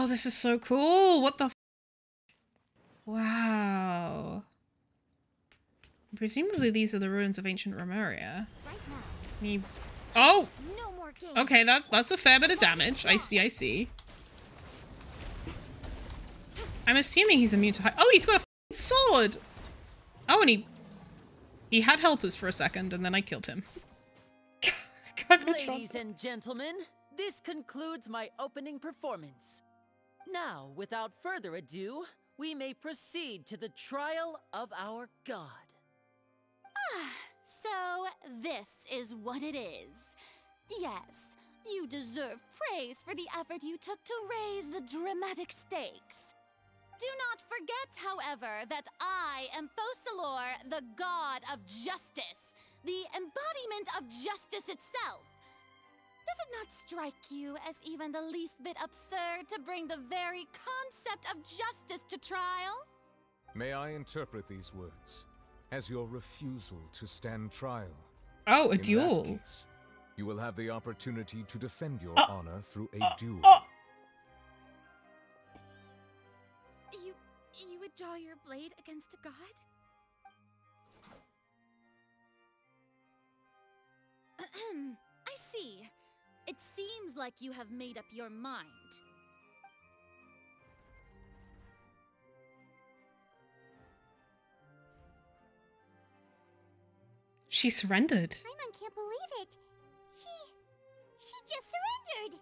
Oh, this is so cool. What the f— Wow. Presumably these are the ruins of ancient Romeria. Me— Oh! Okay, that's a fair bit of damage. I see. I'm assuming he's immune to oh, he's got a f***ing sword! Oh, and he had helpers for a second, and then I killed him. Ladies and gentlemen, this concludes my opening performance. Now, without further ado, we may proceed to the trial of our god. So this is what it is. Yes, you deserve praise for the effort you took to raise the dramatic stakes. Do not forget, however, that I am Focalor, the god of justice, the embodiment of justice itself. Does it not strike you as even the least bit absurd to bring the very concept of justice to trial? May I interpret these words as your refusal to stand trial? Oh, a In duel. that case, you will have the opportunity to defend your honor through a duel. You would draw your blade against a god? I see. It seems like you have made up your mind. She surrendered. Paimon can't believe it. She just surrendered.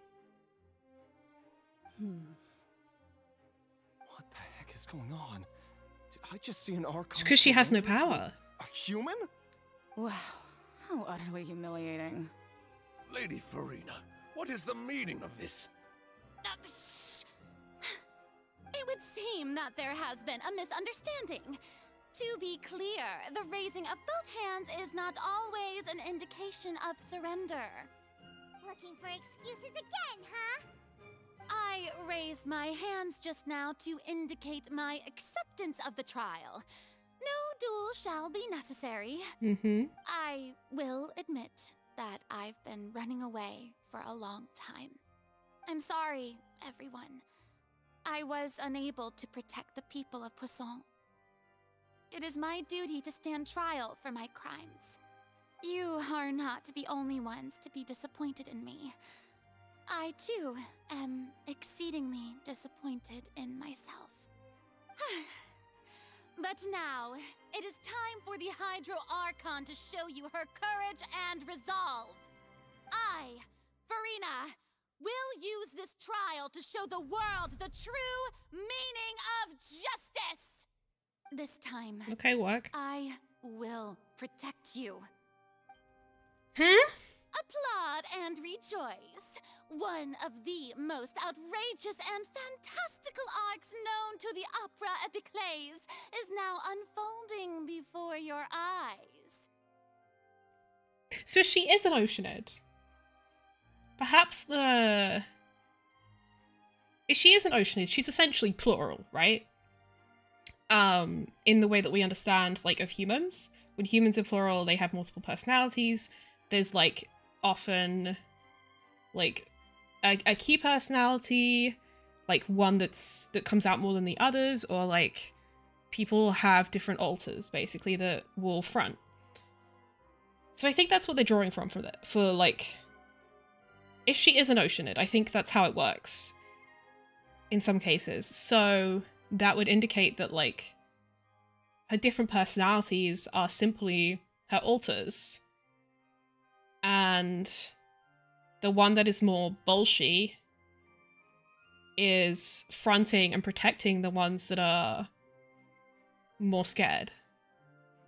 What the heck is going on? Did I just see an Archon? Because she has no power. A human? Wow, how utterly humiliating. Lady Farina, what is the meaning of this? It would seem that there has been a misunderstanding. To be clear, the raising of both hands is not always an indication of surrender. Looking for excuses again, huh? I raised my hands just now to indicate my acceptance of the trial. No duel shall be necessary. I will admit that I've been running away for a long time. I'm sorry, everyone. I was unable to protect the people of Poisson. It is my duty to stand trial for my crimes. You are not the only ones to be disappointed in me. I, too, am exceedingly disappointed in myself. But now, it is time for the Hydro Archon to show you her courage and resolve. I, Farina, will use this trial to show the world the true meaning of justice! This time, Okay, work. I will protect you. Applaud and rejoice. One of the most outrageous and fantastical arcs known to the opera epiclese is now unfolding before your eyes. So she is an Oceanid. Perhaps the... If she is an Oceanid, she's essentially plural, right? In the way that we understand, like, of humans. When humans are plural, they have multiple personalities. There's, like, often, like, a key personality, like, one that comes out more than the others, or, like, people have different alters, basically, that will front. So I think that's what they're drawing from that. For, like, if she is an Oceanid, I think that's how it works. In some cases. So that would indicate that, like, her different personalities are simply her alters. And the one that is more bullshy is fronting and protecting the ones that are more scared.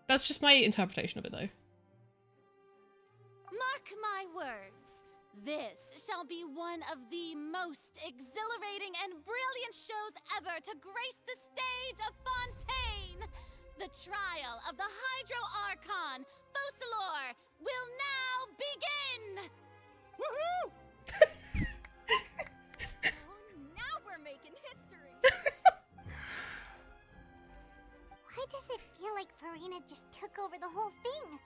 That's just my interpretation of it, though. Mark my words. This shall be one of the most exhilarating and brilliant shows ever to grace the stage of Fontaine. The trial of the Hydro Archon, Focalor, will now begin! Woohoo! Now we're making history! Why does it feel like Farina just took over the whole thing?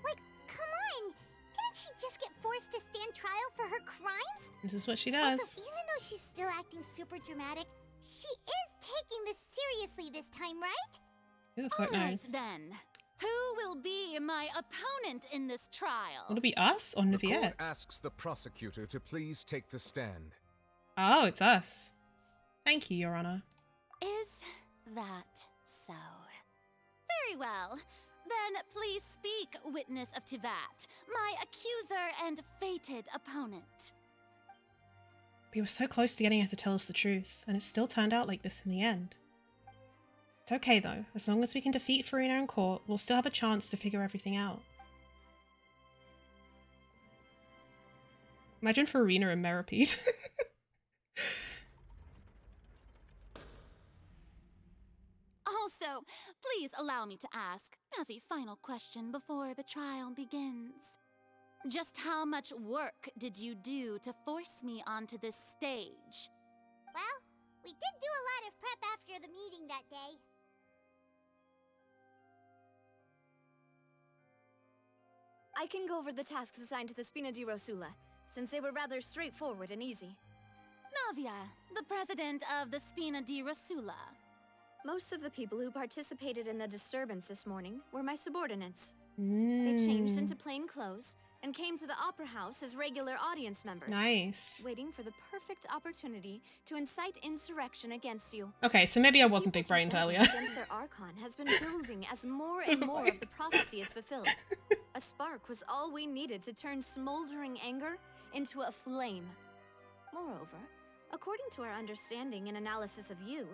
Like, come on! Didn't she just get forced to stand trial for her crimes? This is what she does. Also, even though she's still acting super dramatic, she is taking this seriously this time, right? Who the All fuck right, knows? then. Who will be my opponent in this trial? Will it be us or The court Neviette? asks the prosecutor to please take the stand. Oh, it's us. Thank you, Your Honor. Is that so? Very well. Then please speak, witness of Tivat, my accuser and fated opponent. We were so close to getting her to tell us the truth, and it still turned out like this in the end. It's okay though, as long as we can defeat Farina in court, we'll still have a chance to figure everything out. Imagine Farina and Meripede. Also, please allow me to ask, as a final question before the trial begins. Just how much work did you do to force me onto this stage? Well, we did do a lot of prep after the meeting that day. I can go over the tasks assigned to the Spina di Rosula, since they were rather straightforward and easy. Navia, the president of the Spina di Rosula. Most of the people who participated in the disturbance this morning were my subordinates. They Mm. changed into plain clothes and came to the Opera House as regular audience members. Nice. Waiting for the perfect opportunity to incite insurrection against you. Okay, so maybe I wasn't big-brained People's earlier. resentment against their Archon has been building as more and more of the prophecy is fulfilled. A spark was all we needed to turn smoldering anger into a flame. Moreover, according to our understanding and analysis of you,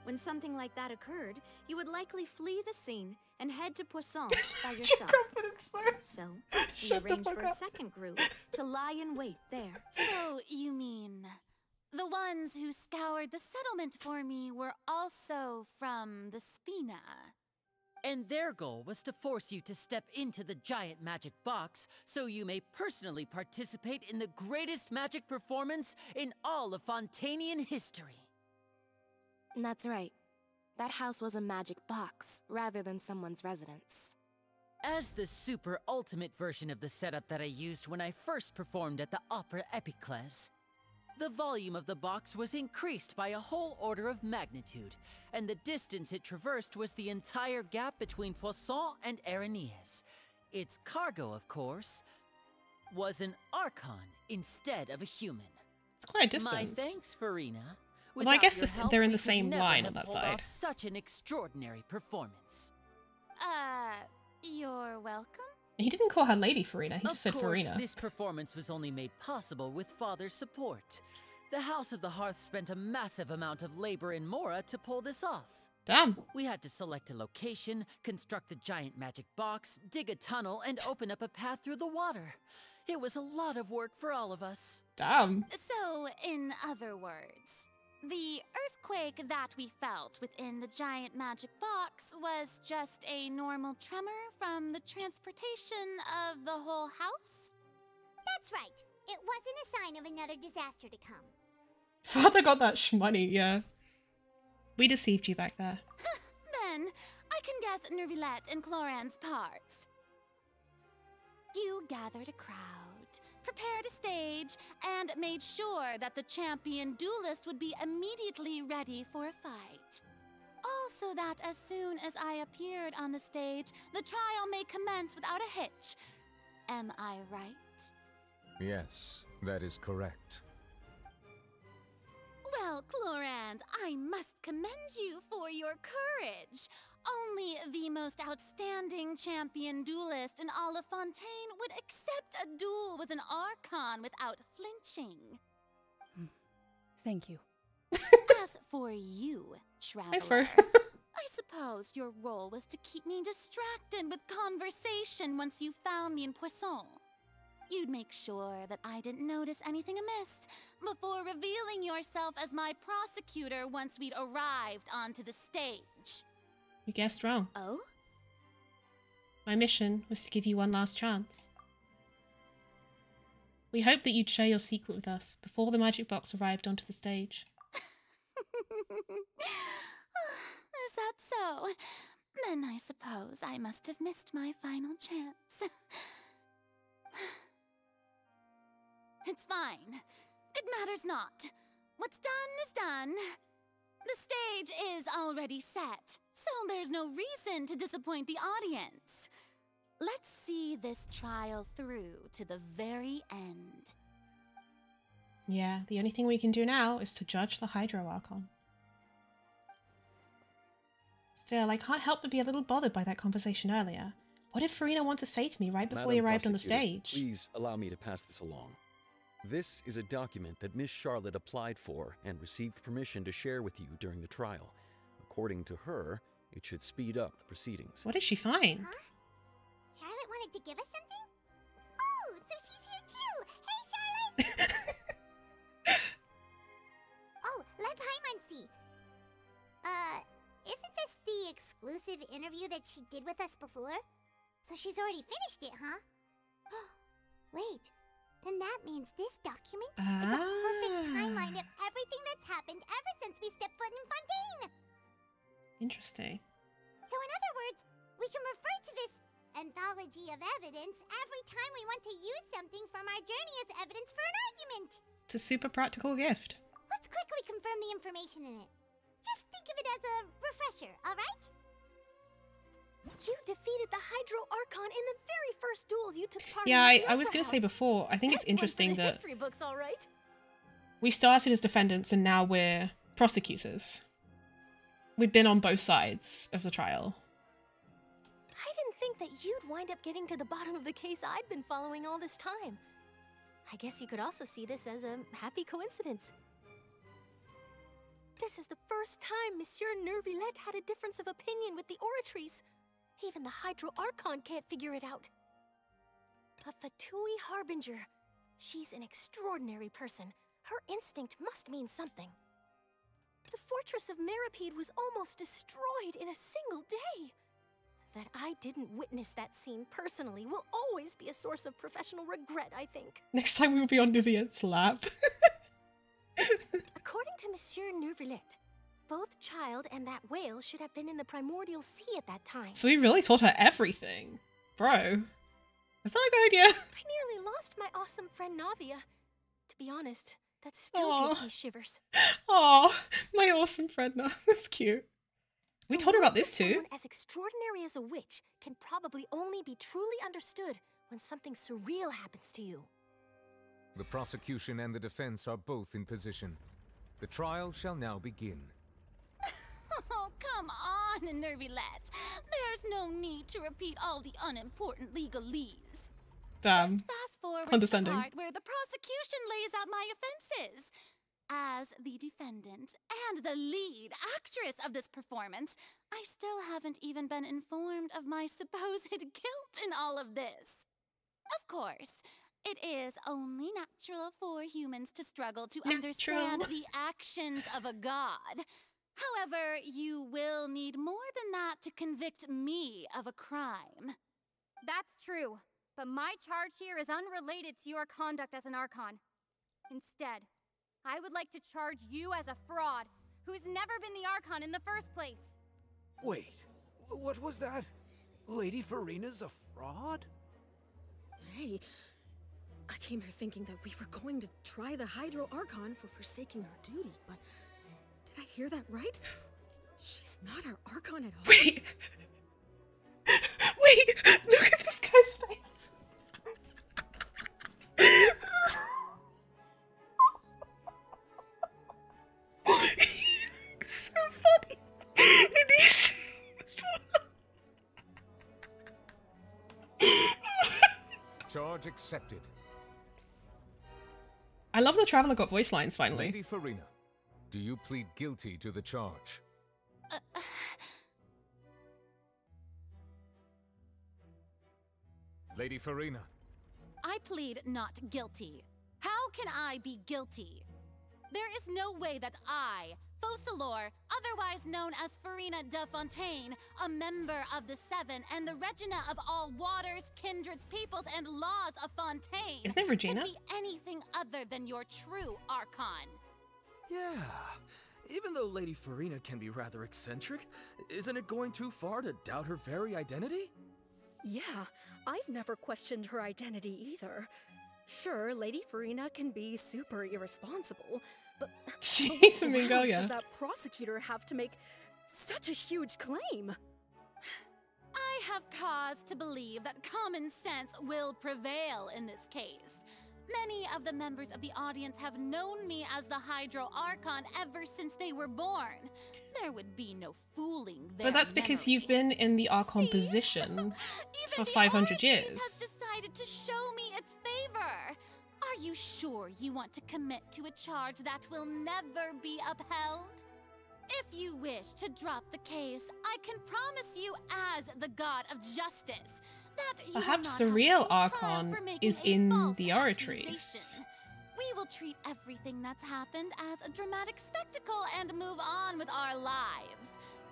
when something like that occurred, you would likely flee the scene and head to Poisson by yourself. So, we arranged for a second group to lie in wait there. So, you mean, the ones who scoured the settlement for me were also from the Spina? And their goal was to force you to step into the giant magic box so you may personally participate in the greatest magic performance in all of Fontainian history. That's right. That house was a magic box, rather than someone's residence. As the super ultimate version of the setup that I used when I first performed at the Opera Epiclese, the volume of the box was increased by a whole order of magnitude, and the distance it traversed was the entire gap between Poisson and Aranias. Its cargo, of course, was an Archon instead of a human. It's quite a distance. My thanks, Farina. Well, I guess Without your help, they're in we the could same never line have on that pulled side. off such an extraordinary performance. You're welcome? He didn't call her Lady Farina, he Of just said course, Farina. this performance was only made possible with Father's support. The House of the Hearth spent a massive amount of labor in Mora to pull this off. Damn. We had to select a location, construct the giant magic box, dig a tunnel, and open up a path through the water. It was a lot of work for all of us. Damn. So, in other words, the earthquake that we felt within the giant magic box was just a normal tremor from the transportation of the whole house? That's right. It wasn't a sign of another disaster to come. Father got that shmoney, yeah. We deceived you back there. Then, I can guess Nervilette and Cloran's parts. You gathered a crowd, prepared a stage, and made sure that the champion duelist would be immediately ready for a fight. Also that as soon as I appeared on the stage, the trial may commence without a hitch. Am I right? Yes, that is correct. Well, Clorand, I must commend you for your courage. Only the most outstanding champion duelist in all of Fontaine would accept a duel with an Archon without flinching. Thank you. As for you, Traveler, Thanks, Bro. I suppose your role was to keep me distracted with conversation once you found me in Poisson. You'd make sure that I didn't notice anything amiss before revealing yourself as my prosecutor once we'd arrived onto the stage. You guessed wrong. Oh? My mission was to give you one last chance. We hoped that you'd share your secret with us before the magic box arrived onto the stage. Is that so? Then I suppose I must have missed my final chance. It's fine. It matters not. what's done is done. The stage is already set, so there's no reason to disappoint the audience. Let's see this trial through to the very end. Yeah, the only thing we can do now is to judge the Hydro Archon. Still, I can't help but be a little bothered by that conversation earlier. What did Furina want to say to me right before we arrived on the stage? Please allow me to pass this along. This is a document that Miss Charlotte applied for and received permission to share with you during the trial. According to her, it should speed up the proceedings. What did she find? Huh? Charlotte wanted to give us something? Oh, so she's here too! Hey, Charlotte! Oh, let Paimon see. Isn't this the exclusive interview that she did with us before? So she's already finished it, huh? Wait, then that means this document is a perfect timeline of everything that's happened ever since we stepped foot in Fontaine! Interesting. So in other words, we can refer to this anthology of evidence every time we want to use something from our journey as evidence for an argument! It's a super practical gift. Let's quickly confirm the information in it. Just think of it as a refresher, alright? You defeated the Hydro Archon in the very first duels you took part in. Yeah, I was going to say before, I think it's interesting that history books, all right? we started as defendants and now we're prosecutors. We've been on both sides of the trial. I didn't think that you'd wind up getting to the bottom of the case I'd been following all this time. I guess you could also see this as a happy coincidence. This is the first time Monsieur Nervillette had a difference of opinion with the Oratrice. Even the Hydro Archon can't figure it out. A Fatui Harbinger. She's an extraordinary person. Her instinct must mean something. The fortress of Meripede was almost destroyed in a single day. That I didn't witness that scene personally will always be a source of professional regret, I think. Next time we will be on Niviette's lap. According to Monsieur Nervillette, both Child and that whale should have been in the primordial sea at that time. So we really taught her everything. Bro, that's not a good idea. I nearly lost my awesome friend Navia. To be honest, that still gives me shivers. Aw, my awesome friend now. That's cute. We told her about this too. Someone as extraordinary as a witch can probably only be truly understood when something surreal happens to you. The prosecution and the defense are both in position. The trial shall now begin. Oh, come on, Nervillette. There's no need to repeat all the unimportant legalese. Damn. Just fast forward to the Condescending. part where the prosecution lays out my offenses. As the defendant and the lead actress of this performance, I still haven't even been informed of my supposed guilt in all of this. Of course, it is only natural for humans to struggle to understand the actions of a god. However, you will need more than that to convict me of a crime. That's true, but my charge here is unrelated to your conduct as an Archon. Instead, I would like to charge you as a fraud who's never been the Archon in the first place. Wait, what was that? Lady Furina's a fraud? Hey, I came here thinking that we were going to try the Hydro Archon for forsaking her duty, but did I hear that right? She's not our Archon at all. Wait! Wait! Look at this guy's face! It's so funny! And he's... Charge accepted. I love the Traveler got voice lines finally. Lady Furina, do you plead guilty to the charge? Lady Furina. I plead not guilty. How can I be guilty? There is no way that I, Focalor, otherwise known as Furina de Fontaine, a member of the Seven and the Regina of all waters, kindreds, peoples, and laws of Fontaine, Isn't it Regina? can be anything other than your true Archon. Yeah. Even though Lady Furina can be rather eccentric, isn't it going too far to doubt her very identity? Yeah, I've never questioned her identity either. Sure, Lady Farina can be super irresponsible, but Jeez, what Mingo, grounds yeah. does that prosecutor have to make such a huge claim? I have cause to believe that common sense will prevail in this case. Many of the members of the audience have known me as the Hydro Archon ever since they were born. There would be no fooling their But that's because you've been in the Archon position for 500 years. Has decided to show me its favor. Are you sure you want to commit to a charge that will never be upheld? If you wish to drop the case, I can promise you as the god of justice that you Perhaps will the not real have to face trial Archon for making is a in false the Oratrice. accusation. We will treat everything that's happened as a dramatic spectacle and move on with our lives.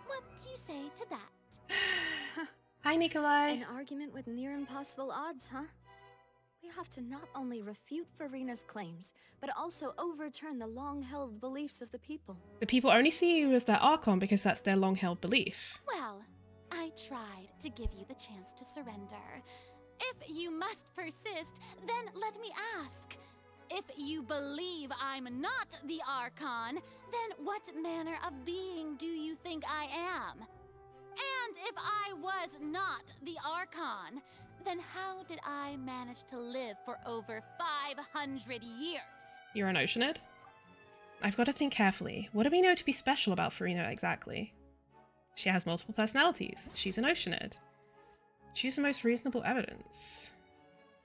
What do you say to that? Hi, Nikolai. An argument with near impossible odds, huh? We have to not only refute Farina's claims, but also overturn the long-held beliefs of the people. The people only see you as their Archon because that's their long-held belief. Well, I tried to give you the chance to surrender. If you must persist, then let me ask. If you believe I'm not the Archon, then what manner of being do you think I am? And if I was not the Archon, then how did I manage to live for over 500 years? You're an Oceanid? I've got to think carefully. What do we know to be special about Farina exactly? She has multiple personalities. She's an Oceanid. Choose the most reasonable evidence.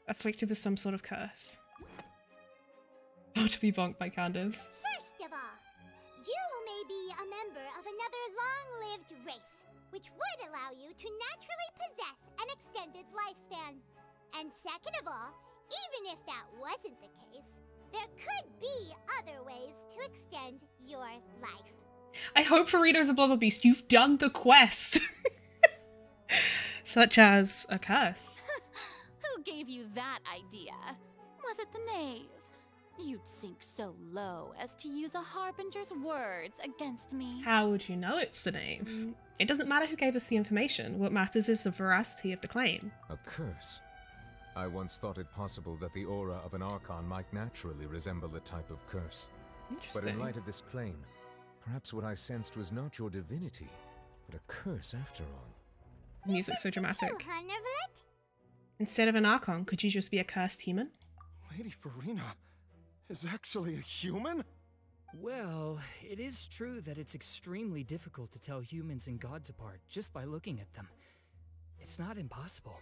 Afflicted with some sort of curse. Oh, to be bonked by Candace. First of all, you may be a member of another long-lived race, which would allow you to naturally possess an extended lifespan. And second of all, even if that wasn't the case, there could be other ways to extend your life. I hope Farina's a Blubber Beast. You've done the quest! Such as a curse. Who gave you that idea? Was it the knave? You'd sink so low as to use a harbinger's words against me. How would you know it's the knave? It doesn't matter who gave us the information. What matters is the veracity of the claim. A curse? I once thought it possible that the aura of an Archon might naturally resemble a type of curse. But in light of this claim, perhaps what I sensed was not your divinity, but a curse after all. The music's so dramatic. Too, huh, Nervalet? Instead of an Archon, could you just be a cursed human? Lady Farina is actually a human? Well, it is true that it's extremely difficult to tell humans and gods apart just by looking at them. It's not impossible.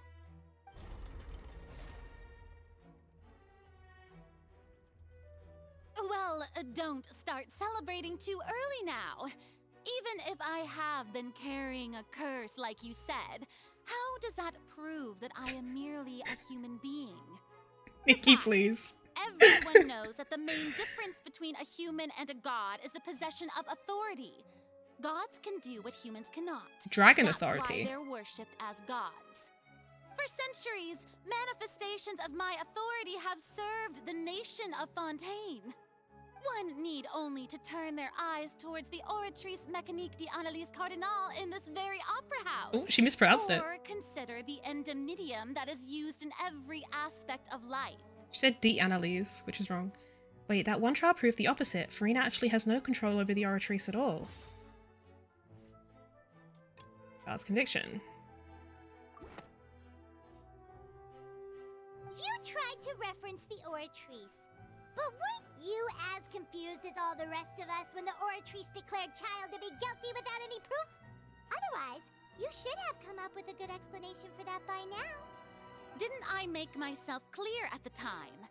Well, don't start celebrating too early now. Even if I have been carrying a curse like you said, how does that prove that I am merely a human being? Nikki, please. Everyone knows that the main difference between a human and a god is the possession of authority. Gods can do what humans cannot. Dragon That's authority. Why they're worshipped as gods. For centuries, manifestations of my authority have served the nation of Fontaine. One need only to turn their eyes towards the Oratrice Mécanique d'Analyse Cardinal in this very opera house. Oh, she mispronounced it. Or consider the endemnitium that is used in every aspect of life. She said de-analyse, which is wrong. Wait, that one trial proved the opposite. Farina actually has no control over the Oratrice at all. Child's conviction. You tried to reference the Oratrice, but weren't you as confused as all the rest of us when the Oratrice declared child to be guilty without any proof? Otherwise, you should have come up with a good explanation for that by now. Didn't I make myself clear at the time?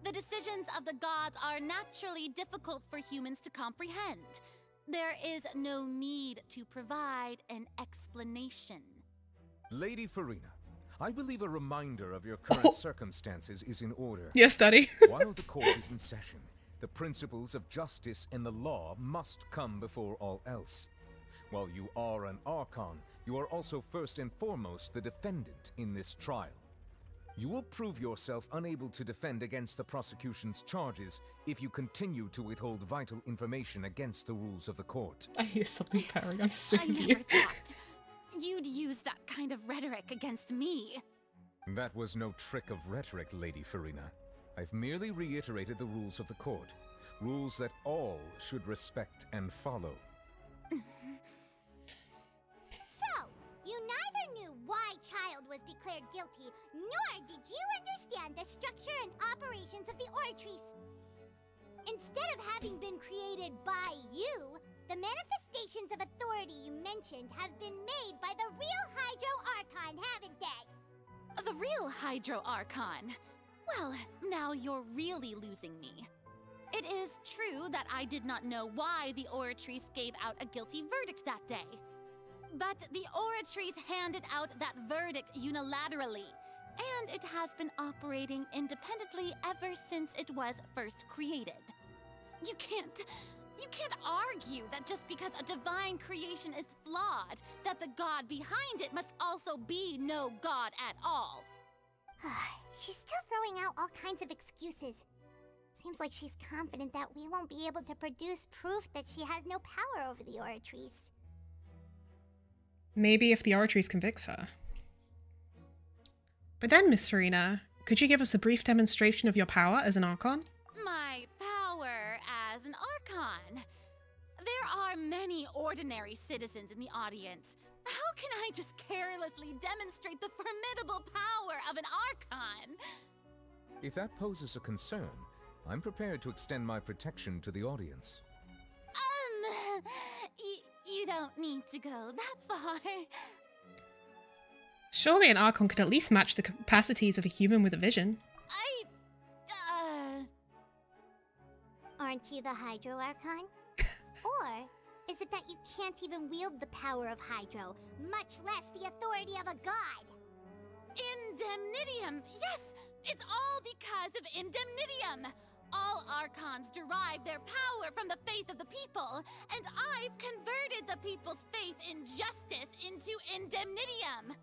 The decisions of the gods are naturally difficult for humans to comprehend. There is no need to provide an explanation. Lady Farina, I believe a reminder of your current circumstances is in order. Yes, Daddy. While the court is in session, the principles of justice and the law must come before all else. While you are an Archon, you are also first and foremost the defendant in this trial. You will prove yourself unable to defend against the prosecution's charges if you continue to withhold vital information against the rules of the court. I hear something purring. I'm sick I of you. never thought you'd use that kind of rhetoric against me. That was no trick of rhetoric, Lady Farina. I've merely reiterated the rules of the court. Rules that all should respect and follow. So, you neither knew why Child was declared guilty, nor did you understand the structure and operations of the Oratories. Instead of having been created by you, the manifestations of authority you mentioned have been made by the real Hydro Archon, haven't they? The real Hydro Archon? Well, now you're really losing me. It is true that I did not know why the Oratories gave out a guilty verdict that day. But the Oratories handed out that verdict unilaterally, and it has been operating independently ever since it was first created. You can't argue that just because a divine creation is flawed, that the god behind it must also be no god at all. She's still throwing out all kinds of excuses. Seems like she's confident that we won't be able to produce proof that she has no power over the Oratories. Maybe if the Oratories convicts her. But then, Miss Farina, could you give us a brief demonstration of your power as an Archon? My power as an Archon? There are many ordinary citizens in the audience. How can I just carelessly demonstrate the formidable power of an Archon? If that poses a concern, I'm prepared to extend my protection to the audience. You don't need to go that far. Surely an Archon could at least match the capacities of a human with a vision. Aren't you the Hydro Archon? Or is it that you can't even wield the power of Hydro, much less the authority of a god? Indemnitium! Yes! It's all because of Indemnitium! All Archons derive their power from the faith of the people, and I've converted the people's faith in justice into Indemnitium!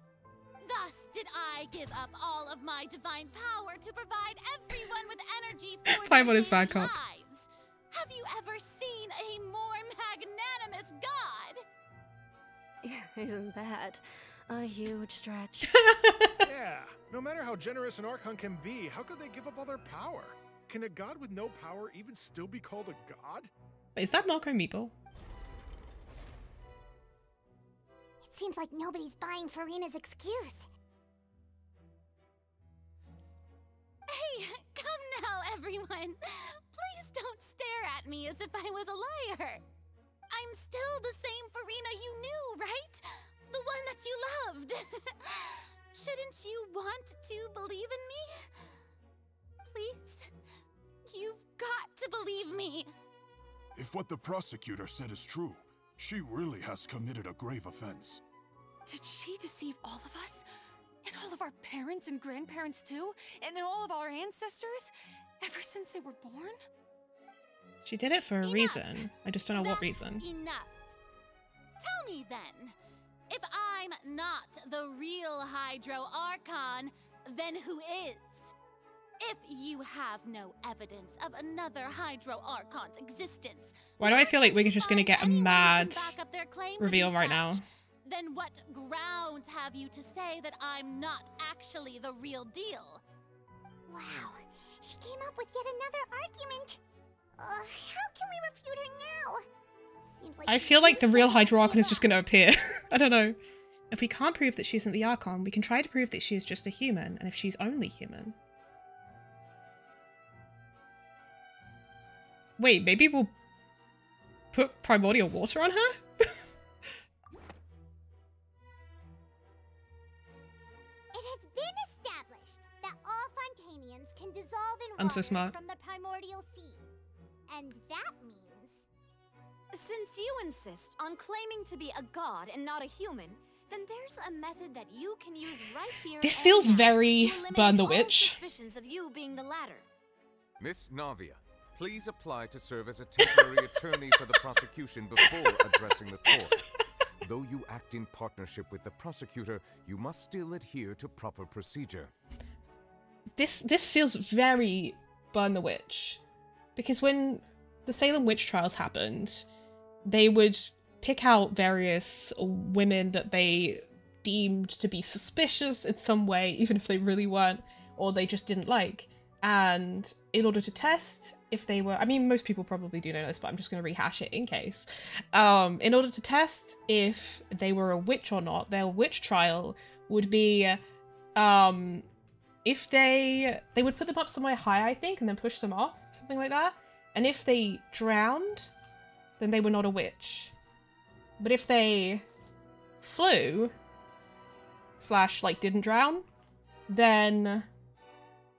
Thus did I give up all of my divine power to provide everyone with energy for their Paimon is daily bad cop. lives. Have you ever seen a more magnanimous god? Isn't that a huge stretch? Yeah, no matter how generous an Archon can be, how could they give up all their power? Can a god with no power even still be called a god? Wait, is that Marco Meeple? It seems like nobody's buying Farina's excuse. Hey, come now, everyone. Please don't stare at me as if I was a liar. I'm still the same Farina you knew, right? The one that you loved. Shouldn't you want to believe in me? Please? You've got to believe me. If what the prosecutor said is true, she really has committed a grave offense. Did she deceive all of us? And all of our parents and grandparents too? And then all of our ancestors? Ever since they were born? She did it for a reason. I just don't know what reason. Enough. Tell me then, if I'm not the real Hydro Archon, then who is? If you have no evidence of another Hydro Archon's existence, Why do I feel like we're just gonna get a mad reveal right now? then what grounds have you to say that I'm not actually the real deal? Wow, she came up with yet another argument. How can we refute her now? Seems like I feel like the real Hydro Archon is just gonna appear. I don't know. If we can't prove that she isn't the Archon, we can try to prove that she is just a human, and if she's only human. Wait, maybe we'll put primordial water on her? It has been established that all Fontainians can dissolve in I'm so water smart. from the primordial sea. And that means... Since you insist on claiming to be a god and not a human, then there's a method that you can use right here. This and feels now very to eliminate Burn the all Witch. suspicions of you being the latter. Miss Navia, please apply to serve as a temporary attorney for the prosecution before addressing the court. Though you act in partnership with the prosecutor, you must still adhere to proper procedure. This feels very Burn the Witch. Because when the Salem witch trials happened, they would pick out various women that they deemed to be suspicious in some way, even if they really weren't, or they just didn't like. And in order to test if they were, I mean, most people probably do know this, but I'm just going to rehash it in case. In order to test if they were a witch or not, their witch trial would be, if they would put them up somewhere high, I think, and then push them off, something like that. And if they drowned, then they were not a witch. But if they flew, / like didn't drown, then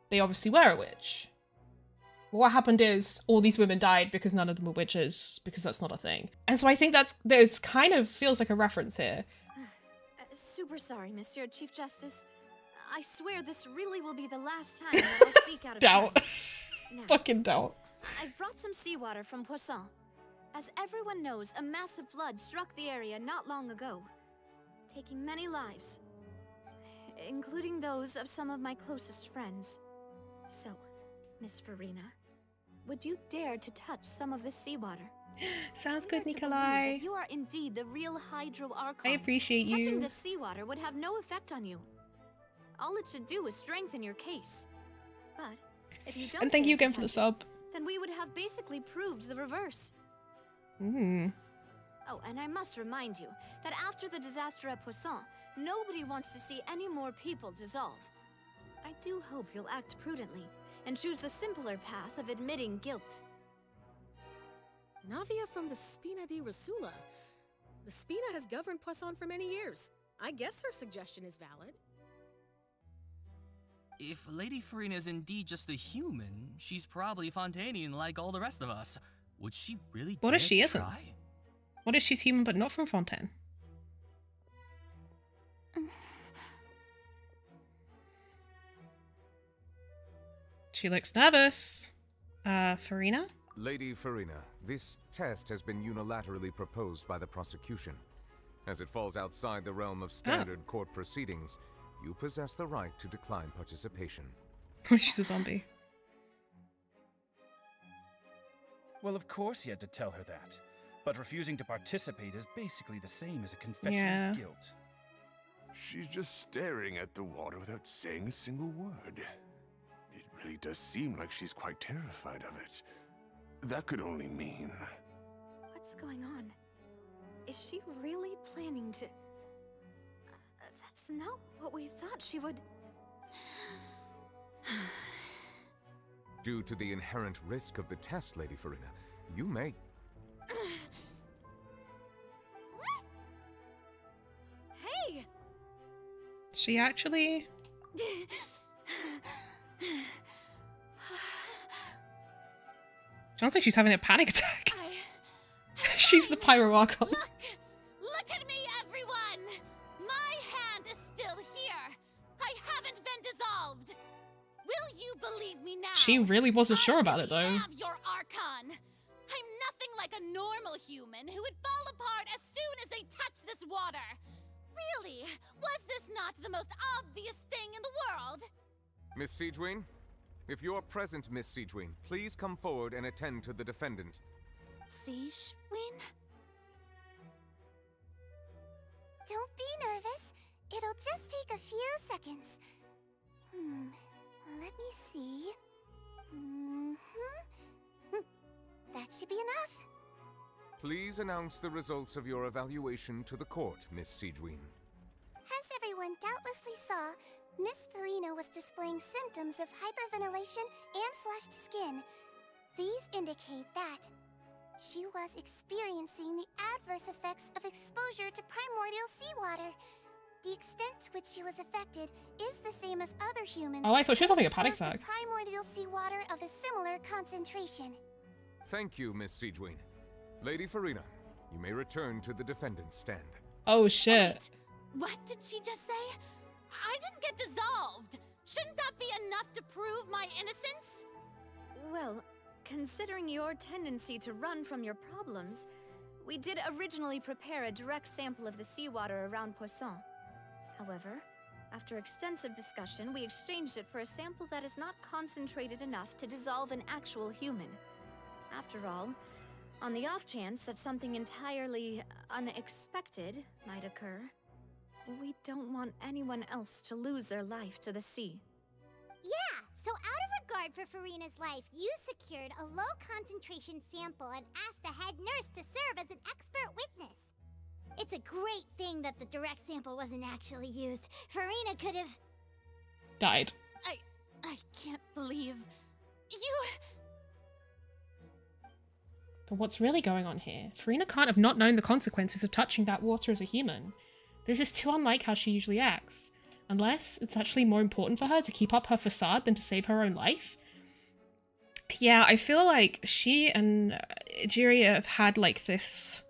they obviously were a witch. What happened is all these women died because none of them were witches, because that's not a thing. And so I think it's kind of feels like a reference here. Super sorry, Monsieur Chief Justice. I swear this really will be the last time that I'll speak out of Doubt. Now, Fucking doubt. I've brought some seawater from Poisson. As everyone knows, a massive flood struck the area not long ago, taking many lives, including those of some of my closest friends. So, Miss Farina, would you dare to touch some of this seawater? Sounds good, Nikolai. You are indeed the real Hydro Archon. I appreciate you. Touching the seawater would have no effect on you. All it should do is strengthen your case. But if you don't, and thank you again for the sub. Then we would have basically proved the reverse. Oh, and I must remind you that after the disaster at Poisson, nobody wants to see any more people dissolve. I do hope you'll act prudently and choose the simpler path of admitting guilt. Navia from the Spina di Rasula. The Spina has governed Poisson for many years. I guess her suggestion is valid. If Lady Farina is indeed just a human, she's probably Fontainian like all the rest of us. Would she really What if she isn't? try? What if she's human but not from Fontaine? She looks nervous. Farina? Lady Farina, this test has been unilaterally proposed by the prosecution. As it falls outside the realm of standard court proceedings, you possess the right to decline participation. She's a zombie. Well, of course he had to tell her that. But refusing to participate is basically the same as a confession of guilt. She's just staring at the water without saying a single word. It really does seem like she's quite terrified of it. That could only mean... What's going on? Is she really planning to... That's not what we thought she would... Due to the inherent risk of the test, Lady Farina, you may... Hey! She actually... Sounds like she's having a panic attack. She's the Pyro Archon. Look at me, everyone! My hand is still here. I haven't been dissolved. Will you believe me now? She really wasn't sure about it, though. I am your Archon. I'm nothing like a normal human who would fall apart as soon as they touch this water. Really? Was this not the most obvious thing in the world? Miss Siegewien? If you're present, Miss Siegewien, please come forward and attend to the defendant. Siegewien? Don't be nervous. It'll just take a few seconds. Let me see. That should be enough. Please announce the results of your evaluation to the court, Miss Siegewien. As everyone doubtlessly saw, Miss Farina was displaying symptoms of hyperventilation and flushed skin. These indicate that she was experiencing the adverse effects of exposure to primordial seawater. The extent to which she was affected is the same as other humans. Oh, I thought she was having a panic attack. Primordial seawater of a similar concentration. Thank you, Miss Siegewien. Lady Farina, you may return to the defendant's stand. Oh, shit. What did she just say? I didn't get dissolved. Shouldn't that be enough to prove my innocence? Well, considering your tendency to run from your problems, we did originally prepare a direct sample of the seawater around Poisson. However, after extensive discussion, we exchanged it for a sample that is not concentrated enough to dissolve an actual human. After all, on the off chance that something entirely unexpected might occur, we don't want anyone else to lose their life to the sea. Yeah, so out of regard regard for Furina's life, you secured a low-concentration sample and asked the head nurse to serve as an expert witness. It's a great thing that the direct sample wasn't actually used. Furina could have... died. I can't believe... you... But what's really going on here? Furina can't have not known the consequences of touching that water as a human. This is too unlike how she usually acts. Unless it's actually more important for her to keep up her facade than to save her own life. Yeah, I feel like she and Jiria have had like this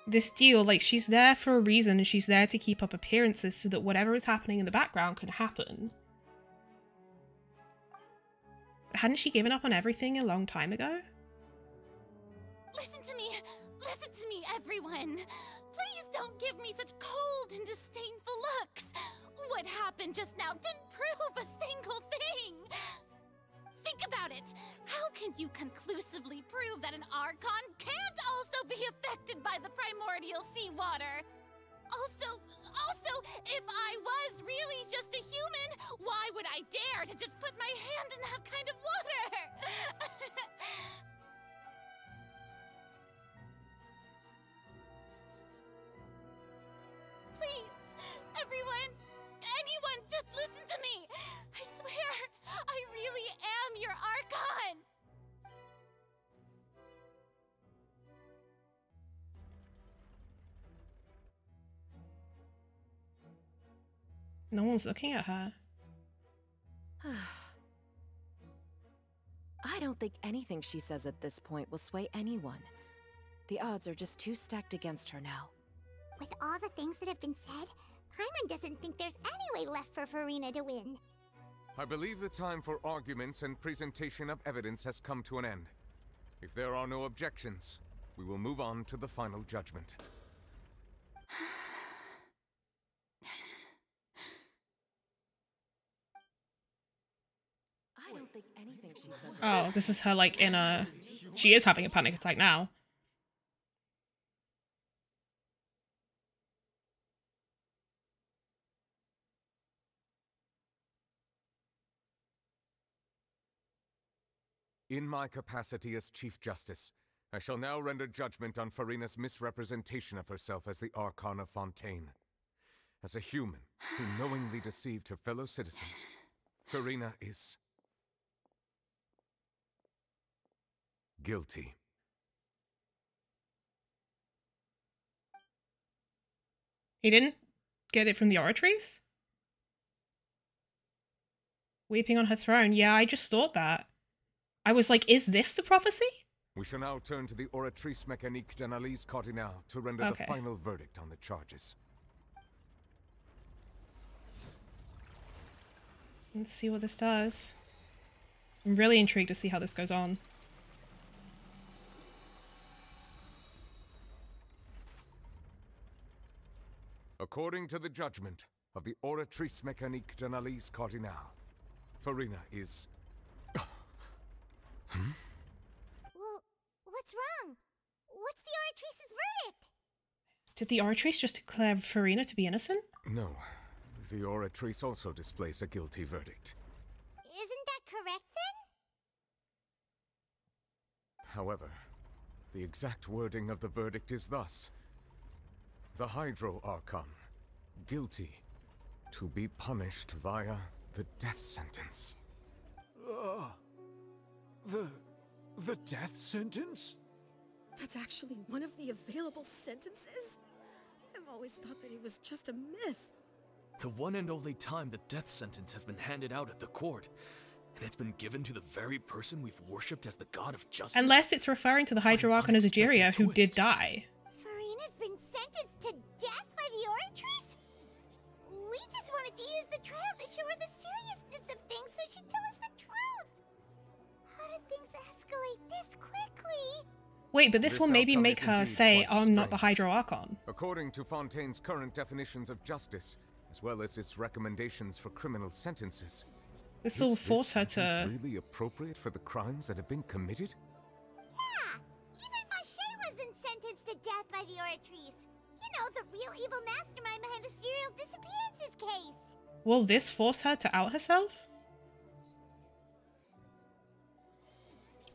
this deal. Like, she's there for a reason and she's there to keep up appearances so that whatever is happening in the background can happen. Hadn't she given up on everything a long time ago? Listen to me, everyone. Please don't give me such cold and disdainful looks. What happened just now didn't prove a single thing. Think about it. How can you conclusively prove that an Archon can't also be affected by the primordial seawater? Also, if I was really just a human, why would I dare to just put my hand in that kind of water? Please, everyone, anyone, just listen to me. I swear, I really am your Archon. No one's looking at her. I don't think anything she says at this point will sway anyone. The odds are just too stacked against her now. With all the things that have been said, Paimon doesn't think there's any way left for Furina to win. I believe the time for arguments and presentation of evidence has come to an end. If there are no objections, we will move on to the final judgment. I don't think anything she says. Oh, this is her like in a... She is having a panic attack now. In my capacity as Chief Justice, I shall now render judgment on Furina's misrepresentation of herself as the Archon of Fontaine. As a human who knowingly deceived her fellow citizens, Furina is... guilty. He didn't get it from the oratories? Weeping on her throne. Yeah, I just thought that. I was like, is this the prophecy? We shall now turn to the Oratrice Mécanique d'Analyse Cardinale to render the final verdict on the charges. Let's see what this does. I'm really intrigued to see how this goes on. According to the judgment of the Oratrice Mécanique d'Analyse Cardinale, Furina is... Well, what's wrong? What's the Oratrice's verdict? Did the Oratrice just declare Furina to be innocent? No. The Oratrice also displays a guilty verdict. Isn't that correct, then? However, the exact wording of the verdict is thus. The Hydro Archon, guilty, to be punished via the death sentence. The death sentence? That's actually one of the available sentences? I've always thought that it was just a myth. The one and only time the death sentence has been handed out at the court, and it's been given to the very person we've worshipped as the god of justice. Unless it's referring to the Hydro Archon as Egeria, who did die. Furina's been sentenced to death by the Oratrice? We just wanted to use the trial to show her the seriousness of things so she'd tell us the truth. How did things escalate this quickly? Wait, but this will maybe make her say, oh, I'm not the Hydro Archon. According to Fontaine's current definitions of justice, as well as its recommendations for criminal sentences, this will force her to... Is this really appropriate for the crimes that have been committed? Yeah, even Fauché wasn't sentenced to death by the Oratrice. You know, the real evil mastermind behind the serial disappearances case. Will this force her to out herself?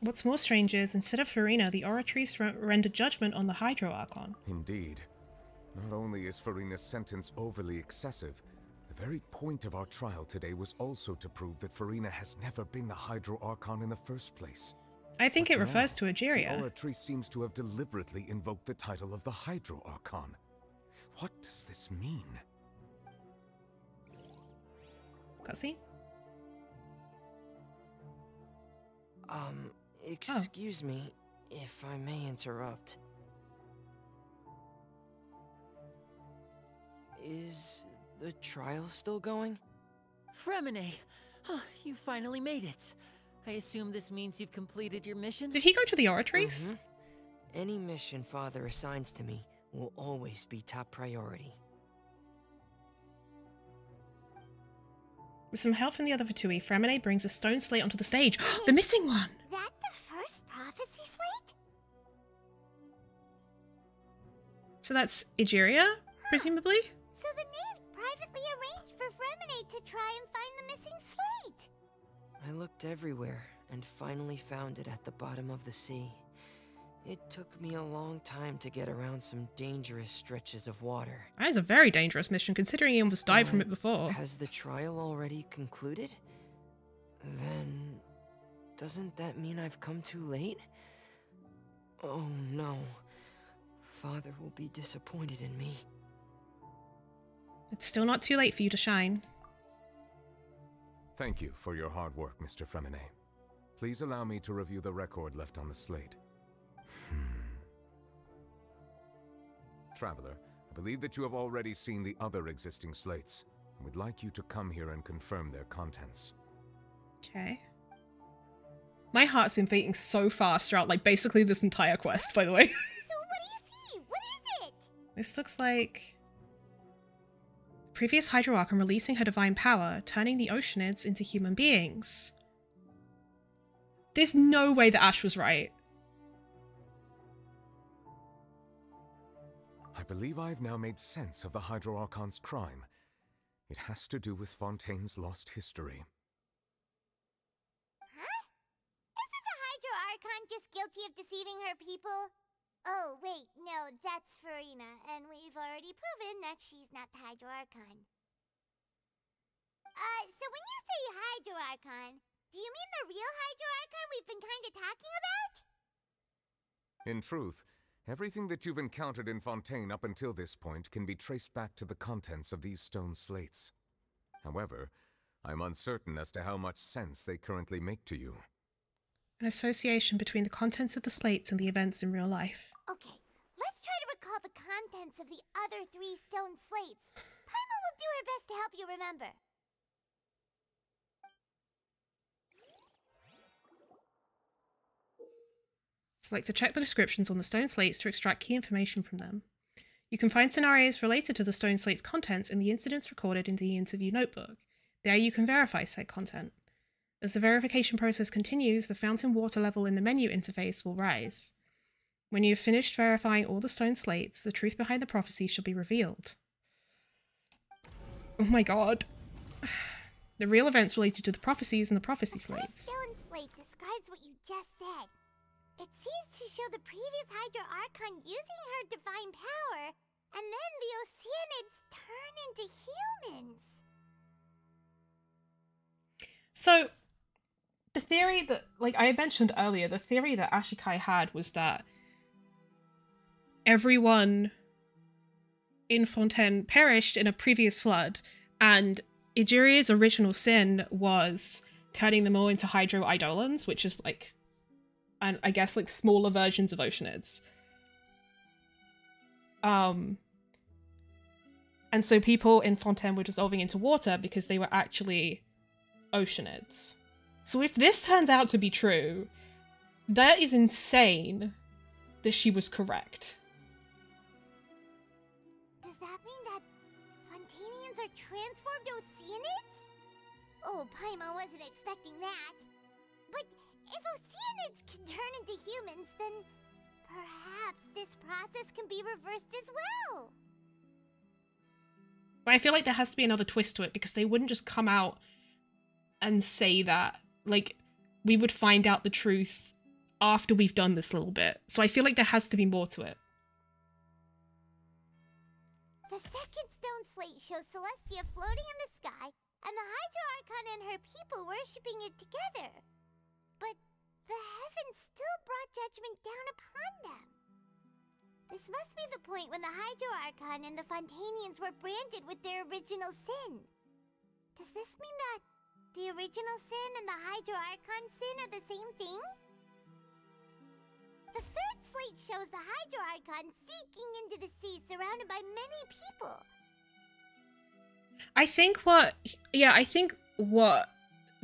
What's more strange is, instead of Farina, the Oratrice rendered judgment on the Hydro Archon. Indeed. Not only is Farina's sentence overly excessive, the very point of our trial today was also to prove that Farina has never been the Hydro Archon in the first place. I think it refers to Egeria. The Oratrice seems to have deliberately invoked the title of the Hydro Archon. What does this mean? Cutscene? Excuse me, if I may interrupt. Is the trial still going? Fremine! You finally made it. I assume this means you've completed your mission? Did he go to the Oratrice? Any mission Father assigns to me will always be top priority. With some help from the other Fatui, Fremine brings a stone slate onto the stage. The missing one! That the first prophecy slate? So that's Egeria, presumably? So the knave privately arranged for Fremine to try and find the missing slate! I looked everywhere and finally found it at the bottom of the sea. It took me a long time to get around some dangerous stretches of water. That is a very dangerous mission, considering he almost died from it before. Has the trial already concluded? Then, doesn't that mean I've come too late? Oh no. Father will be disappointed in me. It's still not too late for you to shine. Thank you for your hard work, Mr. Fremine. Please allow me to review the record left on the slate. Traveler, I believe that you have already seen the other existing slates, and would like you to come here and confirm their contents. Okay. My heart's been beating so fast throughout, like, basically this entire quest, by the way. So what do you see? What is it? This looks like... Previous Hydro Archon releasing her divine power, turning the Oceanids into human beings. There's no way that Ash was right. I believe I have now made sense of the Hydro Archon's crime. It has to do with Fontaine's lost history. Huh? Isn't the Hydro Archon just guilty of deceiving her people? Oh, wait, no, that's Farina, and we've already proven that she's not the Hydro Archon. So when you say Hydro Archon, do you mean the real Hydro Archon we've been kinda talking about? In truth, everything that you've encountered in Fontaine up until this point can be traced back to the contents of these stone slates. However, I'm uncertain as to how much sense they currently make to you. An association between the contents of the slates and the events in real life. Okay, let's try to recall the contents of the other 3 stone slates. Paimon will do her best to help you remember. Select to check the descriptions on the stone slates to extract key information from them. You can find scenarios related to the stone slate's contents in the incidents recorded in the interview notebook. There you can verify said content. As the verification process continues, the fountain water level in the menu interface will rise. When you have finished verifying all the stone slates, the truth behind the prophecy shall be revealed. Oh my god. The real events related to the prophecies and the prophecy slates. The stone slate describes what you just said. It seems to show the previous Hydro Archon using her divine power, and then the Oceanids turn into humans. So, the theory that, like I mentioned earlier, the theory that Ashikai had was that everyone in Fontaine perished in a previous flood, and Egeria's original sin was turning them all into Hydro Eidolons, which is like, and I guess like smaller versions of Oceanids. And so people in Fontaine were dissolving into water because they were actually Oceanids. So if this turns out to be true, that is insane that she was correct. Does that mean that Fontainians are transformed Oceanids? Oh, Paimon wasn't expecting that. But if Oceanids can turn into humans, then perhaps this process can be reversed as well. But I feel like there has to be another twist to it, because they wouldn't just come out and say that. Like, we would find out the truth after we've done this little bit. So I feel like there has to be more to it. The second stone slate shows Celestia floating in the sky, and the Hydro Archon and her people worshipping it together. But the heavens still brought judgment down upon them. This must be the point when the Hydro Archon and the Fontainians were branded with their original sin. Does this mean that the original sin and the Hydro Archon sin are the same thing? The third slate shows the Hydro Archon sinking into the sea surrounded by many people. I think what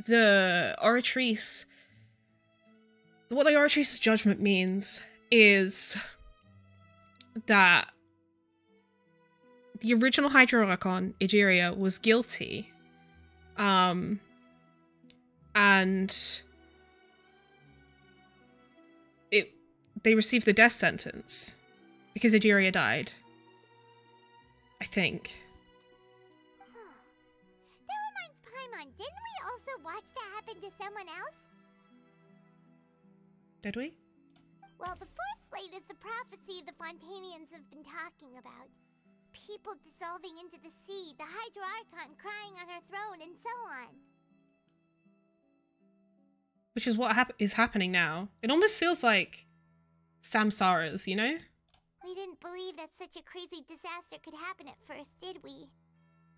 the Oratrice's judgment means is that the original Hydro Archon, Egeria, was guilty. And they received the death sentence because Egeria died. I think. That reminds Paimon, didn't we also watch that happen to someone else? Did we? Well, the fourth slate is the prophecy the Fontainians have been talking about. People dissolving into the sea, the Hydro Archon crying on her throne, and so on. Which is what is happening now. It almost feels like Samsara's, you know? We didn't believe that such a crazy disaster could happen at first, did we?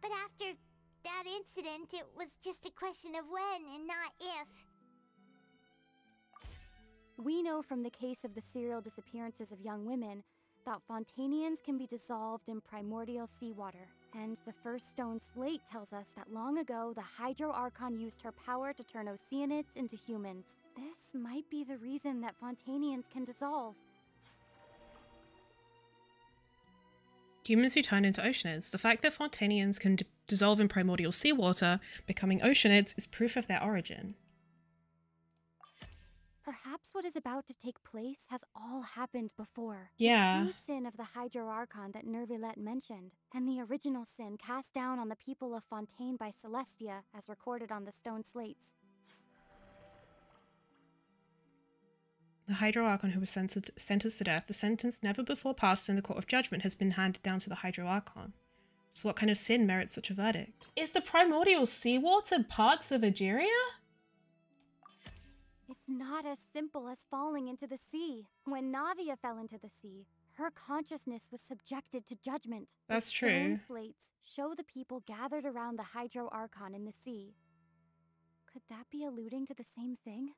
But after that incident, it was just a question of when and not if. We know from the case of the serial disappearances of young women that Fontainians can be dissolved in primordial seawater. And the first stone slate tells us that long ago, the Hydro Archon used her power to turn Oceanids into humans. This might be the reason that Fontainians can dissolve. Humans who turn into Oceanids. The fact that Fontainians can dissolve in primordial seawater, becoming Oceanids, is proof of their origin. Perhaps what is about to take place has all happened before. Yeah. The true sin of the Hydro Archon that Nervilette mentioned, and the original sin cast down on the people of Fontaine by Celestia, as recorded on the stone slates. The Hydro Archon who was sentenced to death, the sentence never before passed in the Court of Judgment, has been handed down to the Hydro Archon. So what kind of sin merits such a verdict? Is the primordial seawater parts of Egeria? It's not as simple as falling into the sea. When Navia fell into the sea, her consciousness was subjected to judgment. That's the true. Stone slates show the people gathered around the Hydro Archon in the sea. Could that be alluding to the same thing?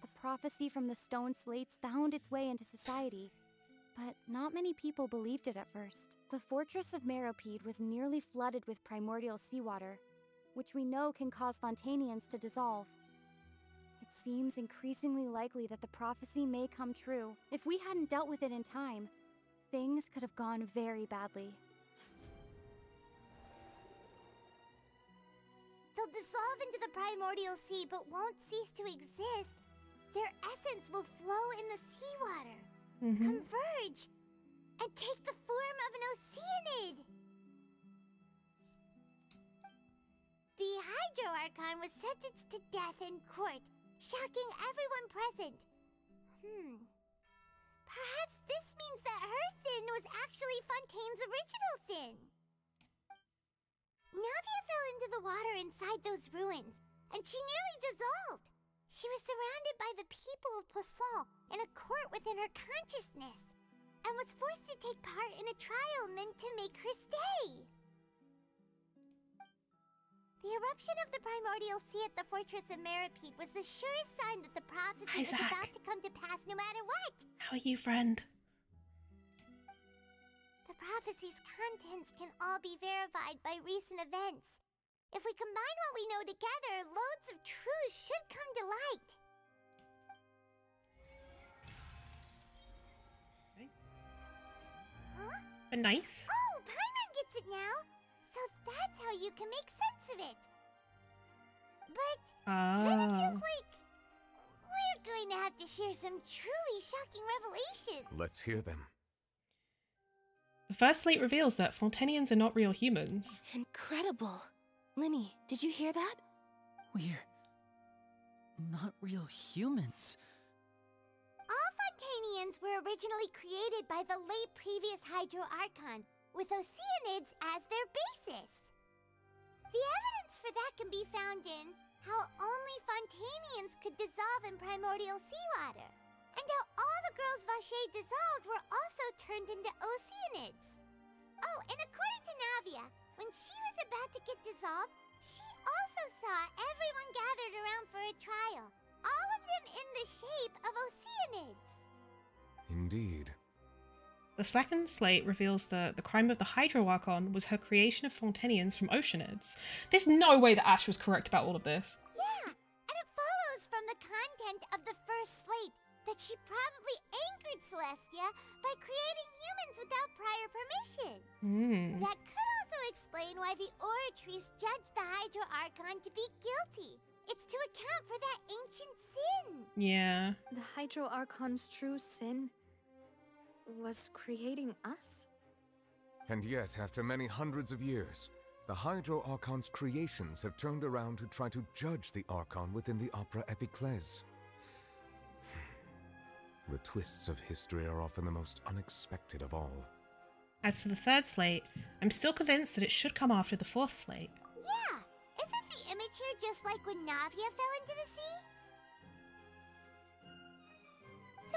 The prophecy from the stone slates found its way into society, but not many people believed it at first. The fortress of Meropide was nearly flooded with primordial seawater, which we know can cause Fontainians to dissolve. It seems increasingly likely that the prophecy may come true. If we hadn't dealt with it in time, things could have gone very badly. They'll dissolve into the primordial sea but won't cease to exist. Their essence will flow in the seawater, converge, and take the form of an Oceanid. The Hydro Archon was sentenced to death in court, shocking everyone present. Perhaps this means that her sin was actually Fontaine's original sin. Navia fell into the water inside those ruins, and she nearly dissolved. She was surrounded by the people of Poisson in a court within her consciousness, and was forced to take part in a trial meant to make her stay. The eruption of the primordial sea at the fortress of Meropide was the surest sign that the prophecy was about to come to pass no matter what. How are you, friend? The prophecy's contents can all be verified by recent events. If we combine what we know together, loads of truth should come to light. Okay. Huh? But nice. Oh, Paimon gets it now. So that's how you can make sense of it. But then it feels like we're going to have to share some truly shocking revelations. Let's hear them. The first slate reveals that Fontainians are not real humans. Incredible. Linny, did you hear that? We're not real humans. All Fontainians were originally created by the late previous Hydro Archon, with Oceanids as their basis. The evidence for that can be found in how only Fontainians could dissolve in primordial seawater, and how all the girls Vacher dissolved were also turned into Oceanids. Oh, and according to Navia, when she was about to get dissolved, she also saw everyone gathered around for a trial, all of them in the shape of Oceanids. Indeed. The second slate reveals that the crime of the Hydro Archon was her creation of Fontainians from Oceanids. There's no way that Ash was correct about all of this. Yeah, and it follows from the content of the first slate that she probably angered Celestia by creating humans without prior permission. That could also explain why the Oratrice judged the Hydro Archon to be guilty. It's to account for that ancient sin. Yeah. The Hydro Archon's true sin was creating us? And yet, after many hundreds of years, the Hydro Archon's creations have turned around to try to judge the Archon within the Opera Epiclese. The twists of history are often the most unexpected of all. As for the third slate, I'm still convinced that it should come after the fourth slate. Yeah, isn't the image here just like when Navia fell into the sea?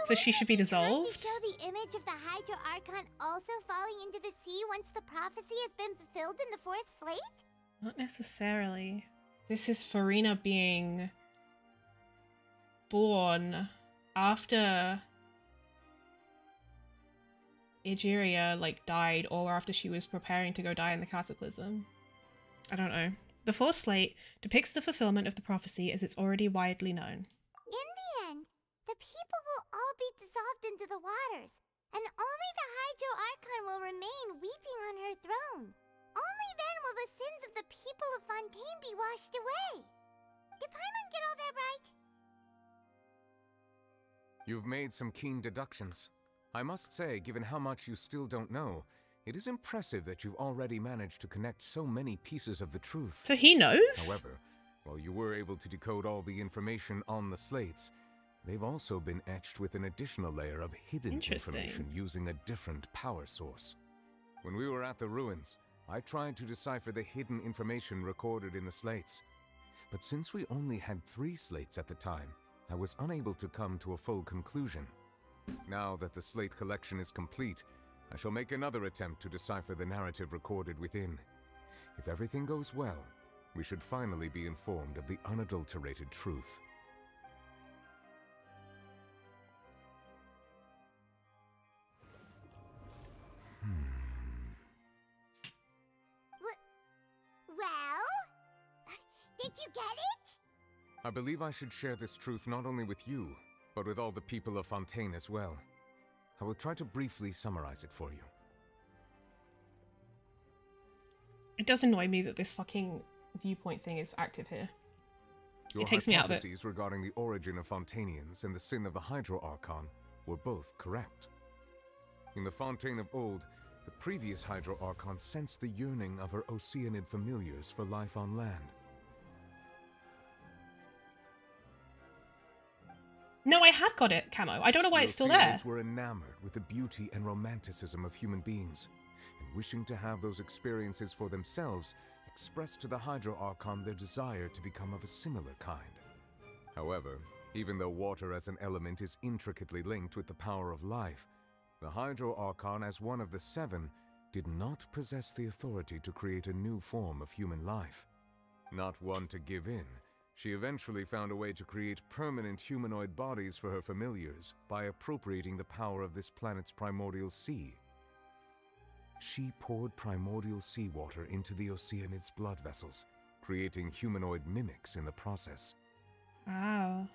So she should be dissolved? To show the image of the Hydro Archon also falling into the sea once the prophecy has been fulfilled in the fourth slate? Not necessarily. This is Farina being born after Egeria, like, died, or after she was preparing to go die in the Cataclysm. I don't know. The fourth slate depicts the fulfillment of the prophecy as it's already widely known. In the end, the people will all be dissolved into the waters, and only the Hydro Archon will remain weeping on her throne. Only then will the sins of the people of Fontaine be washed away. Did Paimon get all that right? You've made some keen deductions. I must say, given how much you still don't know, it is impressive that you've already managed to connect so many pieces of the truth. So he knows? However, while you were able to decode all the information on the slates, they've also been etched with an additional layer of hidden information using a different power source. When we were at the ruins, I tried to decipher the hidden information recorded in the slates. But since we only had 3 slates at the time, I was unable to come to a full conclusion. Now that the slate collection is complete, I shall make another attempt to decipher the narrative recorded within. If everything goes well, we should finally be informed of the unadulterated truth. Well? Did you get it? I believe I should share this truth not only with you, but with all the people of Fontaine as well. I will try to briefly summarize it for you. It does annoy me that this fucking viewpoint thing is active here. Your it takes me out of it. hypotheses regarding the origin of Fontainians and the sin of the Hydro Archon were both correct. In the Fontaine of old, the previous Hydro Archon sensed the yearning of her Oceanid familiars for life on land. No, I have got it, Camo. I don't know why it's still there. Oceanids were enamored with the beauty and romanticism of human beings, and wishing to have those experiences for themselves, expressed to the Hydro Archon their desire to become of a similar kind. However, even though water as an element is intricately linked with the power of life, the Hydro Archon, as one of the 7, did not possess the authority to create a new form of human life. Not one to give in, she eventually found a way to create permanent humanoid bodies for her familiars by appropriating the power of this planet's primordial sea. She poured primordial seawater into the Oceanid's blood vessels, creating humanoid mimics in the process. Wow.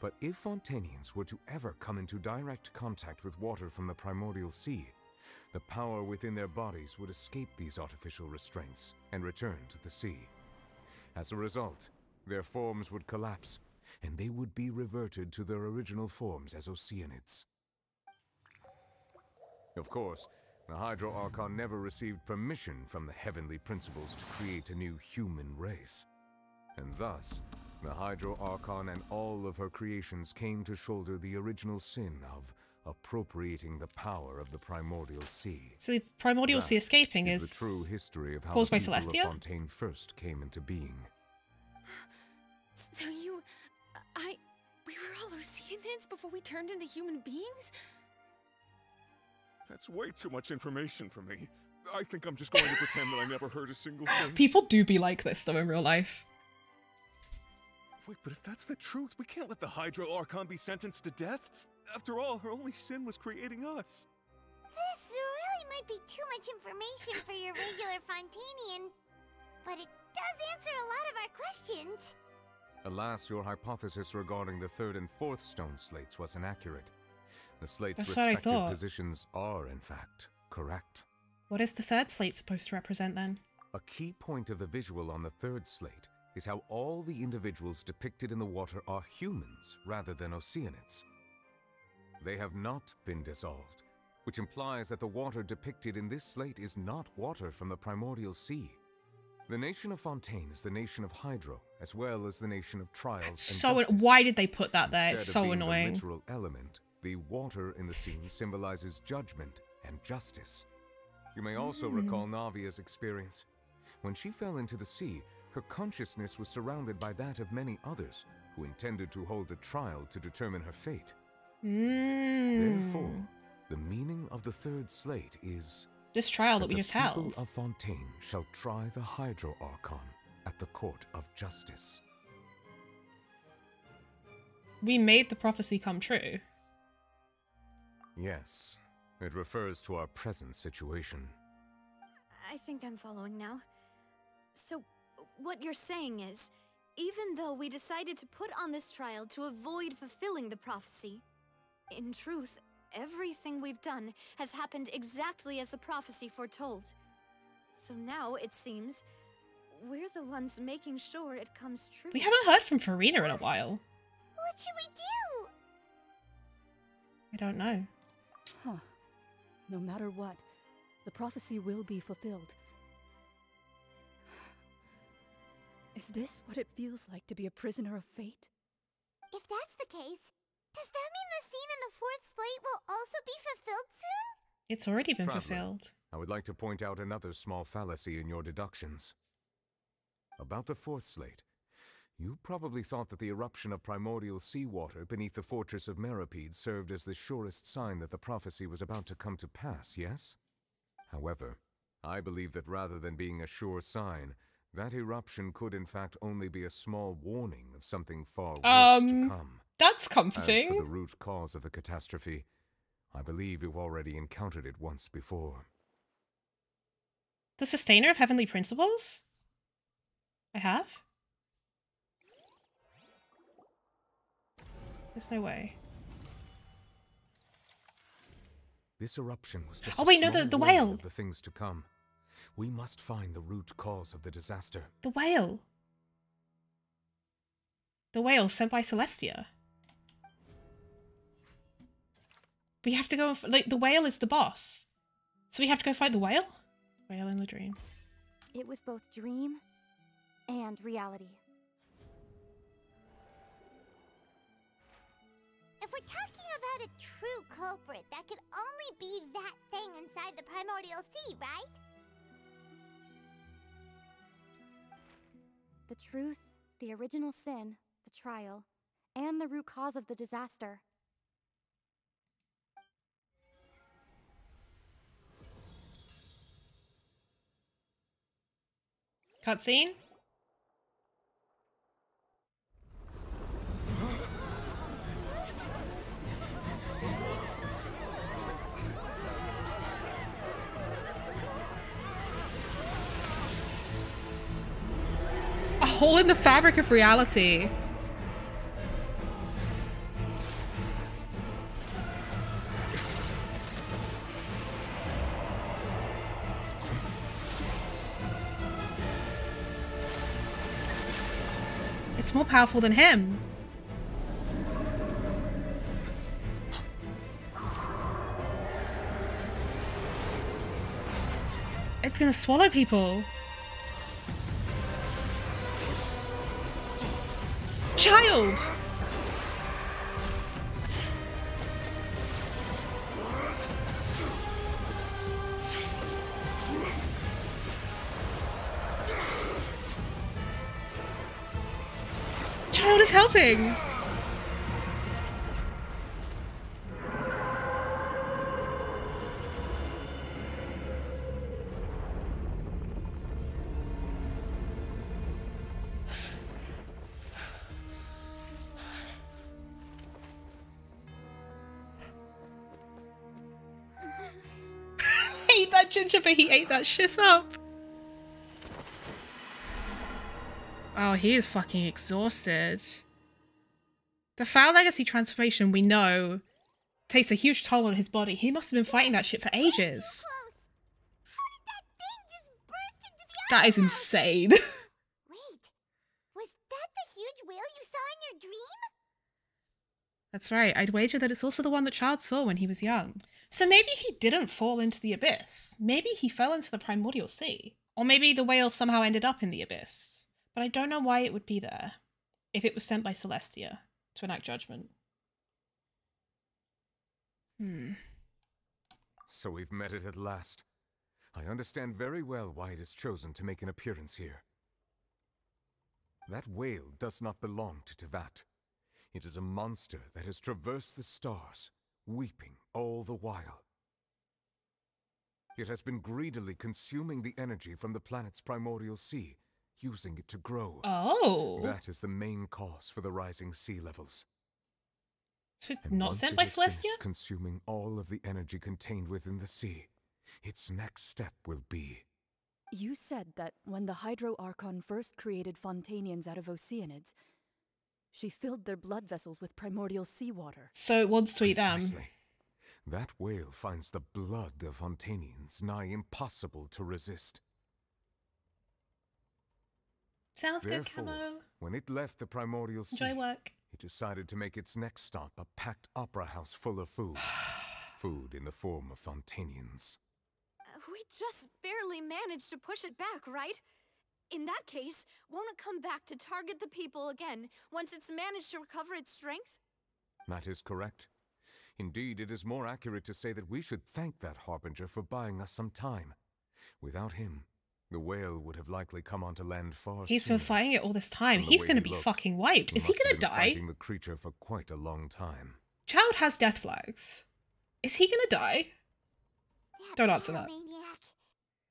But if Fontainians were to ever come into direct contact with water from the primordial sea, the power within their bodies would escape these artificial restraints and return to the sea. As a result, their forms would collapse, and they would be reverted to their original forms as Oceanids. Of course, The Hydro Archon never received permission from the heavenly principles to create a new human race. And thus, the Hydro Archon and all of her creations came to shoulder the original sin of appropriating the power of the primordial sea. So the primordial sea escaping is the true history of how caused the by people Celestia? of Fontaine first came into being. So we were all Oceanids before we turned into human beings? That's way too much information for me. I think I'm just going to pretend that I never heard a single thing. People do be like this though in real life. Wait, but if that's the truth, we can't let the Hydro Archon be sentenced to death. After all, her only sin was creating us. This really might be too much information for your regular Fontainian, but it does answer a lot of our questions. Alas, your hypothesis regarding the 3rd and 4th stone slates was inaccurate. The slates' That's what I respective thought. positions are, in fact, correct. What is the 3rd slate supposed to represent then? A key point of the visual on the 3rd slate is how all the individuals depicted in the water are humans rather than Oceanids. They have not been dissolved, which implies that the water depicted in this slate is not water from the primordial sea. The nation of Fontaine is the nation of Hydro, as well as the nation of Trials and Justice. Why did they put that there? It's Instead of so being annoying. The literal element, the water in the scene symbolizes judgment and justice. You may also recall Navia's experience. When she fell into the sea, her consciousness was surrounded by that of many others who intended to hold a trial to determine her fate. Therefore, the meaning of the 3rd slate is this trial that we just held. The people of Fontaine shall try the Hydro Archon at the court of justice. We made the prophecy come true. Yes, it refers to our present situation. I think I'm following now. So, what you're saying is, even though we decided to put on this trial to avoid fulfilling the prophecy, in truth, everything we've done has happened exactly as the prophecy foretold. So now, it seems, we're the ones making sure it comes true. We haven't heard from Farina in a while. What should we do? I don't know. Huh. No matter what, the prophecy will be fulfilled. Is this what it feels like to be a prisoner of fate? If that's the case, does that mean the scene in the 4th slate will also be fulfilled soon? It's already been Traveler, fulfilled. I would like to point out another small fallacy in your deductions. About the 4th slate, you probably thought that the eruption of primordial seawater beneath the fortress of Meripede served as the surest sign that the prophecy was about to come to pass, yes? However, I believe that rather than being a sure sign, that eruption could in fact only be a small warning of something far worse to come. That's comforting. As for the root cause of the catastrophe, I believe you've already encountered it once before. The sustainer of heavenly principles? I have? There's no way. This eruption was just Oh wait, no, a the small warning whale. of the things to come. We must find the root cause of the disaster. The whale. The whale sent by Celestia. We have to go, like, the whale is the boss. So we have to go fight the whale? Whale in the dream. It was both dream and reality. If we're talking about a true culprit, that could only be that thing inside the primordial sea, right? The truth, the original sin, the trial, and the root cause of the disaster. Cutscene? A hole in the fabric of reality. It's more powerful than him. It's gonna swallow people. Child! Child is helping! Hate that ginger, but he ate that shit up. Oh, he is fucking exhausted. The Foul Legacy transformation, we know, takes a huge toll on his body. He must have been fighting that shit for ages. That is insane. Wait, was that the huge whale you saw in your dream? That's right. I'd wager that it's also the one that Child saw when he was young. So maybe he didn't fall into the abyss. Maybe he fell into the primordial sea. Or maybe the whale somehow ended up in the abyss. But I don't know why it would be there, if it was sent by Celestia to enact judgment. So we've met it at last. I understand very well why it is chosen to make an appearance here. That whale does not belong to Teyvat. It is a monster that has traversed the stars, weeping all the while. It has been greedily consuming the energy from the planet's primordial sea, using it to grow. Oh. That is the main cause for the rising sea levels. So it's not sent by Celestia? Consuming all of the energy contained within the sea, its next step will be... You said that when the Hydro Archon first created Fontainians out of Oceanids, she filled their blood vessels with primordial seawater. So it wants to eat them. That whale finds the blood of Fontainians nigh impossible to resist. Sounds Therefore, good, Camo. When it left the primordial sea, Enjoy work. it decided to make its next stop a packed opera house full of food. Food in the form of Fontainians. We just barely managed to push it back, right? In that case, won't it come back to target the people again once it's managed to recover its strength? That is correct. Indeed, it is more accurate to say that we should thank that Harbinger for buying us some time. Without him, the whale would have likely come onto land far He's sooner. been fighting it all this time. He's going to be fucking wiped. Is he going to die? Fighting the creature for quite a long time. Child has death flags. Is he going to die? Don't answer that. Maniac.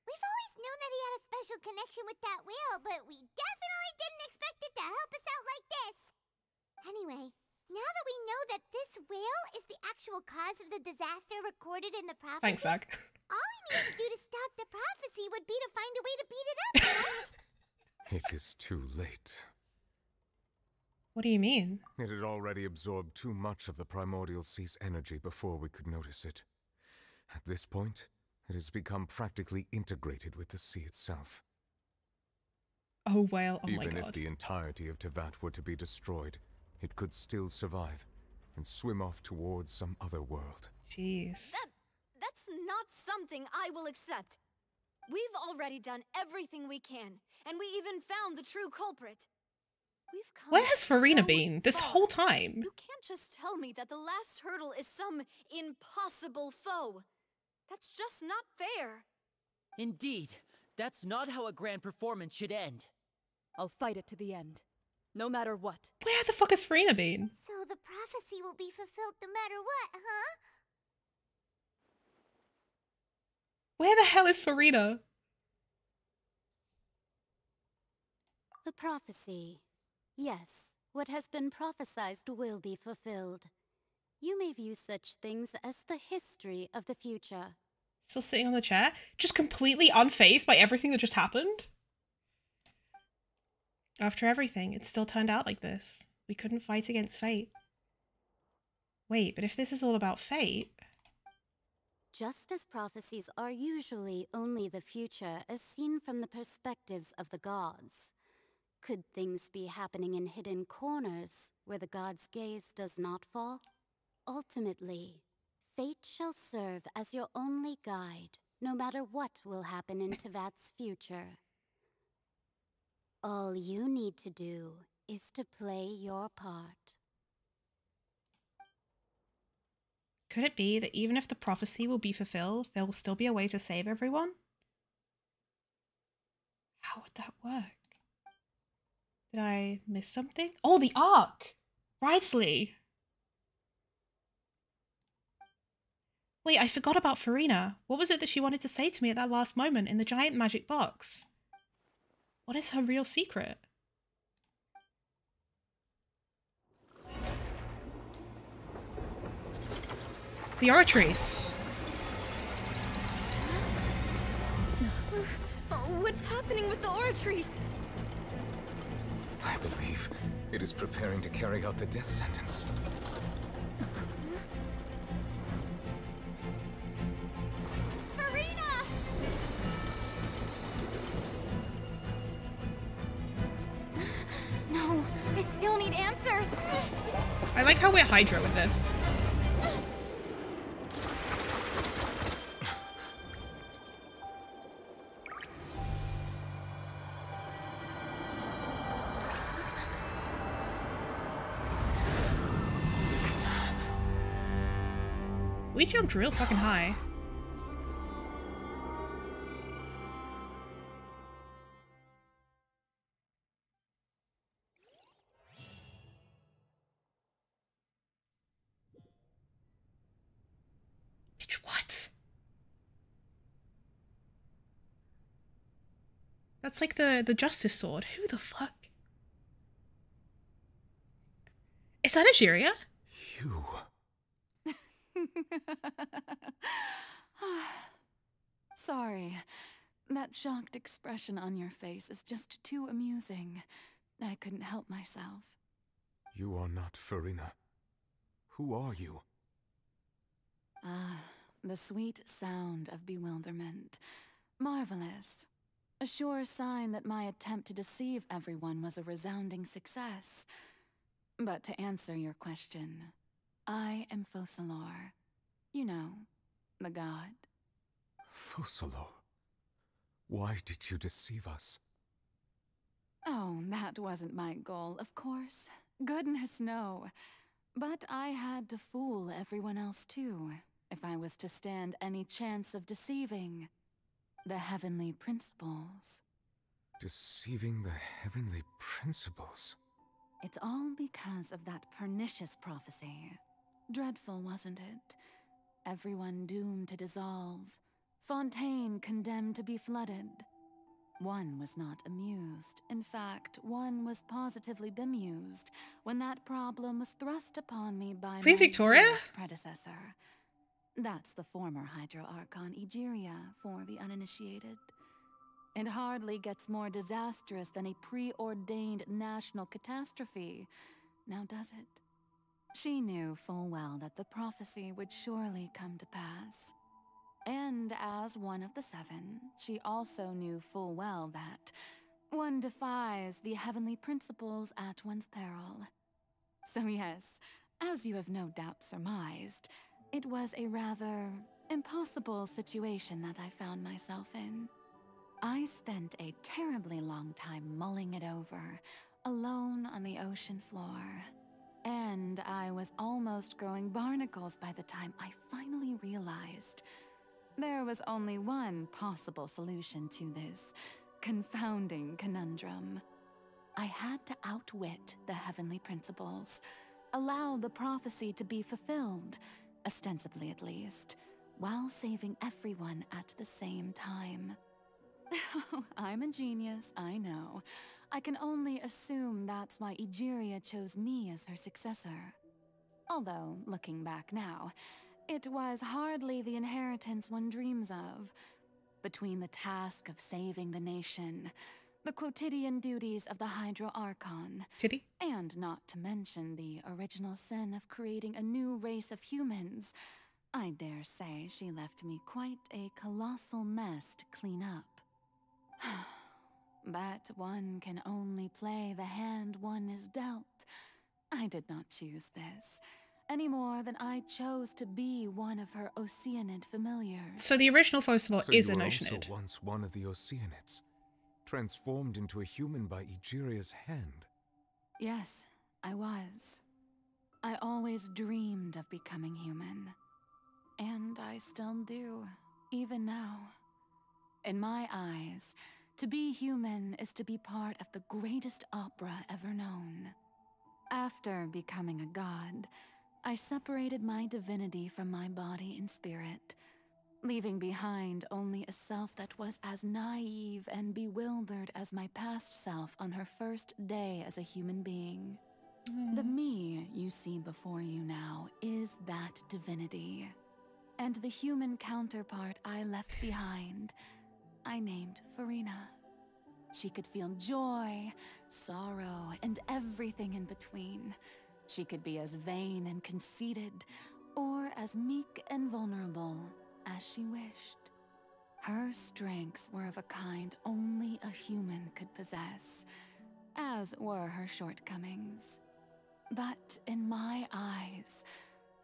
We've always known that he had a special connection with that whale, but we definitely didn't expect it to help us out like this. Anyway, now that we know that this whale is the actual cause of the disaster recorded in the prophecy, Thanks, Zach. all we need to do to stop the prophecy would be to find a way to beat it up, right? It is too late. What do you mean? It had already absorbed too much of the primordial sea's energy before we could notice it. At this point, it has become practically integrated with the sea itself. Oh, whale. Oh my Even god. if the entirety of Teyvat were to be destroyed, it could still survive and swim off towards some other world. Jeez. That's not something I will accept. We've already done everything we can, and we even found the true culprit. We've come Where has Farina so been this far. whole time? You can't just tell me that the last hurdle is some impossible foe. That's just not fair. Indeed, that's not how a grand performance should end. I'll fight it to the end, no matter what. Where the fuck has Farina been? So the prophecy will be fulfilled no matter what, huh? Where the hell is Farina? The prophecy. Yes, what has been prophesied will be fulfilled. You may view such things as the history of the future. Still sitting on the chair? Just completely unfazed by everything that just happened? After everything, it still turned out like this. We couldn't fight against fate. Wait, but if this is all about fate... Just as prophecies are usually only the future as seen from the perspectives of the gods, could things be happening in hidden corners where the gods' gaze does not fall? Ultimately, fate shall serve as your only guide, no matter what will happen in Tevat's future. All you need to do is to play your part. Could it be that even if the prophecy will be fulfilled, there will still be a way to save everyone? How would that work? Did I miss something? Oh, the Ark! Wriothesley! Wait, I forgot about Farina. What was it that she wanted to say to me at that last moment in the giant magic box? What is her real secret? The Archeries. What's happening with the Oratories? I believe it is preparing to carry out the death sentence. Farina! No, I still need answers. I like how we're Hydra with this. We jumped real fucking high. Bitch, what? That's like the Justice Sword. Who the fuck? Is that Egeria? You. Sorry. That shocked expression on your face is just too amusing. I couldn't help myself. You are not Farina. Who are you? Ah, the sweet sound of bewilderment. Marvelous. A sure sign that my attempt to deceive everyone was a resounding success. But to answer your question, I am Focalor. You know, the god. Focalor? Why did you deceive us? Oh, that wasn't my goal, of course. Goodness, no. But I had to fool everyone else too, if I was to stand any chance of deceiving the heavenly principles. Deceiving the heavenly principles? It's all because of that pernicious prophecy. Dreadful, wasn't it? Everyone doomed to dissolve. Fontaine condemned to be flooded. One was not amused. In fact, one was positively bemused when that problem was thrust upon me by Queen my Victoria? dearest predecessor. That's the former Hydro Archon Egeria for the uninitiated. It hardly gets more disastrous than a preordained national catastrophe, now does it? She knew full well that the prophecy would surely come to pass. And as one of the seven, she also knew full well that one defies the heavenly principles at one's peril. So yes, as you have no doubt surmised, it was a rather impossible situation that I found myself in. I spent a terribly long time mulling it over, alone on the ocean floor. And I was almost growing barnacles by the time I finally realized there was only one possible solution to this confounding conundrum. I had to outwit the heavenly principles, allow the prophecy to be fulfilled, ostensibly at least, while saving everyone at the same time. I'm a genius, I know. I can only assume that's why Egeria chose me as her successor. Although, looking back now, it was hardly the inheritance one dreams of. Between the task of saving the nation, the quotidian duties of the Hydro Archon, and not to mention the original sin of creating a new race of humans, I dare say she left me quite a colossal mess to clean up. But one can only play the hand one is dealt. I did not choose this, any more than I chose to be one of her Oceanid familiars. So the original Focalor is an Oceanid. So you were also once one of the Oceanids, transformed into a human by Egeria's hand. Yes, I was. I always dreamed of becoming human. And I still do, even now. In my eyes, to be human is to be part of the greatest opera ever known. After becoming a god, I separated my divinity from my body and spirit, leaving behind only a self that was as naive and bewildered as my past self on her first day as a human being. The me you see before you now is that divinity. And the human counterpart I left behind, I named Furina. She could feel joy, sorrow, and everything in between. She could be as vain and conceited, or as meek and vulnerable as she wished. Her strengths were of a kind only a human could possess, as were her shortcomings. But in my eyes,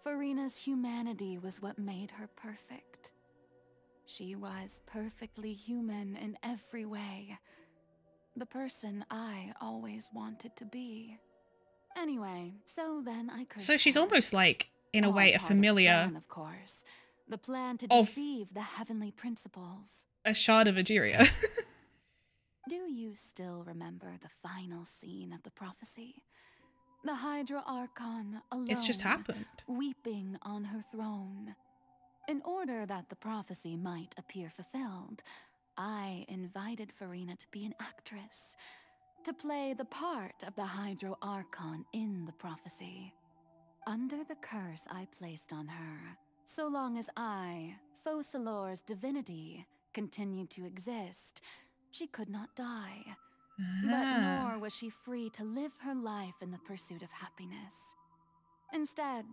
Furina's humanity was what made her perfect. She was perfectly human in every way. The person I always wanted to be. Anyway, so then I cursed So she's her. almost like, in a All way, a part of the familiar plan, of course. The plan to deceive the heavenly principles. a shard of Egeria. Do you still remember the final scene of the prophecy? The Hydra Archon alone, It's just happened. weeping on her throne. In order that the prophecy might appear fulfilled, I invited Furina to be an actress, to play the part of the Hydro Archon in the prophecy. Under the curse I placed on her, so long as I, Focalor's divinity, continued to exist, she could not die. But nor was she free to live her life in the pursuit of happiness. Instead,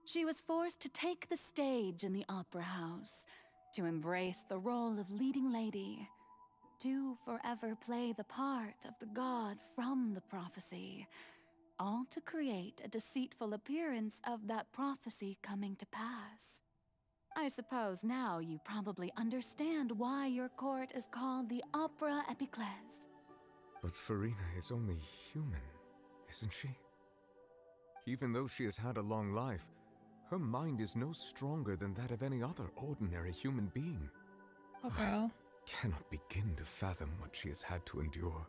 she was forced to take the stage in the opera house, to embrace the role of leading lady, to forever play the part of the god from the prophecy, all to create a deceitful appearance of that prophecy coming to pass. I suppose now you probably understand why your court is called the Opera Epiclese. But Furina is only human, isn't she? Even though she has had a long life, her mind is no stronger than that of any other ordinary human being. Oh, girl. I cannot begin to fathom what she has had to endure.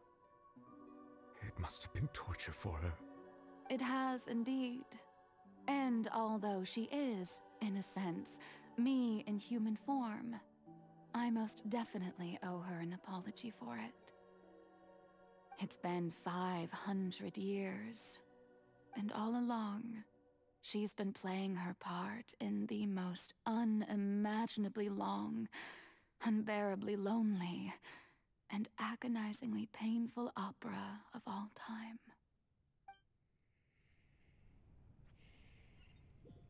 It must have been torture for her. It has indeed. And although she is, in a sense, me in human form, I most definitely owe her an apology for it. It's been 500 years, and all along, she's been playing her part in the most unimaginably long, unbearably lonely, and agonizingly painful opera of all time.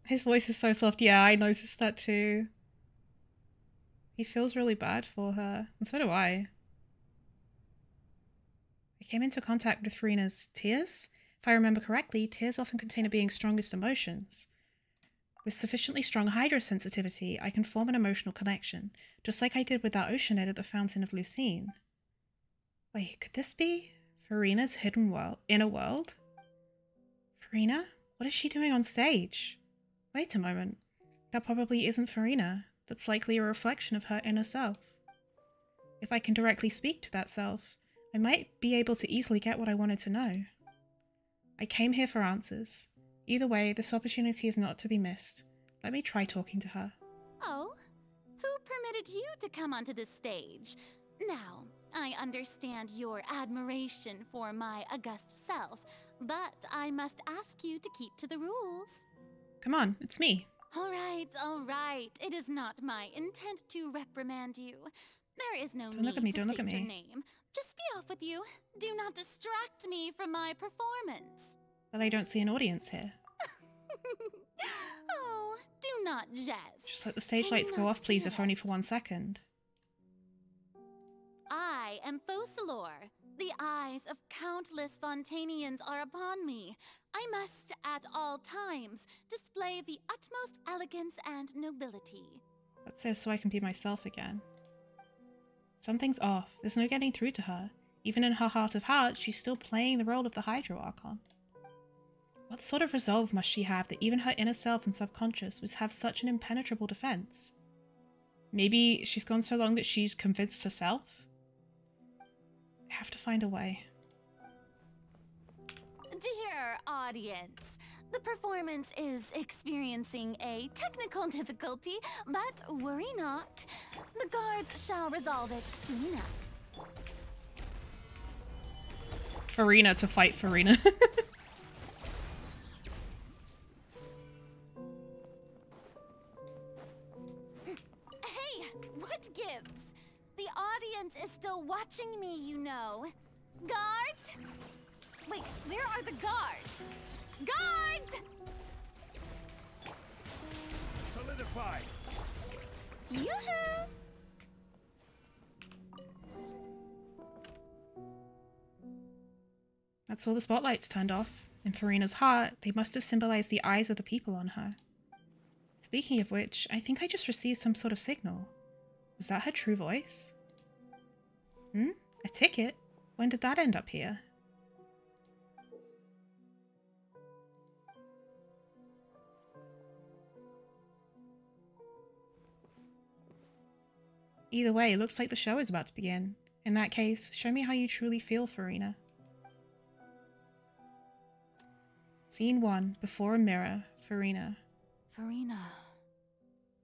His voice is so soft. Yeah, I noticed that too. He feels really bad for her, and so do I. I came into contact with Furina's tears. If I remember correctly, tears often contain a being's strongest emotions. With sufficiently strong hydrosensitivity, I can form an emotional connection, just like I did with that Oceanid at the Fountain of Lucine. Wait, could this be Furina's hidden inner world? Furina? What is she doing on stage? Wait a moment. That probably isn't Furina. That's likely a reflection of her inner self. If I can directly speak to that self, I might be able to easily get what I wanted to know. I came here for answers. Either way, this opportunity is not to be missed. Let me try talking to her. Oh? Who permitted you to come onto this stage? Now, I understand your admiration for my august self, but I must ask you to keep to the rules. Come on, it's me. All right. It is not my intent to reprimand you. There is no need to state your name. Just be off with you. Do not distract me from my performance. But I don't see an audience here. Oh, do not jest. Just let the stage lights go off, please, if only for 1 second. I am Focalor, the eyes of Count countless Fontainians are upon me, I must at all times display the utmost elegance and nobility. That's so I can be myself again. Something's off. There's no getting through to her. Even in her heart of hearts, she's still playing the role of the Hydro Archon. What sort of resolve must she have that even her inner self and subconscious must have such an impenetrable defense? Maybe she's gone so long that she's convinced herself? I have to find a way. Dear audience, the performance is experiencing a technical difficulty, but worry not. The guards shall resolve it soon enough. Farina to fight Farina. Hey, what gives? The audience is still watching me, you know. Guards? Wait, where are the guards? Guards! Solidify! Yoo-hoo! That's all the spotlights turned off. In Farina's heart, they must have symbolized the eyes of the people on her. Speaking of which, I think I just received some sort of signal. Was that her true voice? A ticket? When did that end up here? Either way, it looks like the show is about to begin. In that case, show me how you truly feel, Farina. Scene 1. Before a mirror. Farina. Farina.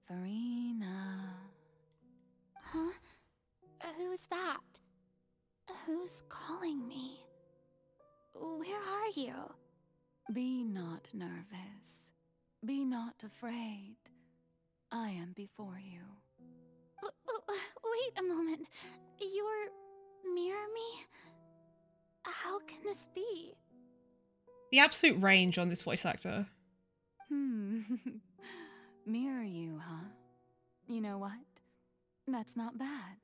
Farina. Huh? Who's that? Who's calling me? Where are you? Be not nervous. Be not afraid. I am before you. Wait a moment. You're mirror me? How can this be? The absolute range on this voice actor. Mirror you, huh? You know what? That's not bad.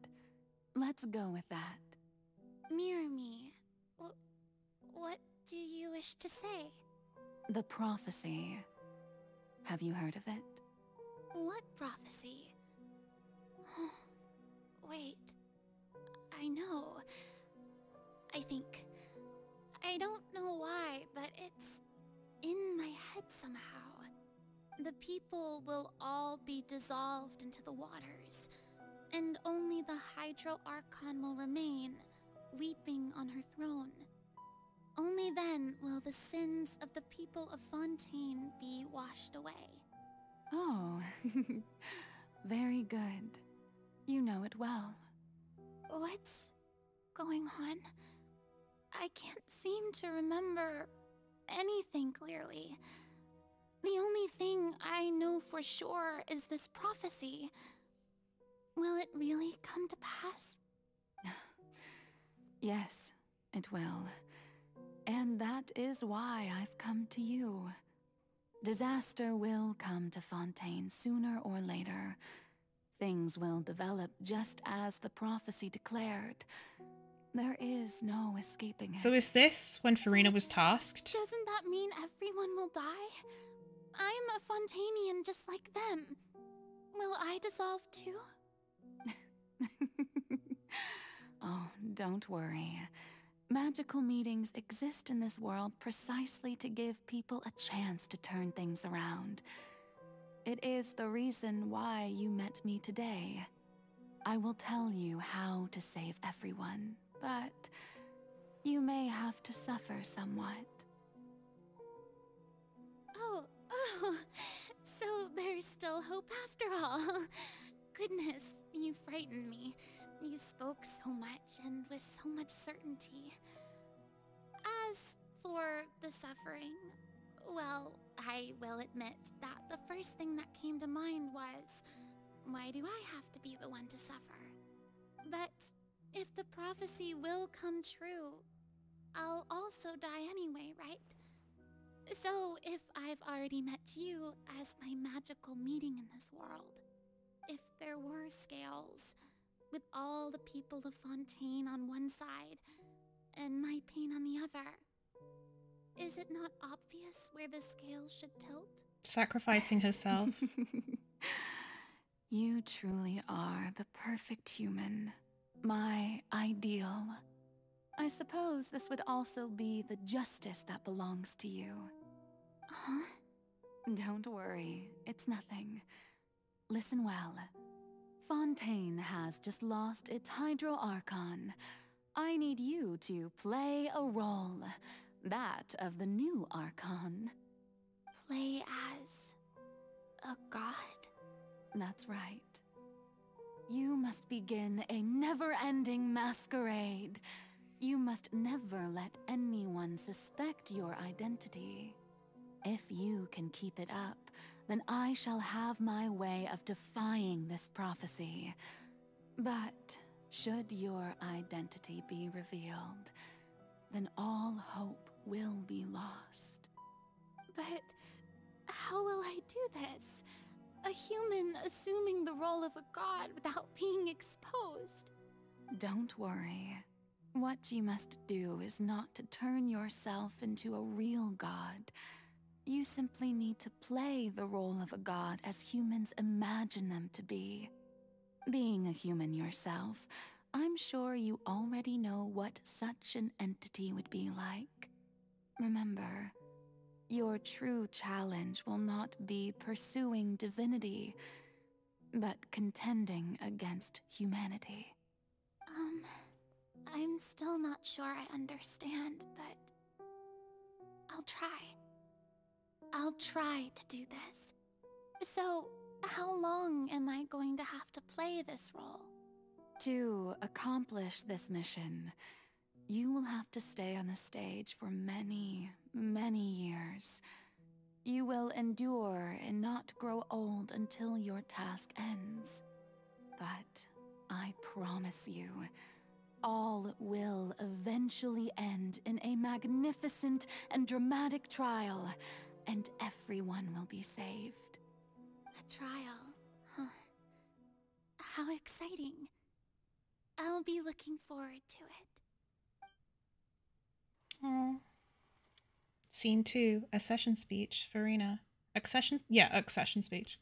Let's go with that. Mirror me. What do you wish to say? The prophecy. Have you heard of it? What prophecy? Wait. I know. I think. I don't know why, but it's in my head somehow. The people will all be dissolved into the waters, and only the Hydro Archon will remain, weeping on her throne. Only then will the sins of the people of Fontaine be washed away. Oh, very good. You know it well. What's going on? I can't seem to remember anything clearly. The only thing I know for sure is this prophecy. Will it really come to pass? Yes, it will. And that is why I've come to you. Disaster will come to Fontaine sooner or later. Things will develop just as the prophecy declared. There is no escaping it. So is this when Farina was tasked? Doesn't that mean everyone will die? I'm a Fontainian just like them. Will I dissolve too? Oh, don't worry. Magical meetings exist in this world precisely to give people a chance to turn things around. It is the reason why you met me today. I will tell you how to save everyone, but you may have to suffer somewhat. Oh, so there's still hope after all. Goodness, you frightened me. You spoke so much and with so much certainty. As for the suffering, well, I will admit that the first thing that came to mind was, why do I have to be the one to suffer? But if the prophecy will come true, I'll also die anyway, right? So if I've already met you as my magical meeting in this world, if there were scales, with all the people of Fontaine on one side, and my pain on the other. Is it not obvious where the scales should tilt? Sacrificing herself. You truly are the perfect human. My ideal. I suppose this would also be the justice that belongs to you. Huh? Don't worry, it's nothing. Listen well. Fontaine has just lost its Hydro Archon. I need you to play a role. That of the new Archon. Play as a god? That's right. You must begin a never-ending masquerade. You must never let anyone suspect your identity. If you can keep it up, then I shall have my way of defying this prophecy. But should your identity be revealed, then all hope will be lost. But how will I do this? A human assuming the role of a god without being exposed. Don't worry. What you must do is not to turn yourself into a real god. You simply need to play the role of a god as humans imagine them to be. Being a human yourself, I'm sure you already know what such an entity would be like. Remember, your true challenge will not be pursuing divinity, but contending against humanity. I'm still not sure I understand, but I'll try. I'll try to do this. So, how long am I going to have to play this role? To accomplish this mission, you will have to stay on the stage for many, many years. You will endure and not grow old until your task ends. But I promise you, all will eventually end in a magnificent and dramatic trial, and everyone will be saved. A trial, huh? How exciting. I'll be looking forward to it. Aww. Scene 2, accession speech for Rena. Accession speech.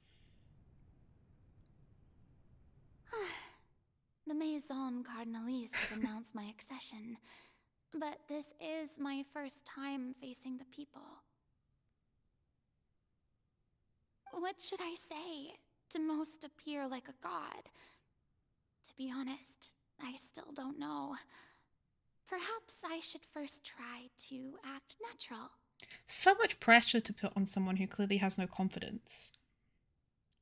The Maison Cardinalise has announced my accession, but this is my first time facing the people. What should I say to most appear like a god? To be honest, I still don't know. Perhaps I should first try to act natural. So much pressure to put on someone who clearly has no confidence.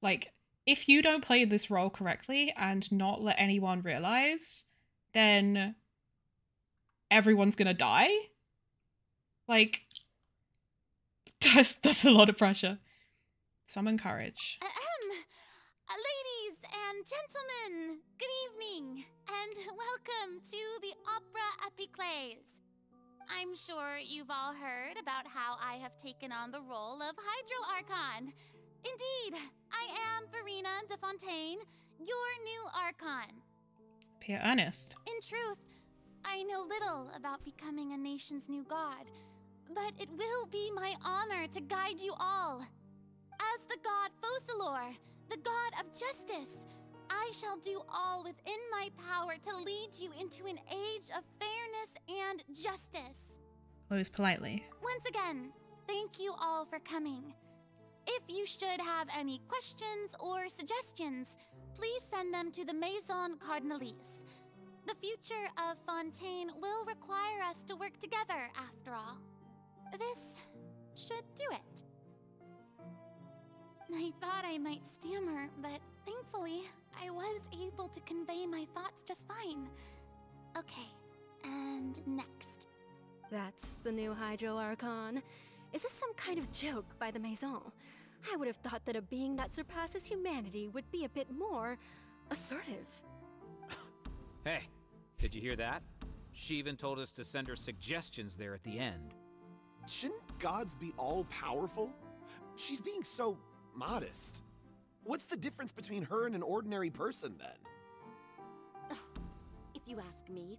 Like, if you don't play this role correctly and not let anyone realize, then everyone's gonna die? Like, that's a lot of pressure. Summon courage. Ladies and gentlemen, good evening, and welcome to the Opera Epiclese. I'm sure you've all heard about how I have taken on the role of Hydro Archon. Indeed, I am Verena de Fontaine, your new Archon. Pure earnest. In truth, I know little about becoming a nation's new god, but it will be my honor to guide you all. As the god Focalor, the god of justice, I shall do all within my power to lead you into an age of fairness and justice. Close politely. Once again, thank you all for coming. If you should have any questions or suggestions, please send them to the Maison Cardinalise. The future of Fontaine will require us to work together, after all. This should do it. I thought I might stammer, but thankfully, I was able to convey my thoughts just fine. Okay, and next. That's the new Hydro Archon. Is this some kind of joke by the Maison? I would have thought that a being that surpasses humanity would be a bit more assertive. Hey, did you hear that? She even told us to send her suggestions there at the end. Shouldn't gods be all-powerful? She's being so modest. What's the difference between her and an ordinary person, then? If you ask me,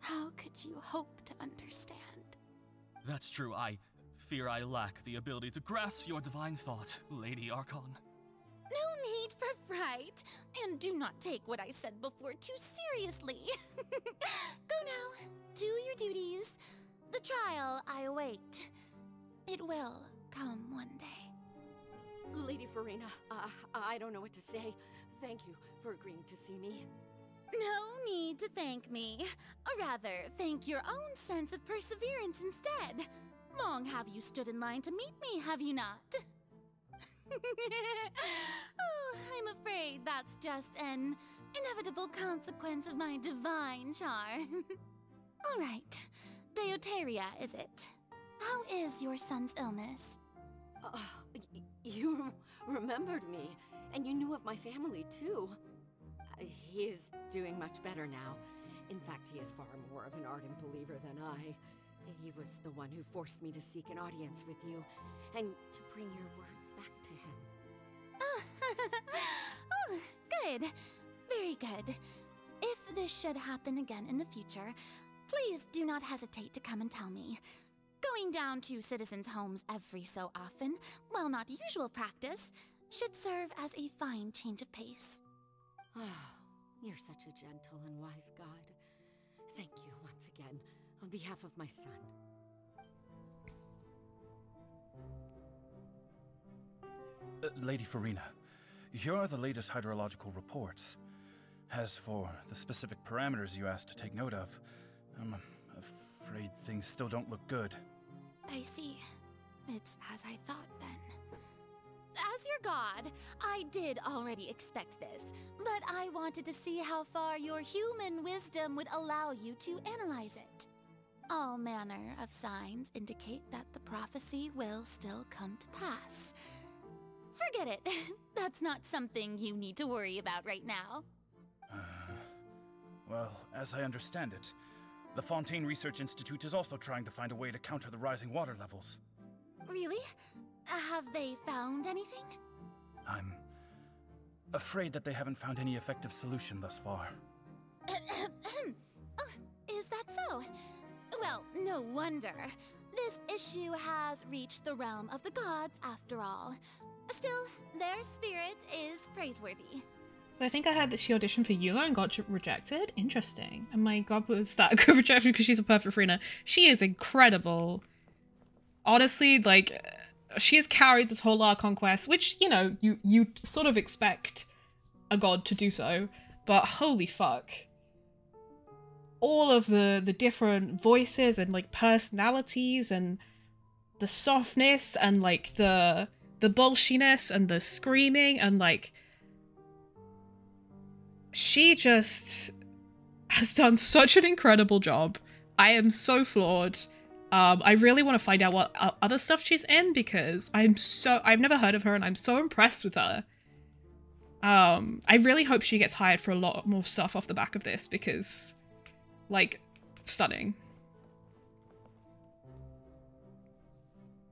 How could you hope to understand? That's true. I fear I lack the ability to grasp your divine thought, Lady Archon. No need for fright, and do not take what I said before too seriously. Go now, do your duties. The trial I await. It will come one day. Lady Farina, I don't know what to say. Thank you for agreeing to see me. No need to thank me. Rather, thank your own sense of perseverance instead. Long have you stood in line to meet me, have you not? Oh, I'm afraid that's just an inevitable consequence of my divine charm. All right, Deoteria, is it? How is your son's illness? You remembered me, and you knew of my family, too. He is doing much better now. In fact, he is far more of an ardent believer than I. He was the one who forced me to seek an audience with you, and to bring your words back to him. Oh, good. Very good. If this should happen again in the future, please do not hesitate to come and tell me. Going down to citizens' homes every so often, while not usual practice, should serve as a fine change of pace. Oh, you're such a gentle and wise god. Thank you once again, on behalf of my son. Lady Farina, here are the latest hydrological reports. As for the specific parameters you asked to take note of, I'm afraid things still don't look good. I see. It's as I thought, then. As your god, I did already expect this, but I wanted to see how far your human wisdom would allow you to analyze it. All manner of signs indicate that the prophecy will still come to pass. Forget it. That's not something you need to worry about right now. Well, as I understand it, the Fontaine Research Institute is also trying to find a way to counter the rising water levels. Really? Have they found anything? I'm afraid that they haven't found any effective solution thus far. Is that so? Well, no wonder. This issue has reached the realm of the gods, after all. Still, their spirit is praiseworthy. So I think I heard that she auditioned for Yula and got rejected. Interesting. And my god, was that a good rejection because she's a perfect Farina. She is incredible. Honestly, like, she has carried this whole ARCHON quest, which, you know, you sort of expect a god to do so, but holy fuck. All of the different voices and, like, personalities and the softness and, like, the bullshiness and the screaming and, like, she just has done such an incredible job. I am so floored. I really want to find out what other stuff she's in because I've never heard of her and I'm so impressed with her. I really hope she gets hired for a lot more stuff off the back of this because, like, stunning.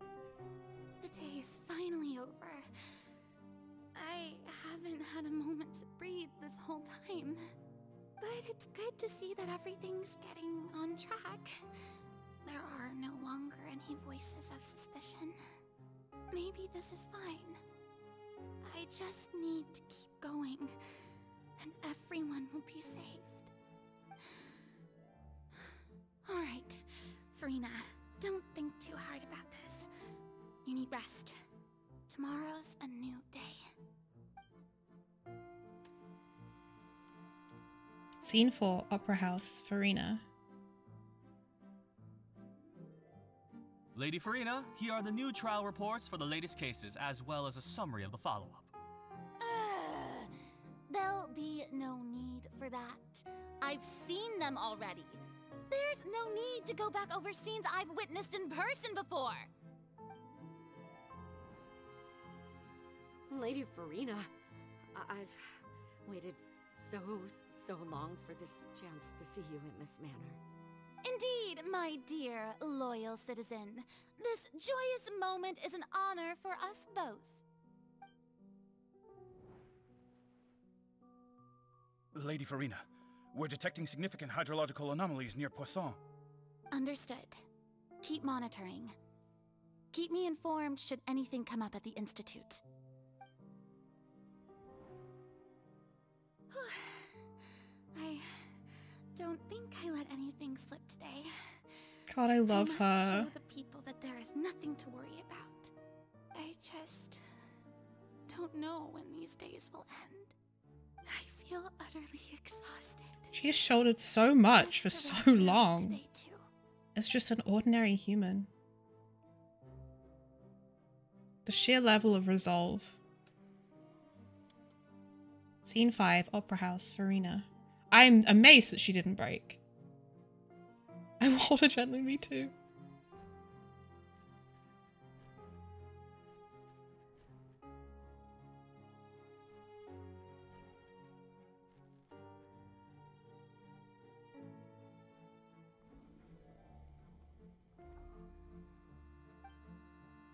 The day is finally over. I haven't had a moment to breathe this whole time. But it's good to see that everything's getting on track. There are no longer any voices of suspicion. Maybe this is fine. I just need to keep going, and everyone will be saved. Alright, Farina, don't think too hard about this. You need rest. Tomorrow's a new day. Scene 4, Opera House, Farina. Lady Farina, here are the new trial reports for the latest cases, as well as a summary of the follow-up. There'll be no need for that. I've seen them already. There's no need to go back over scenes I've witnessed in person before. Lady Farina, I've waited so long for this chance to see you in this manner. Indeed, my dear, loyal citizen. This joyous moment is an honor for us both. Lady Farina, We're detecting significant hydrological anomalies near Poisson. Understood. Keep monitoring. Keep me informed should anything come up at the Institute. I don't think I let anything slip today. God, I love must her. show the people that there is nothing to worry about. I just don't know when these days will end. I feel utterly exhausted. She has shouldered so much for so long. As just an ordinary human. The sheer level of resolve. Scene 5, Opera House, Farina. I'm amazed that she didn't break. I will hold her gently, me too.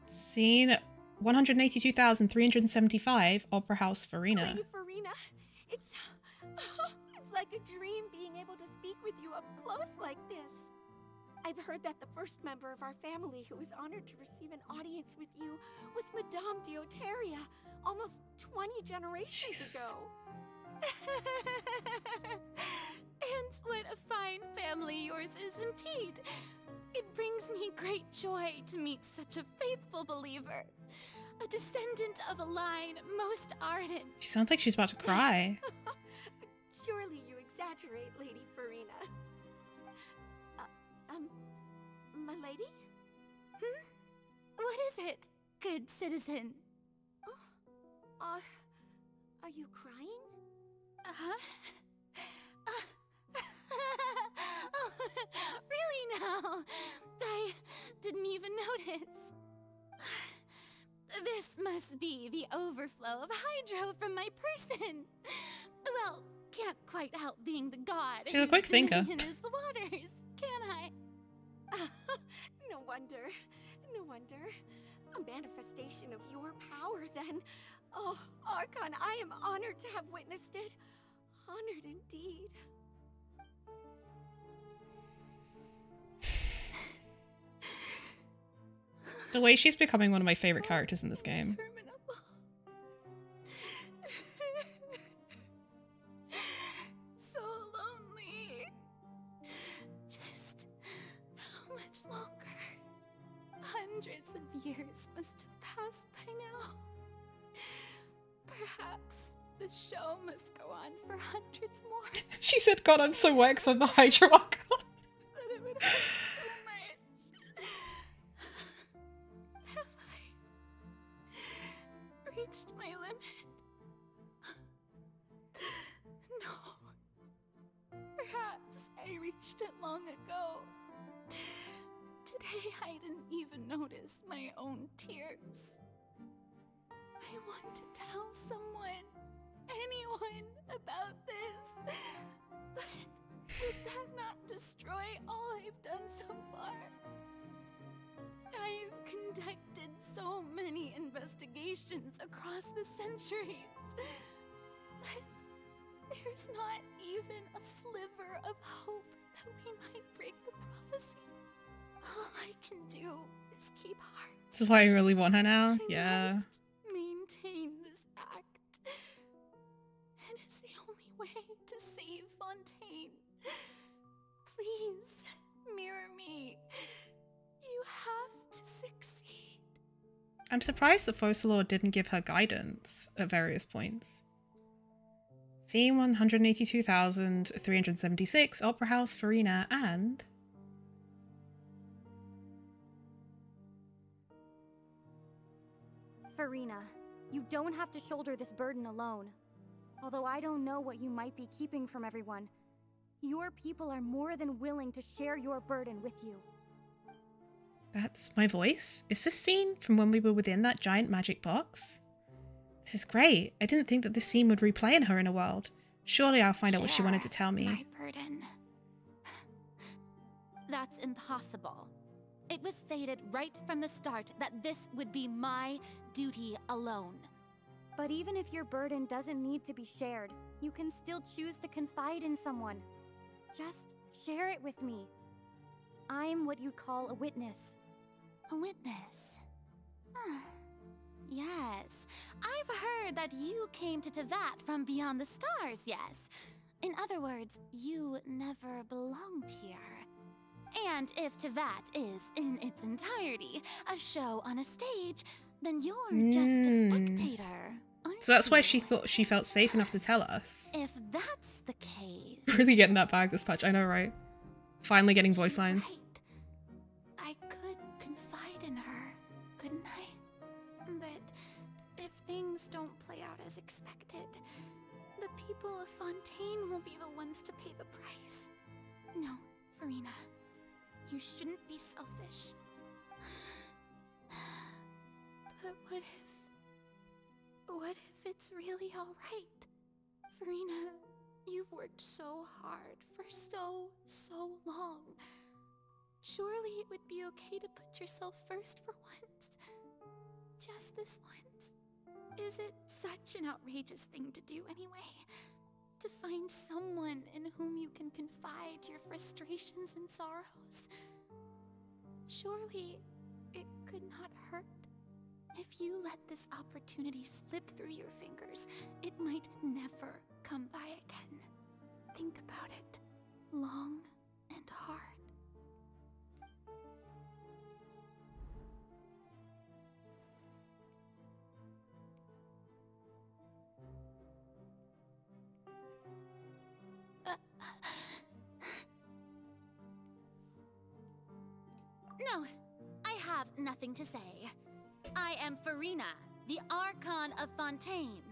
Scene 182,375, Opera House, Farina. Lady Farina, it's like a dream being able to speak with you up close like this. I've heard that the first member of our family who was honored to receive an audience with you was Madame Dioteria, almost 20 generations ago. And what a fine family yours is indeed. It brings me great joy to meet such a faithful believer. A descendant of a line most ardent. She sounds like she's about to cry. Surely you exaggerate, Lady Farina. My lady? What is it, good citizen? Are you crying? Uh-huh. Oh, really now? I didn't even notice. This must be the overflow of hydro from my person. Well, can't quite help being the god. She's a quick thinker. Is the waters, can I? No wonder. No wonder. A manifestation of your power, then. Oh, Archon, I am honored to have witnessed it. Honored indeed. The way she's becoming one of my favorite characters in this game. So lonely. Just how much longer? Hundreds of years must have passed by now. Perhaps the show must go on for hundreds more. She said, God, I'm so wet because I'm the Hydro Archon. But it would hurt so much. Have I reached my limit? No. Perhaps I reached it long ago. Today I didn't even notice my own tears. I want to tell someone, anyone, about this. But would that not destroy all I've done so far? I've conducted so many investigations across the centuries. But there's not even a sliver of hope that we might break the prophecy. All I can do is keep heart. This is why I really want her now. I must maintain this act. It is the only way to save Fontaine. Please, mirror me. You have to succeed. I'm surprised that Focalor didn't give her guidance at various points. Scene 182,376, Opera House, Farina, and... Farina, you don't have to shoulder this burden alone. Although I don't know what you might be keeping from everyone, your people are more than willing to share your burden with you. That's my voice? Is this scene from when we were within that giant magic box? This is great. I didn't think that this scene would replay in her inner world. Surely I'll find out what she wanted to tell me. My burden. That's impossible. It was fated right from the start that this would be my duty alone. But even if your burden doesn't need to be shared, you can still choose to confide in someone. Just share it with me. I'm what you'd call a witness. A witness? Yes, I've heard that you came to Tevat from beyond the stars, yes. In other words, you never belonged here. And if Tevat is, in its entirety, a show on a stage, then you're just a spectator. So that's why she thought she felt safe enough to tell us. If that's the case... Really getting that bag this patch, I know, right? Finally getting voice lines. Right. I could confide in her, couldn't I? But if things don't play out as expected, the people of Fontaine will be the ones to pay the price. No, Farina, you shouldn't be selfish. But what if it's really alright? Farina, you've worked so hard for so long. Surely it would be okay to put yourself first for once. Just this once. Is it such an outrageous thing to do anyway? To find someone in whom you can confide your frustrations and sorrows? Surely it could not hurt. If you let this opportunity slip through your fingers, it might never come by again. Think about it long and hard. No, I have nothing to say. I am Farina, the Archon of Fontaine.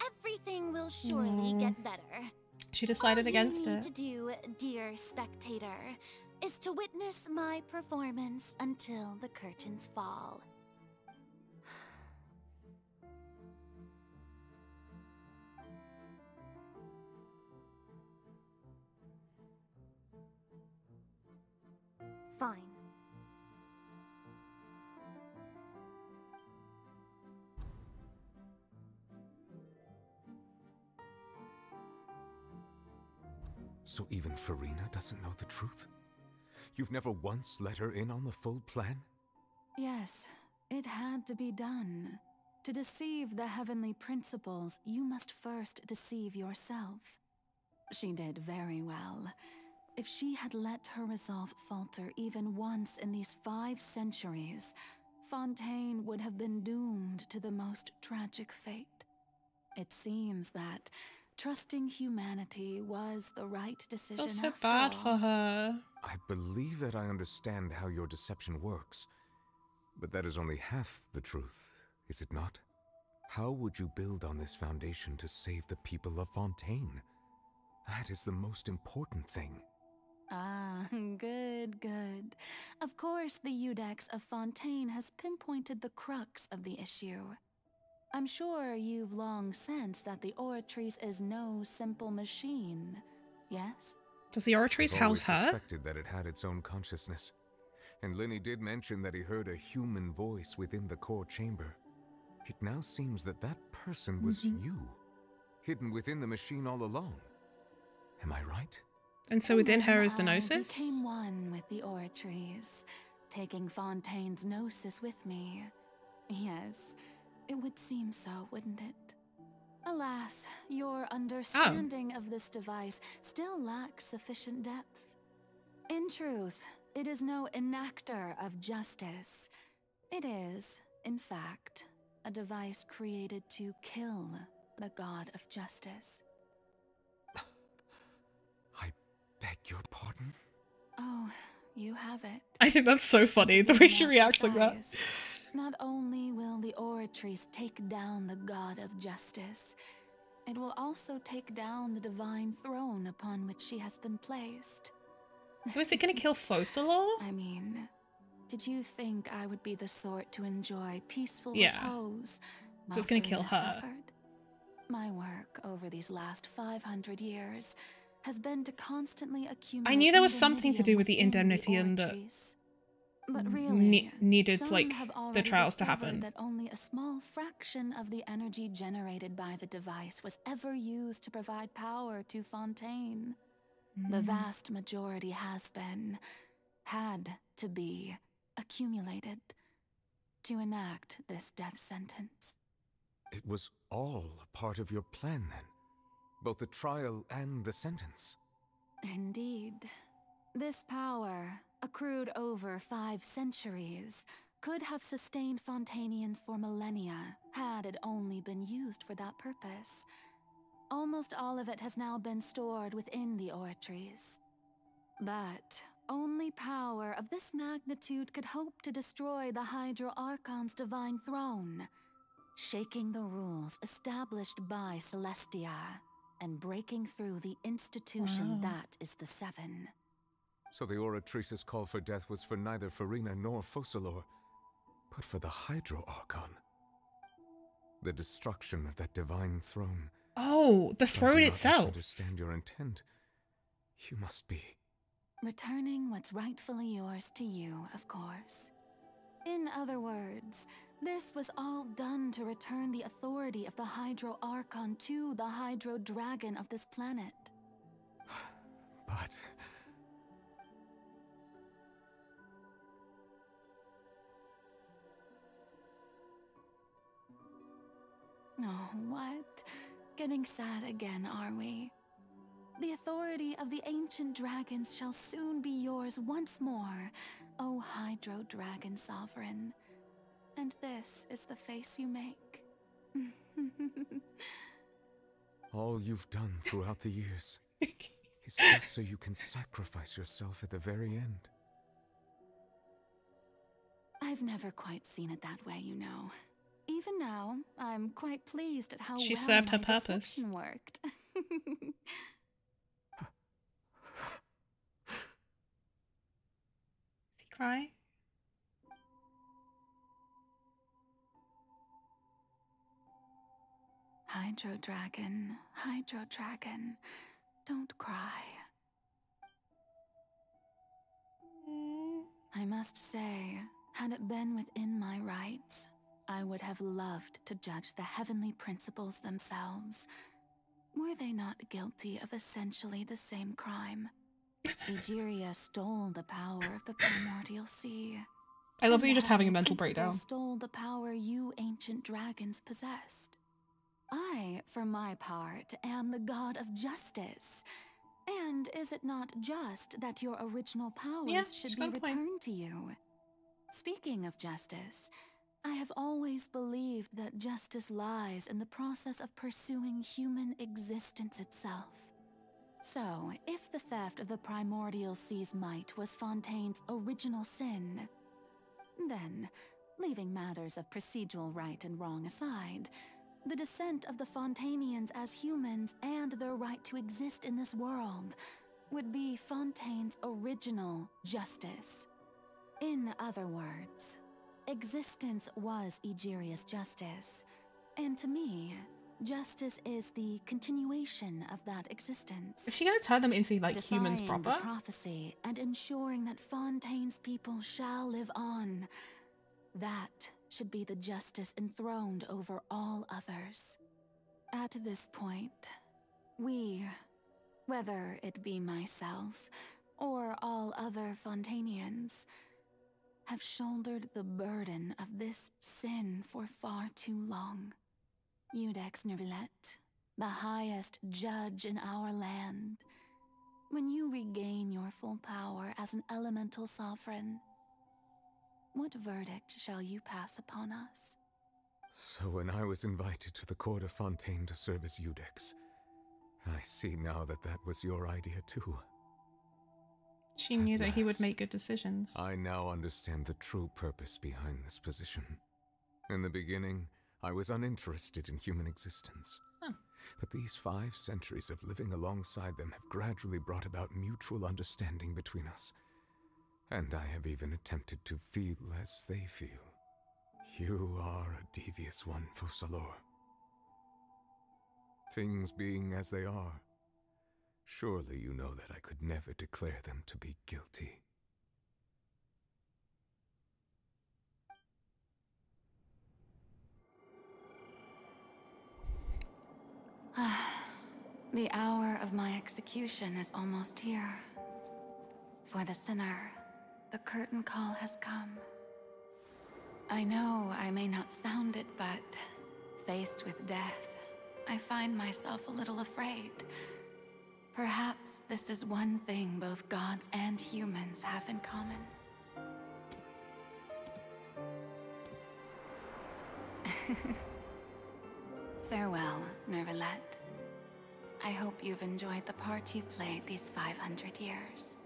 Everything will surely get better. She decided against it. All you need to do, dear spectator, is to witness my performance until the curtains fall. Fine. So even Farina doesn't know the truth? You've never once let her in on the full plan? Yes, it had to be done. To deceive the heavenly principles, you must first deceive yourself. She did very well. If she had let her resolve falter even once in these 5 centuries, Fontaine would have been doomed to the most tragic fate. It seems that trusting humanity was the right decision. Feel so bad for her. I believe that I understand how your deception works, but that is only half the truth, is it not? How would you build on this foundation to save the people of Fontaine? That is the most important thing. Ah, good, good. Of course, the Iudex of Fontaine has pinpointed the crux of the issue. I'm sure you've long sensed that the Oratrice is no simple machine, yes? Does the Oratrice house her? I suspected that it had its own consciousness. And Lenny did mention that he heard a human voice within the core chamber. It now seems that that person was you, hidden within the machine all along. Am I right? And so within her is the Gnosis? I became one with the Oratrice, taking Fontaine's Gnosis with me. Yes. It would seem so, wouldn't it? Alas, your understanding of this device still lacks sufficient depth. In truth, it is no enactor of justice. It is, in fact, a device created to kill the god of justice. I beg your pardon? Oh, you have it. I think that's so funny, the way she reacts like that. Not only will the Oratrice take down the god of justice, it will also take down the divine throne upon which she has been placed. So is it gonna kill Focalor? I mean, did you think I would be the sort to enjoy peaceful repose? So it's gonna kill her. Suffered? My work over these last 500 years has been to constantly accumulate. I knew there was something to do with the indemnitium that but really, needed like the trials to happen. That only a small fraction of the energy generated by the device was ever used to provide power to Fontaine. The vast majority has been, had to be, accumulated to enact this death sentence. It was all a part of your plan, then? Both the trial and the sentence? Indeed. This power, accrued over 5 centuries, could have sustained Fontainians for millennia, had it only been used for that purpose. Almost all of it has now been stored within the oratories. But only power of this magnitude could hope to destroy the Hydro Archon's divine throne, shaking the rules established by Celestia, and breaking through the institution that is the Seven. So the Oratrice's call for death was for neither Farina nor Focalor, but for the Hydro Archon. The destruction of that divine throne. Oh, the throne itself. I understand your intent. You must be... Returning what's rightfully yours to you, of course. In other words, this was all done to return the authority of the Hydro Archon to the Hydro Dragon of this planet. But... Oh, what? Getting sad again, are we? The authority of the ancient dragons shall soon be yours once more, O Hydro Dragon Sovereign. And this is the face you make. All you've done throughout the years is just so you can sacrifice yourself at the very end. I've never quite seen it that way, you know. Even now, I'm quite pleased at how She well served her my purpose. deception worked. Is he crying? Hydro Dragon, don't cry. I must say, had it been within my rights, I would have loved to judge the heavenly principles themselves. Were they not guilty of essentially the same crime? Egeria stole the power of the primordial sea. I love that you're And just having a the mental principles breakdown. Stole the power you ancient dragons possessed. I, for my part, am the god of justice. And is it not just that your original powers should be returned to you? Speaking of justice, I have always believed that justice lies in the process of pursuing human existence itself. So, if the theft of the primordial sea's might was Fontaine's original sin, then, leaving matters of procedural right and wrong aside, the descent of the Fontainians as humans and their right to exist in this world would be Fontaine's original justice. In other words, existence was Egeria's justice, and to me, justice is the continuation of that existence. Is she gonna turn them into like humans Defying proper? the prophecy and ensuring that Fontaine's people shall live on. That should be the justice enthroned over all others. At this point, we, whether it be myself or all other Fontainians, have shouldered the burden of this sin for far too long. Iudex Nervilette, the highest judge in our land, when you regain your full power as an elemental sovereign, what verdict shall you pass upon us? So when I was invited to the court of Fontaine to serve as Iudex, I see now that that was your idea too. She knew that he would make good decisions. I now understand the true purpose behind this position. In the beginning, I was uninterested in human existence. Huh. But these 5 centuries of living alongside them have gradually brought about mutual understanding between us. And I have even attempted to feel as they feel. You are a devious one, Focalor. Things being as they are, surely you know that I could never declare them to be guilty. The hour of my execution is almost here. For the sinner, the curtain call has come. I know I may not sound it, but faced with death, I find myself a little afraid. Perhaps this is one thing both gods and humans have in common. Farewell, Nervalette. I hope you've enjoyed the part you played these 500 years.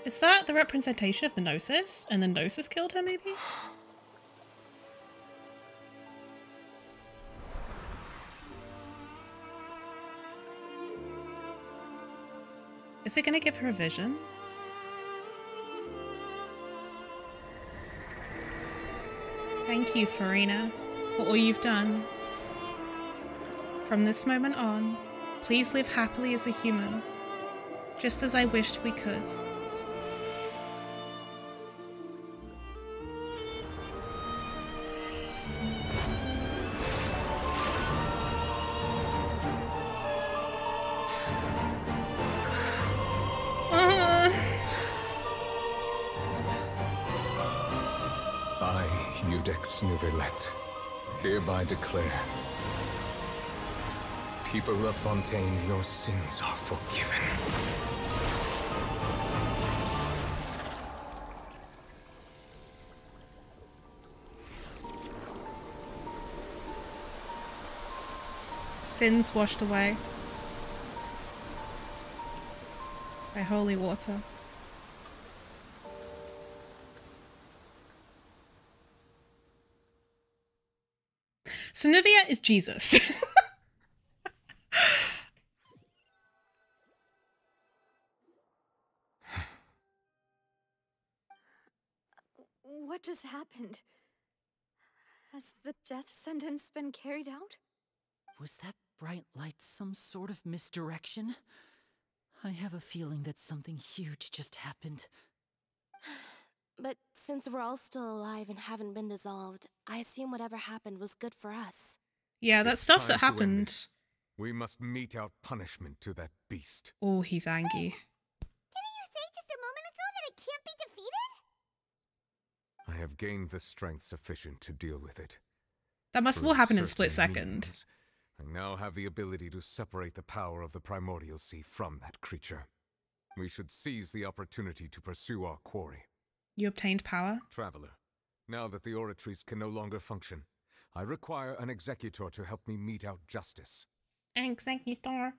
Is that the representation of the Gnosis? And the Gnosis killed her, maybe? Is it gonna give her a vision? Thank you, Farina, for all you've done. From this moment on, please live happily as a human, just as I wished we could. Nervalette, hereby declare, people of Fontaine, your sins are forgiven. Sins washed away by holy water. So Nivea is Jesus. What just happened? Has the death sentence been carried out? Was that bright light some sort of misdirection? I have a feeling that something huge just happened. But since we're all still alive and haven't been dissolved, I assume whatever happened was good for us. Yeah, that It's stuff time that to end happened. this. We must mete out punishment to that beast. Oh, he's angry. Didn't you say just a moment ago that it can't be defeated? I have gained the strength sufficient to deal with it. That must have all Through happened in a split certain second. means, I now have the ability to separate the power of the primordial sea from that creature. We should seize the opportunity to pursue our quarry. You obtained power? Traveler, now that the oratories can no longer function, I require an executor to help me mete out justice. Executor.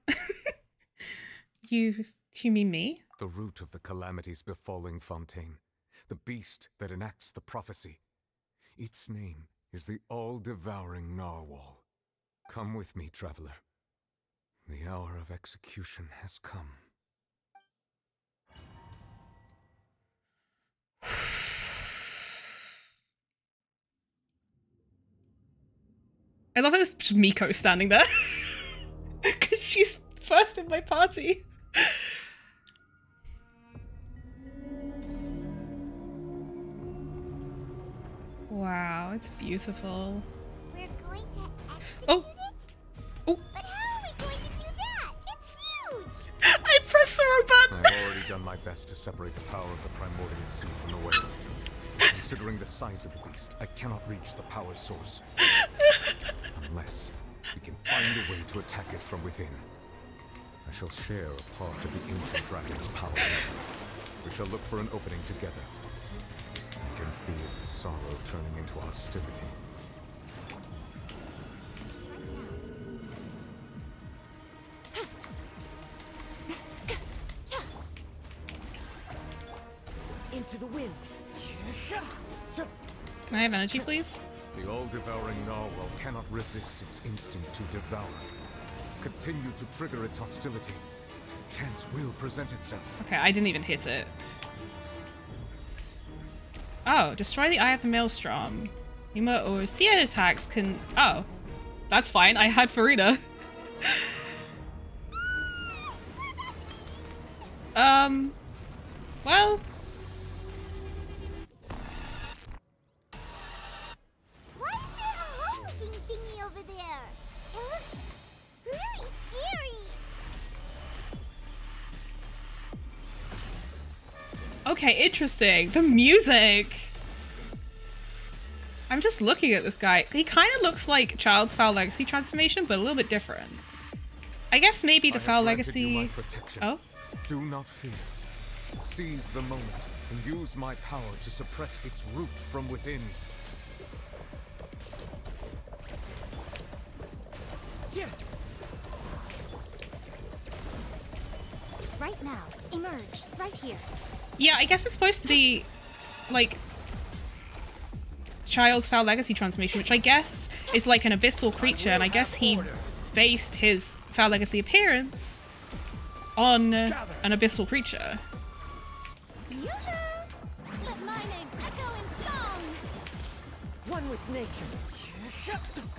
You mean me? The root of the calamities befalling Fontaine. The beast that enacts the prophecy. Its name is the all-devouring narwhal. Come with me, traveler. The hour of execution has come. I love how there's just Miko standing there. Because she's first in my party. Wow, it's beautiful. We're going to execute Oh! it? But how are we going to do that? It's huge! I pressed the wrong button! I've already done my best to separate the power of the primordial sea from the wave. Considering the size of the beast, I cannot reach the power source. Unless we can find a way to attack it from within. I shall share a part of the ancient dragon's power with you. We shall look for an opening together. I can feel the sorrow turning into hostility. Into the wind. Can I have energy, please? The all-devouring narwhal cannot resist its instinct to devour. Continue to trigger its hostility. Chance will present itself. Okay, I didn't even hit it. Oh, destroy the Eye of the Maelstrom. Huma or Seer attacks can... Oh, that's fine. I had Farina. Well... Why is there a hole-looking thingy over there? It looks really scary. Okay, interesting. The music! I'm just looking at this guy. He kind of looks like Child's Foul Legacy transformation, but a little bit different. I guess maybe the Foul Legacy... Oh? Do not fear. Seize the moment and use my power to suppress its root from within. Right now. Emerge. Right here. Yeah, I guess it's supposed to be, like, Child's Foul Legacy transformation, which I guess is like an abyssal creature, and I guess he based his Foul Legacy appearance on an abyssal creature. Let my name echo in song. One with nature.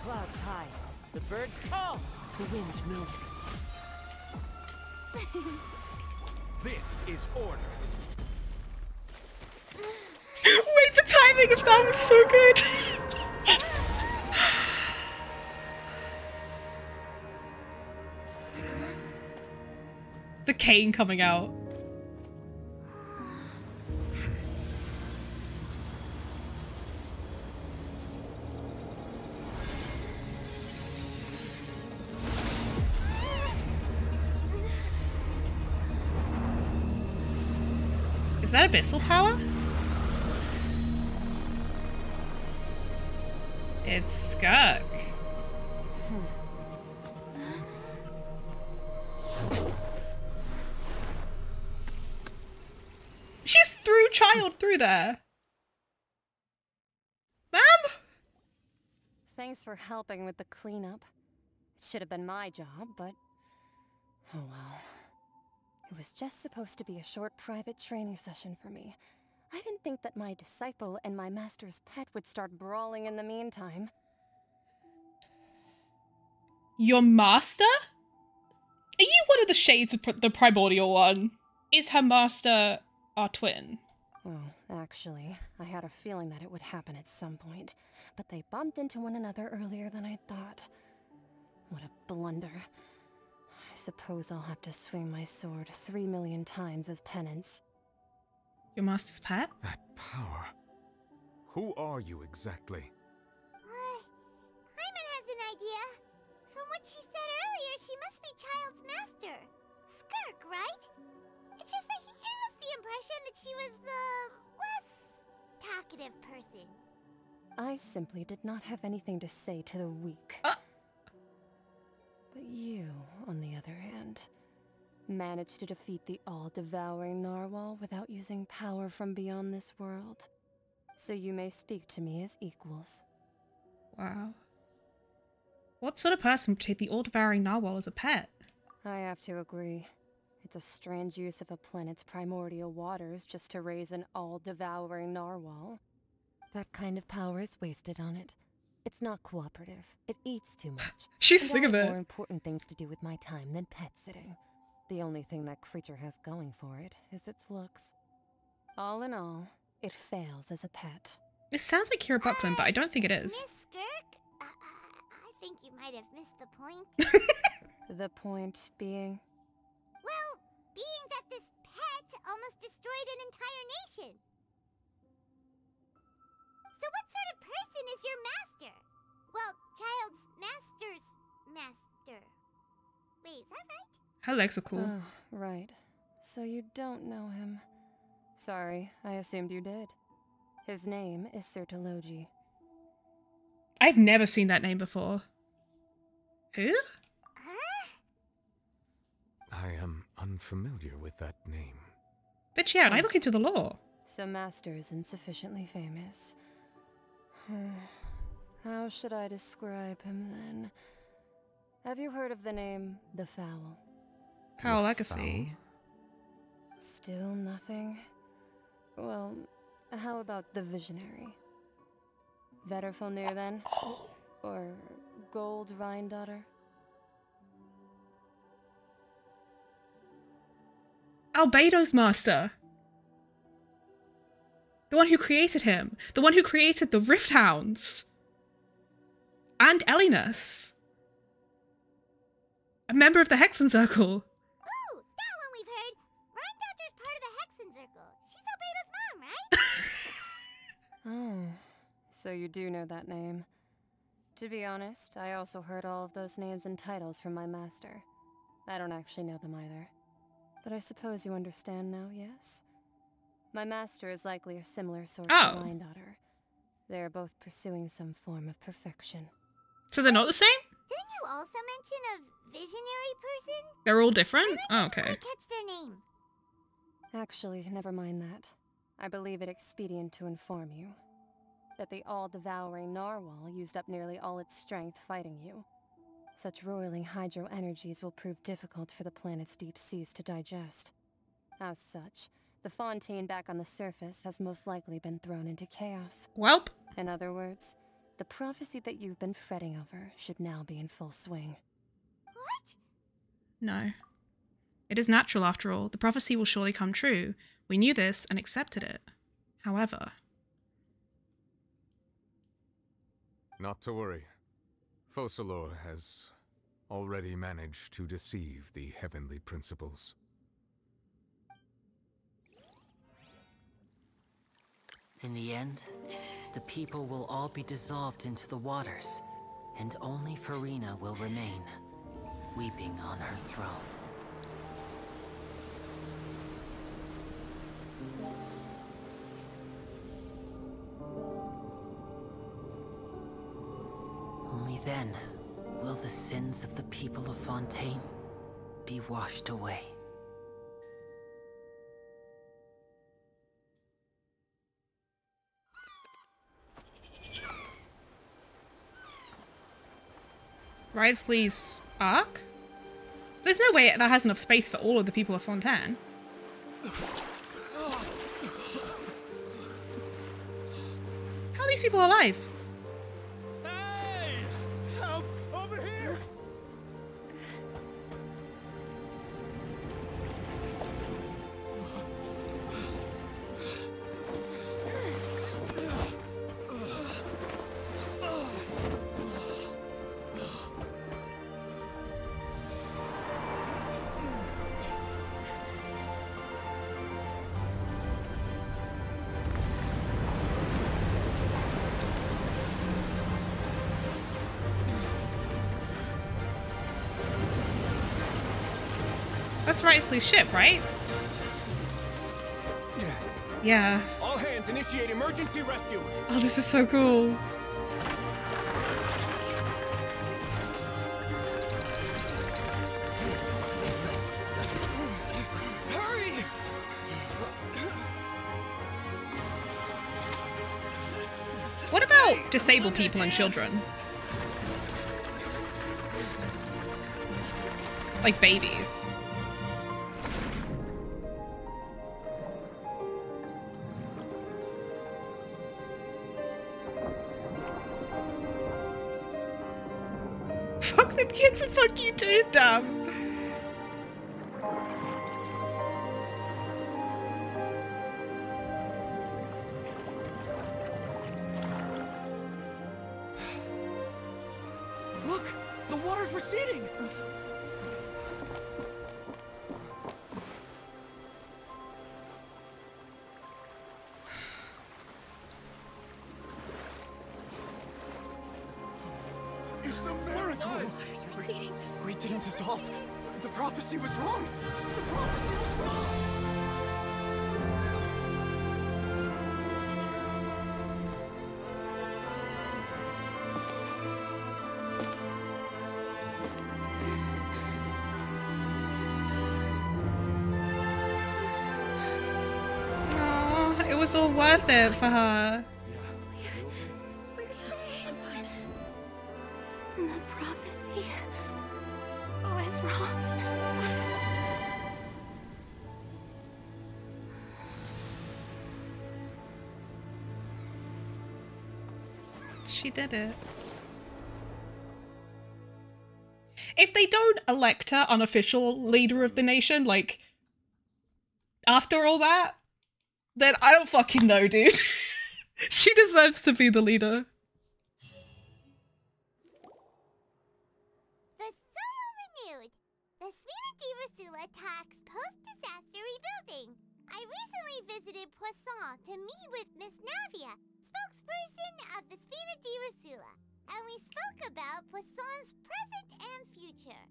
Clouds high. The birds call. The wind knows me. This is order. Wait, the timing of that was so good! The cane coming out. Is that abyssal power? It's Skirk. She just threw Child through there. Ma'am? Thanks for helping with the cleanup. It should have been my job, but... oh well. It was just supposed to be a short private training session for me. I didn't think that my disciple and my master's pet would start brawling in the meantime. Your master? Are you one of the shades of the primordial one? Is her master our twin? Well, actually, I had a feeling that it would happen at some point, but they bumped into one another earlier than I thought. What a blunder. I suppose I'll have to swing my sword 3 million times as penance. Your master's pet? That power. Who are you exactly? Paimon has an idea. From what she said earlier, she must be Child's master. Skirk, right? It's just that he gave us the impression that she was the less talkative person. I simply did not have anything to say to the weak. But you, on the other hand, managed to defeat the all-devouring narwhal without using power from beyond this world. So you may speak to me as equals. Wow. What sort of person would take the all-devouring narwhal as a pet? I have to agree. It's a strange use of a planet's primordial waters just to raise an all-devouring narwhal. That kind of power is wasted on it. It's not cooperative. It eats too much. She's and sick of I have it. more important things to do with my time than pet sitting. The only thing that creature has going for it is its looks. All in all, it fails as a pet. It sounds like Kira Buckland, but I don't think it is. Miss Skirk? I think you might have missed the point. The point being? Well, being that this pet almost destroyed an entire nation. So what sort of person is your master? Well, Child's master's master. Wait, is that right? Her legs are cool. Oh, right. So you don't know him. Sorry, I assumed you did. His name is Sertologi. I've never seen that name before. Who? I am unfamiliar with that name. But yeah, and I look into the lore. So Master isn't sufficiently famous. How should I describe him then? Have you heard of the name The Fowl? Fowl Legacy. Still nothing? Well, how about the Visionary? Vetterfulnir then? Or Gold Rhine-daughter? Albedo's master. The one who created him. The one who created the Rift Hounds. And Elinus. A member of the Hexen Circle. Ooh, that one we've heard. Rhine-daughter's part of the Hexen Circle. She's Albedo's mom, right? Oh, so you do know that name. To be honest, I also heard all of those names and titles from my master. I don't actually know them either. But I suppose you understand now, yes? My master is likely a similar sort to Rhine-daughter. They are both pursuing some form of perfection. So they're not the same? Didn't you also mention a visionary person? They're all different? Oh, okay. I catch their name. Actually, never mind that. I believe it expedient to inform you that the all-devouring narwhal used up nearly all its strength fighting you. Such roiling hydro energies will prove difficult for the planet's deep seas to digest. As such, the fontaine back on the surface has most likely been thrown into chaos. Welp. In other words, the prophecy that you've been fretting over should now be in full swing. What? No. It is natural after all. The prophecy will surely come true. We knew this and accepted it. However... Not to worry. Focalor has already managed to deceive the heavenly principles. In the end, the people will all be dissolved into the waters, and only Farina will remain, weeping on her throne. Only then will the sins of the people of Fontaine be washed away. Wriothesley's Ark? There's no way that has enough space for all of the people of Fontaine. How are these people alive? Hey! Help! Over here! That's Wriothesley's ship, right? Yeah. All hands initiate emergency rescue. Oh, this is so cool. Hurry! What about disabled people and children? Like babies. Fuck them kids and fuck you too, dumb. Look! The water's receding! It's a miracle! Water's receding. We didn't dissolve. The prophecy was wrong! The prophecy was wrong! Aww, it was all worth it for her. We're safe. The prophecy was wrong. She did it. If they don't elect her unofficial leader of the nation, like, after all that, then I don't fucking know, dude. She deserves to be the leader. The soil renewed. The Spina di Rosula talks post-disaster rebuilding. I recently visited Poisson to meet with Miss Navia, spokesperson of the Spina di Rosula, and we spoke about Poisson's present and future.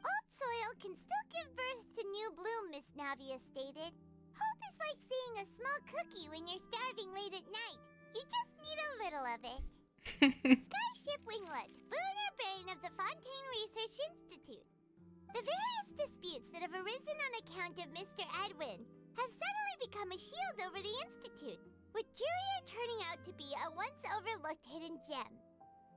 Old soil can still give birth to new bloom, Miss Navia stated. Hope is like seeing a small cookie when you're starving late at night. You just need a little of it. Skyship Winglet, booner brain of the Fontaine Research Institute. The various disputes that have arisen on account of Mr. Edwin have suddenly become a shield over the Institute, with Jurier turning out to be a once-overlooked hidden gem.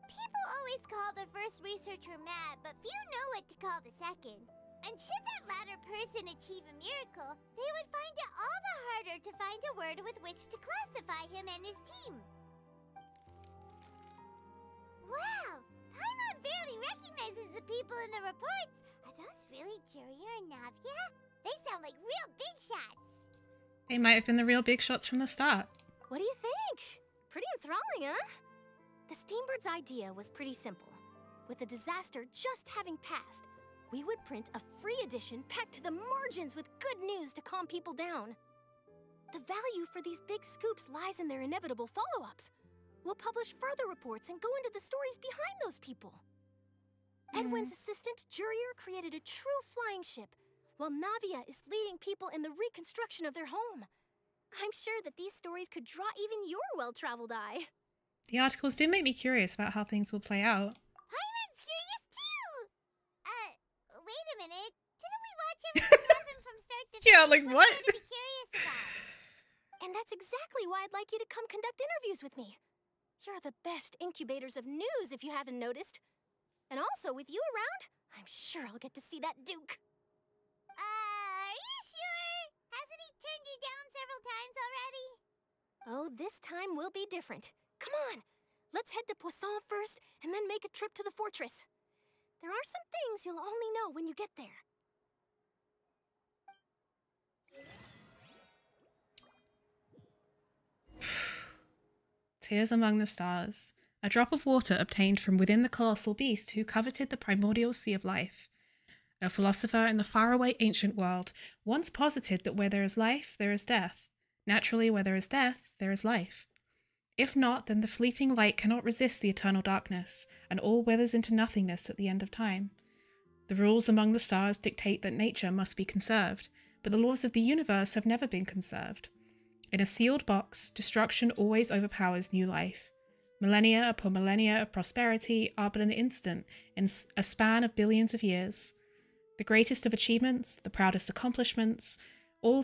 People always call the first researcher mad, but few know what to call the second. And should that latter person achieve a miracle, they would find it all the harder to find a word with which to classify him and his team. Wow! Paimon barely recognizes the people in the reports. Are those really Jurier and Navia? They sound like real big shots. They might have been the real big shots from the start. What do you think? Pretty enthralling, huh? The Steambird's idea was pretty simple. With the disaster just having passed, we would print a free edition packed to the margins with good news to calm people down. The value for these big scoops lies in their inevitable follow-ups. We'll publish further reports and go into the stories behind those people. Edwin's assistant, Jurier, created a true flying ship, while Navia is leading people in the reconstruction of their home. I'm sure that these stories could draw even your well-traveled eye. The articles do make me curious about how things will play out. Paimon's curious too! Wait a minute. Didn't we watch everything happen from start to finish? Yeah, like what? To be curious about? And that's exactly why I'd like you to come conduct interviews with me. You're the best incubators of news, if you haven't noticed. And also, with you around, I'm sure I'll get to see that Duke. Are you sure? Hasn't he turned you down several times already? Oh, this time will be different. Come on, let's head to Poisson first, and then make a trip to the fortress. There are some things you'll only know when you get there. Tears among the stars. A drop of water obtained from within the colossal beast who coveted the primordial sea of life. A philosopher in the faraway ancient world once posited that where there is life, there is death. Naturally, where there is death, there is life. If not, then the fleeting light cannot resist the eternal darkness, and all withers into nothingness at the end of time. The rules among the stars dictate that nature must be conserved, but the laws of the universe have never been conserved. In a sealed box, destruction always overpowers new life. Millennia upon millennia of prosperity are but an instant in a span of billions of years. The greatest of achievements, the proudest accomplishments, in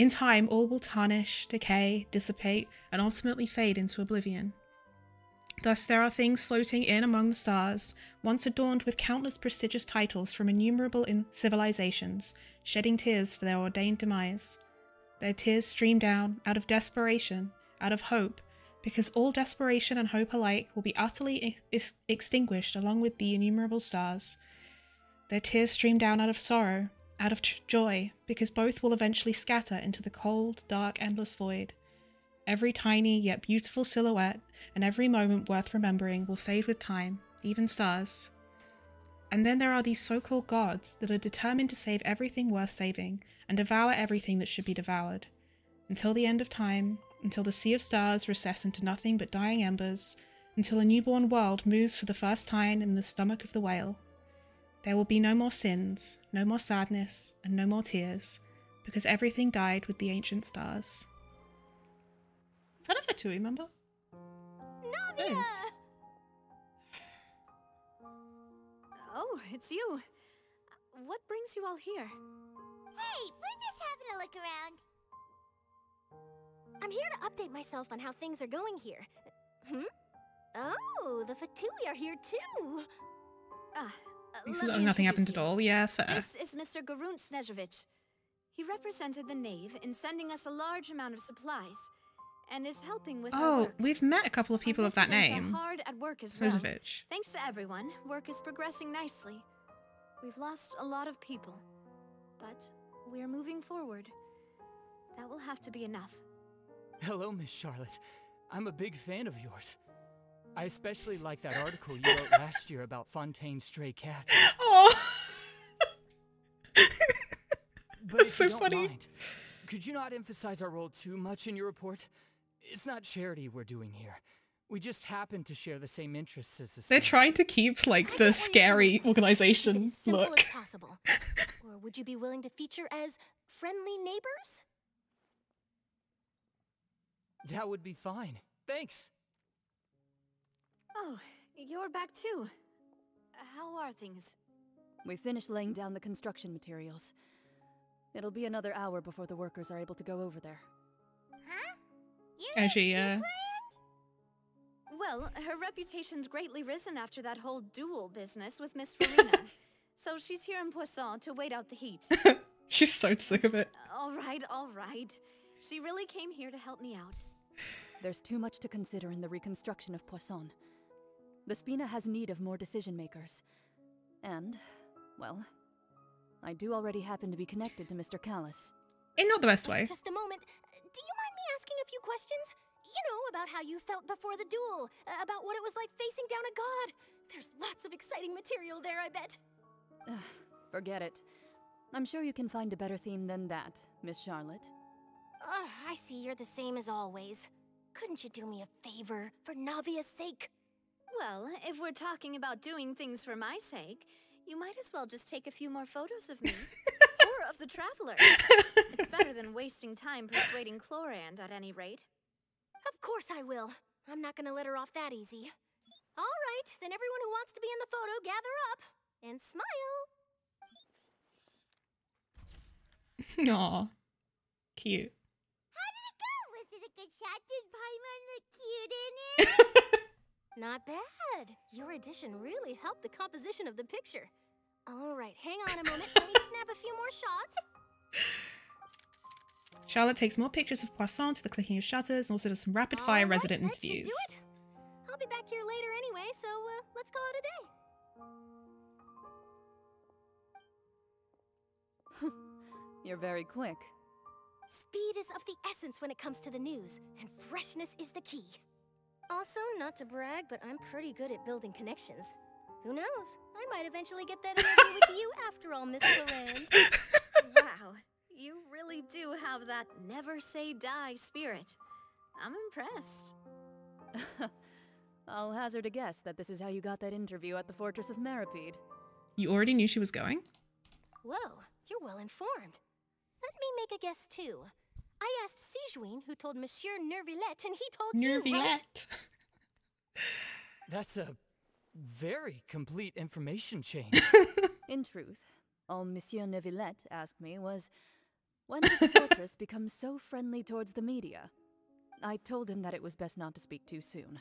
time all will tarnish, decay, dissipate, and ultimately fade into oblivion. Thus there are things floating in among the stars, once adorned with countless prestigious titles from innumerable civilizations, shedding tears for their ordained demise. Their tears stream down, out of desperation, out of hope, because all desperation and hope alike will be utterly extinguished along with the innumerable stars. Their tears stream down out of sorrow, out of joy, because both will eventually scatter into the cold, dark, endless void. Every tiny yet beautiful silhouette and every moment worth remembering will fade with time, even stars. And then there are these so-called gods that are determined to save everything worth saving and devour everything that should be devoured. Until the end of time, until the sea of stars recess into nothing but dying embers, until a newborn world moves for the first time in the stomach of the whale. There will be no more sins, no more sadness, and no more tears, because everything died with the ancient stars. Is that a Fatui, remember? Navia! It is. Oh, it's you. What brings you all here? Hey, we're just having a look around. I'm here to update myself on how things are going here. Oh, the Fatui are here too. Nothing happened at all. Yeah, fair. This is Mr. Garunt Snezhevich. He represented the Knave in sending us a large amount of supplies, and is helping with our work. We've met a couple of people of that name. Are hard at work as well. Snezhevich. Thanks to everyone, work is progressing nicely. We've lost a lot of people, but we're moving forward. That will have to be enough. Hello, Miss Charlotte. I'm a big fan of yours. I especially like that article you wrote last year about Fontaine's stray cats. Oh, But that's if so you don't funny. mind, could you not emphasize our role too much in your report? It's not charity we're doing here. We just happen to share the same interests as this. They're trying to keep like the scary organization Simple look. as possible. Or would you be willing to feature as friendly neighbors? That would be fine. Thanks. Oh, you're back too. How are things? We finished laying down the construction materials. It'll be another hour before the workers are able to go over there. Actually, Well, her reputation's greatly risen after that whole duel business with Miss Farina. So she's here in Poisson to wait out the heat. She's so sick of it. All right. She really came here to help me out. There's too much to consider in the reconstruction of Poisson. The Spina has need of more decision-makers. And, well, I do already happen to be connected to Mr. Callis. In not the best way. Just a moment. Do you mind me asking a few questions? You know, about how you felt before the duel, about what it was like facing down a god. There's lots of exciting material there, I bet. Forget it. I'm sure you can find a better theme than that, Miss Charlotte. I see you're the same as always. Couldn't you do me a favor, for Navia's sake? Well, if we're talking about doing things for my sake, you might as well just take a few more photos of me. Or of the Traveler. It's better than wasting time persuading Chlorand at any rate. Of course I will. I'm not gonna let her off that easy. All right, then everyone who wants to be in the photo, gather up. And smile. Aw. Cute. How did it go? Was it a good shot? Did Paimon look cute in it? Not bad. Your addition really helped the composition of the picture. All right, hang on a moment. Let me snap a few more shots. Charlotte takes more pictures of Poisson to the clicking of shutters and also does some rapid-fire resident that should do interviews. it. I'll be back here later anyway, so let's call it a day. You're very quick. Speed is of the essence when it comes to the news, and freshness is the key. Also, not to brag, but I'm pretty good at building connections. Who knows? I might eventually get that interview with you after all, Miss Chlorand. Wow, you really do have that never say die spirit. I'm impressed. I'll hazard a guess that this is how you got that interview at the Fortress of Maripede. You already knew she was going? Whoa, you're well informed. Let me make a guess too. I asked Sijuin, who told Monsieur Nervillette, and he told you, right? That's a very complete information chain. In truth, all Monsieur Neuvillette asked me was, when did the fortress become so friendly towards the media? I told him that it was best not to speak too soon.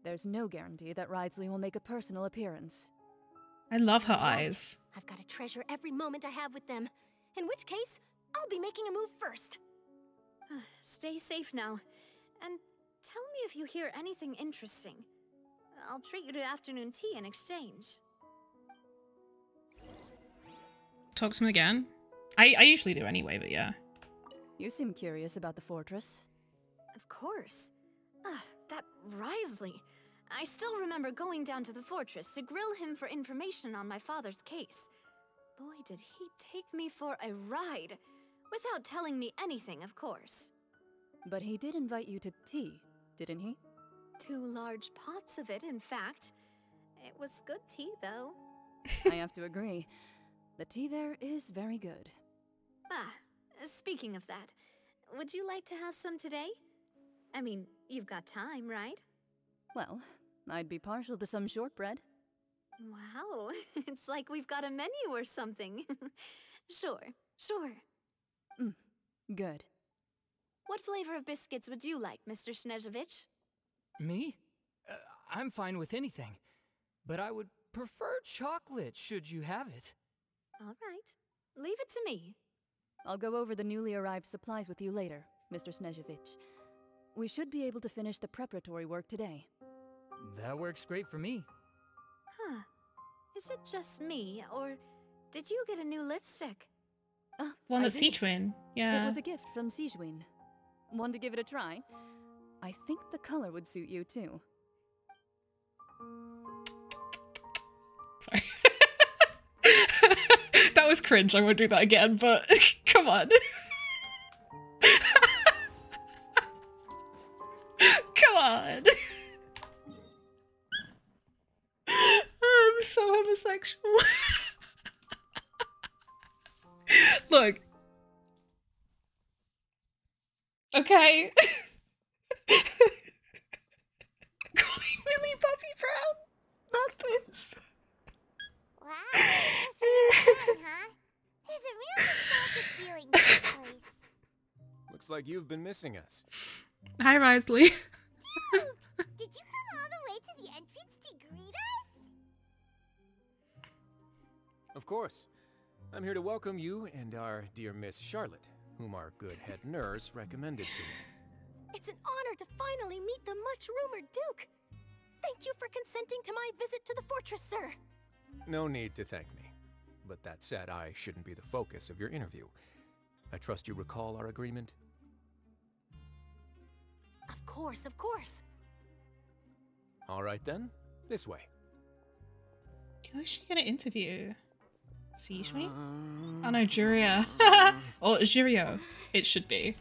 There's no guarantee that Ridesley will make a personal appearance. I love her eyes. I've got to treasure every moment I have with them. In which case, I'll be making a move first. Stay safe now, and tell me if you hear anything interesting. I'll treat you to afternoon tea in exchange. Talk to him again. I usually do anyway, but yeah. You seem curious about the fortress. Of course. That Ridesley. I still remember going down to the fortress to grill him for information on my father's case. Boy, did he take me for a ride. Without telling me anything, of course. But he did invite you to tea, didn't he? 2 large pots of it, in fact. It was good tea, though. I have to agree. The tea there is very good. Ah, speaking of that, would you like to have some today? I mean, you've got time, right? Well, I'd be partial to some shortbread. Wow, it's like we've got a menu or something. Sure. Good. What flavor of biscuits would you like, Mr. Snezhevich? Me? I'm fine with anything. But I would prefer chocolate, should you have it. All right. Leave it to me. I'll go over the newly arrived supplies with you later, Mr. Snezhevich. We should be able to finish the preparatory work today. That works great for me. Huh. Is it just me, or did you get a new lipstick? One that's Sichuan. Yeah. It was a gift from Sichuan. Want to give it a try? I think the color would suit you too. Sorry. That was cringe. I won't do that again, but come on. Come on. I'm so homosexual. Look. Okay. Calling Millie Bobby Brown. Not this. Wow, that's really fun, huh? There's a real nostalgic feeling to this place. Looks like you've been missing us. Hi, Risley. Did you come all the way to the entrance to greet us? Of course. I'm here to welcome you and our dear Miss Charlotte, whom our good head nurse recommended to me. It's an honor to finally meet the much-rumored Duke. Thank you for consenting to my visit to the fortress, sir. No need to thank me. But that said, I shouldn't be the focus of your interview. I trust you recall our agreement? Of course, of course. All right then, this way. Who is she gonna interview? Sichuan? Oh no, Juria. Or Jurio. It should be.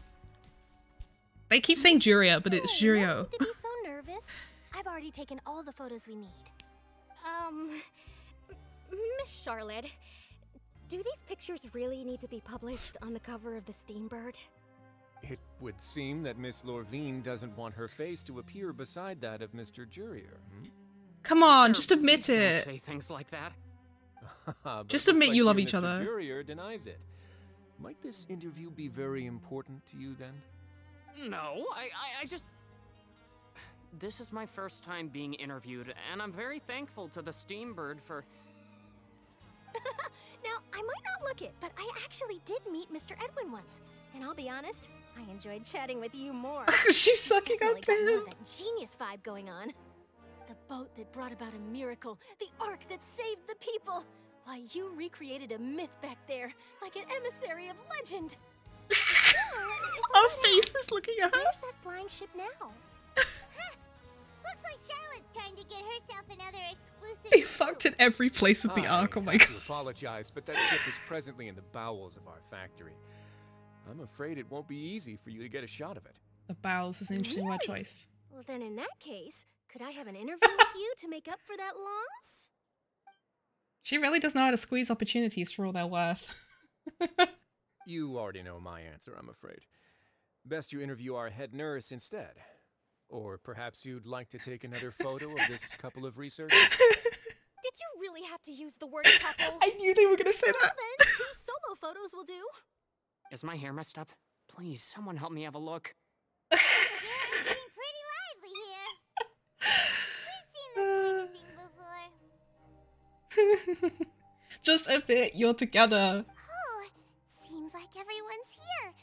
They keep saying Juria, but it's Jurio. To be so nervous. I've already taken all the photos we need. Miss Charlotte, do these pictures really need to be published on the cover of the Steambird? It would seem that Miss Lorvine doesn't want her face to appear beside that of Mr. Jurier. Come on, just admit it. Say things like that. Just admit you love each other. Mr. Jurier denies it. Might this interview be very important to you then? No, I just... This is my first time being interviewed, and I'm very thankful to the Steambird for... Now, I might not look it, but I actually did meet Mr. Edwin once. And I'll be honest, I enjoyed chatting with you more. She's sucking up to him. More of that genius vibe going on. The boat that brought about a miracle, the ark that saved the people. Why, you recreated a myth back there, like an emissary of legend. Our face is looking at her. Where's that flying ship now? Looks like Charlotte's trying to get herself another exclusive. They fucked in every place with the arc. Oh my god. I apologize, but that ship is presently in the bowels of our factory. I'm afraid it won't be easy for you to get a shot of it. The bowels is an interesting word choice. Well, then in that case, could I have an interview with you to make up for that loss? She really does know how to squeeze opportunities for all their worth. You already know my answer, I'm afraid. Best you interview our head nurse instead. Or perhaps you'd like to take another photo of this couple of researchers? Did you really have to use the word couple? I knew they were gonna say that. Then 2 solo photos will do. Is my hair messed up? Please, someone help me have a look. It's getting pretty lively here. We've seen this kind of thing before. Just admit you're together. Oh, seems like everyone's here.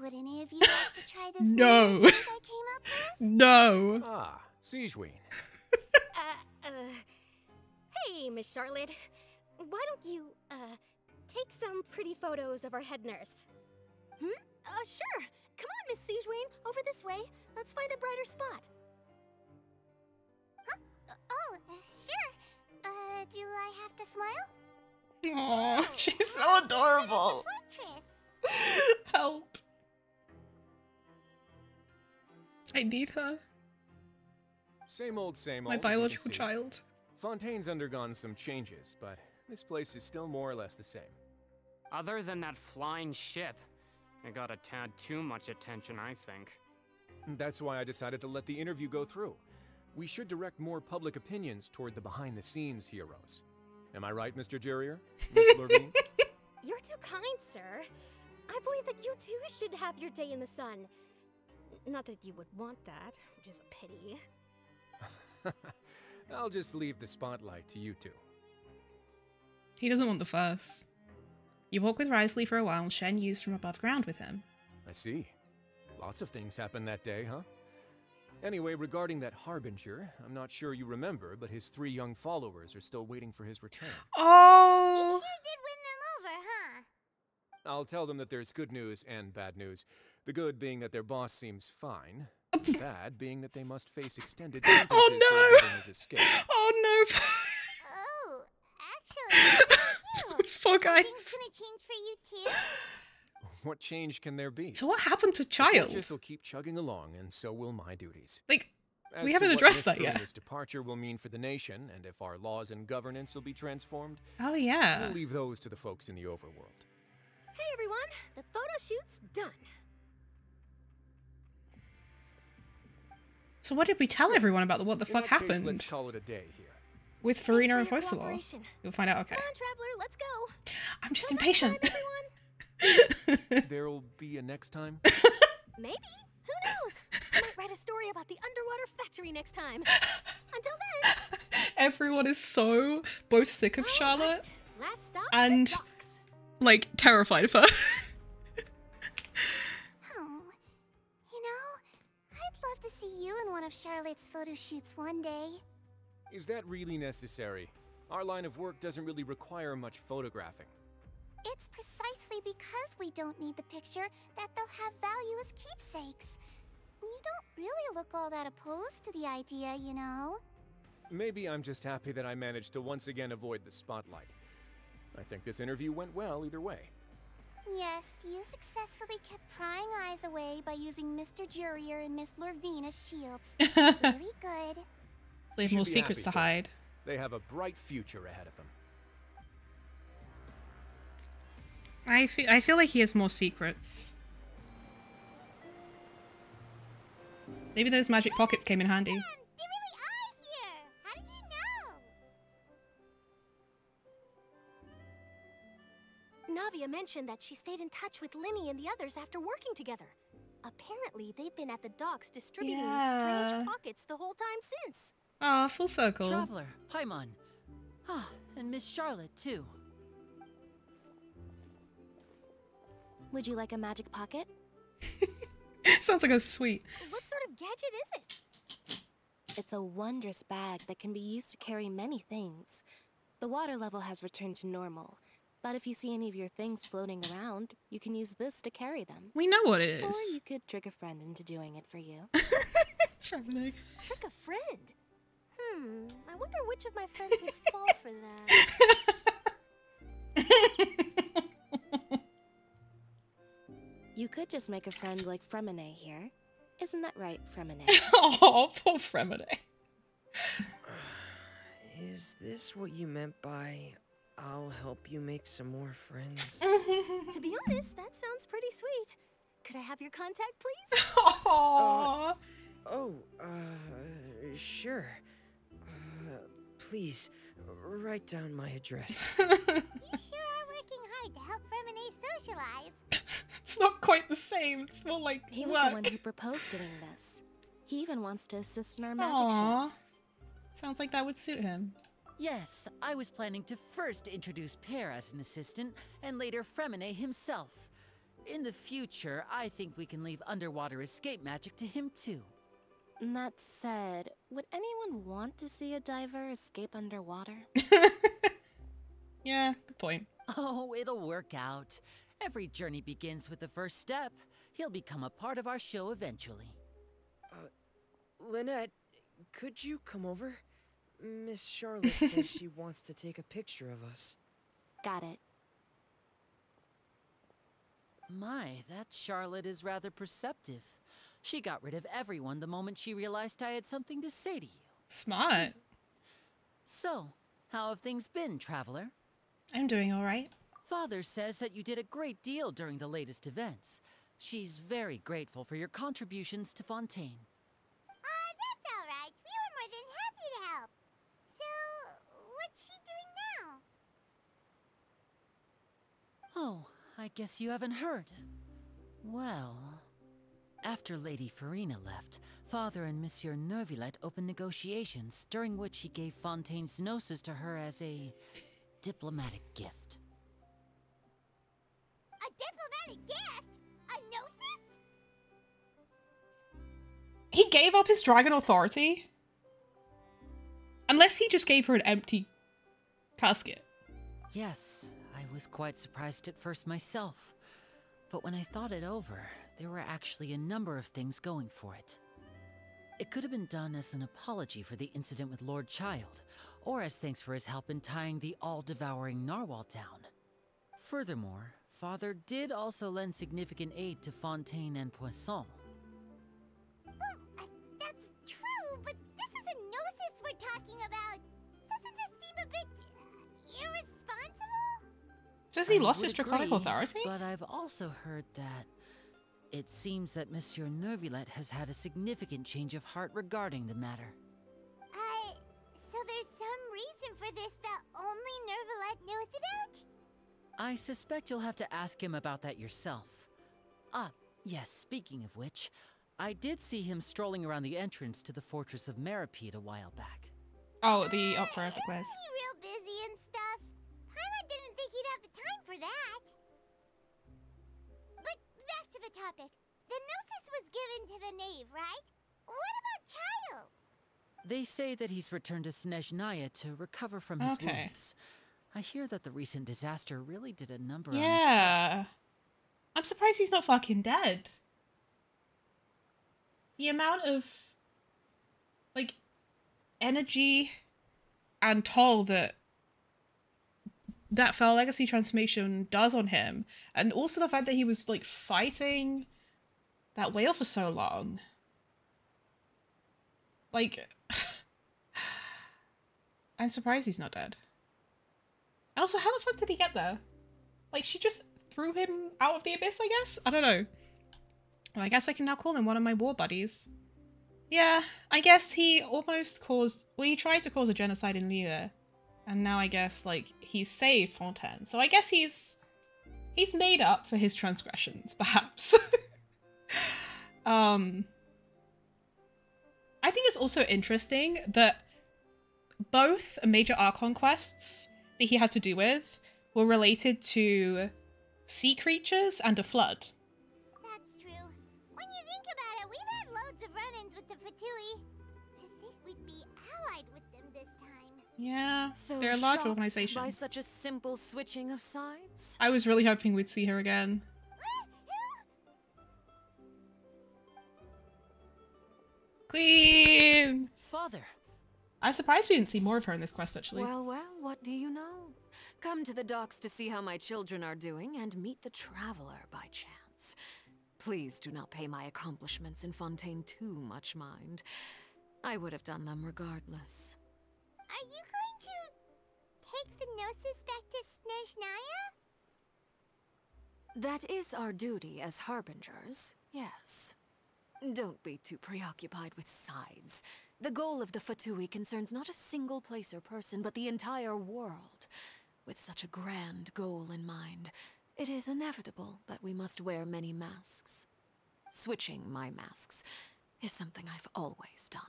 Would any of you like to try this No. new trick I came up with? No. Ah, Sichuan. Hey, Miss Charlotte. Why don't you, take some pretty photos of our head nurse? Sure. Come on, Miss Sichuan. Over this way. Let's find a brighter spot. Huh? Sure. Do I have to smile? Aww, she's so adorable. Help. I need her. Same old, same old. My biological child. Fontaine's undergone some changes, but this place is still more or less the same. Other than that flying ship, it got a tad too much attention, I think. That's why I decided to let the interview go through. We should direct more public opinions toward the behind-the-scenes heroes. Am I right, Mr. Jurrier? Miss Lorvine? You're too kind, sir. I believe that you too should have your day in the sun. Not that you would want that, which is a pity. I'll just leave the spotlight to you two. He doesn't want the fuss. You walk with Risley for a while and Shen used from above ground with him. I see. Lots of things happened that day, huh? Anyway, regarding that Harbinger, I'm not sure you remember, but his 3 young followers are still waiting for his return. Oh! You sure did win them over, huh? I'll tell them that there's good news and bad news. The good being that their boss seems fine. Bad being that they must face extended sentences for having his escape. Oh no! Oh, actually, Those poor guys. things gonna change for you too? What change can there be? So what happened to The Child? Fortress will keep chugging along, and so will my duties. Like, As we to haven't what addressed Miss that yet. Farina's departure will mean for the nation, and if our laws and governance will be transformed, Oh yeah. we'll leave those to the folks in the overworld. Hey everyone, the photo shoot's done. So what did we tell everyone about what the In fuck that case, happened let's call it a day here. with Thanks Farina for and your Focalor? cooperation. You'll find out. Okay. Come on, Traveler, let's go. I'm just impatient. There'll be a next time? Maybe. Who knows? I might write a story about the underwater factory next time. Until then. Everyone is so both sick of Charlotte Last stop, and the docks. like terrified of her. Oh, you know, I'd love to see you in one of Charlotte's photo shoots one day. Is that really necessary? Our line of work doesn't really require much photographing. It's precisely because we don't need the picture that they'll have value as keepsakes. You don't really look all that opposed to the idea, you know. Maybe I'm just happy that I managed to once again avoid the spotlight. I think this interview went well either way. Yes, you successfully kept prying eyes away by using Mr. Jurrier and Miss Lorvine as shields. Very good. They have You more should be secrets to happy for them. hide. They have a bright future ahead of them. I feel like he has more secrets. Maybe those magic pockets came in handy. They really are here! How did you know? Navia mentioned that she stayed in touch with Linny and the others after working together. Apparently, they've been at the docks distributing these Yeah. strange pockets the whole time since. Oh, full circle. Traveler, Paimon. Ah, and Miss Charlotte, too. Would you like a magic pocket? Sounds like a sweet. What sort of gadget is it? It's a wondrous bag that can be used to carry many things. The water level has returned to normal, but if you see any of your things floating around, you can use this to carry them. We know what it Or is. you could trick a friend into doing it for you. Chardonnay. Trick a friend? I wonder which of my friends would fall for that. You could just make a friend like Fremine here. Isn't that right, Fremine? Oh, poor Fremine. Is this what you meant by I'll help you make some more friends? To be honest, that sounds pretty sweet. Could I have your contact, please? Aww. Sure. Please, write down my address. You sure are working hard to help Fremine socialize. It's not quite the same. It's more like He was work. the one who proposed doing this. He even wants to assist in our magic Aww. shows. Sounds like that would suit him. Yes, I was planning to first introduce Pear as an assistant, and later Fremine himself. In the future, I think we can leave underwater escape magic to him too. That said, would anyone want to see a diver escape underwater? Yeah, good point. Oh, it'll work out. Every journey begins with the first step. He'll become a part of our show eventually. Lynette, could you come over? Miss Charlotte says she wants to take a picture of us. Got it. My, that Charlotte is rather perceptive. She got rid of everyone the moment she realized I had something to say to you. Smart. So, how have things been, Traveler? I'm doing all right. Father says that you did a great deal during the latest events. She's very grateful for your contributions to Fontaine. That's all right. We were more than happy to help. So, what's she doing now? Oh, I guess you haven't heard. Well, after Lady Farina left, Father and Monsieur Neuvillette opened negotiations, during which he gave Fontaine's gnosis to her as a diplomatic gift. A diplomatic gift? A gnosis? He gave up his dragon authority? Unless he just gave her an empty casket. Yes, I was quite surprised at first myself. But when I thought it over, there were actually a number of things going for it. It could have been done as an apology for the incident with Lord Child, or as thanks for his help in tying the all-devouring narwhal down. Furthermore, Father did also lend significant aid to Fontaine and Poisson. Well, that's true, but this is a gnosis we're talking about. Doesn't this seem a bit irresponsible? Does he I lost would his draconic agree, authority? But I've also heard that it seems that Monsieur Neuvillette has had a significant change of heart regarding the matter. So there's some reason for this that only Neuvillette knows about? I suspect you'll have to ask him about that yourself. Ah, yes, speaking of which, I did see him strolling around the entrance to the Fortress of Meripede a while back. Oh, the opera epic quest. Isn't he real busy and stuff? Paimon didn't think he'd have the time for that. But back to the topic. The gnosis was given to the knave, right? What about Child? They say that he's returned to Snezhnaya to recover from his wounds. I hear that the recent disaster really did a number on his health. Yeah. I'm surprised he's not fucking dead. The amount of, like, energy and toll that Fell Legacy transformation does on him, and also the fact that he was, like, fighting that whale for so long. Like, I'm surprised he's not dead. And also, how the fuck did he get there? Like, she just threw him out of the abyss, I guess? I don't know. Well, I guess I can now call him one of my war buddies. Yeah, I guess he almost caused... Well, he tried to cause a genocide in Lille. And now I guess, like, he's saved Fontaine. So I guess he's made up for his transgressions, perhaps. I think it's also interesting that both major Archon quests that he had to do with were related to sea creatures and a flood. That's true. When you think about it, we've had loads of run-ins with the Fatui. To think we'd be allied with them this time. Yeah, So they're a large shocked organization. by such a simple switching of sides? I was really hoping we'd see her again. Queen! Father! I'm surprised we didn't see more of her in this quest, actually. Well, what do you know? Come to the docks to see how my children are doing and meet the traveler by chance. Please do not pay my accomplishments in Fontaine too much mind. I would have done them regardless. Are you going to take the gnosis back to Snezhnaya? That is our duty as harbingers, yes. Don't be too preoccupied with sides. The goal of the Fatui concerns not a single place or person, but the entire world. With such a grand goal in mind, it is inevitable that we must wear many masks. Switching my masks is something I've always done.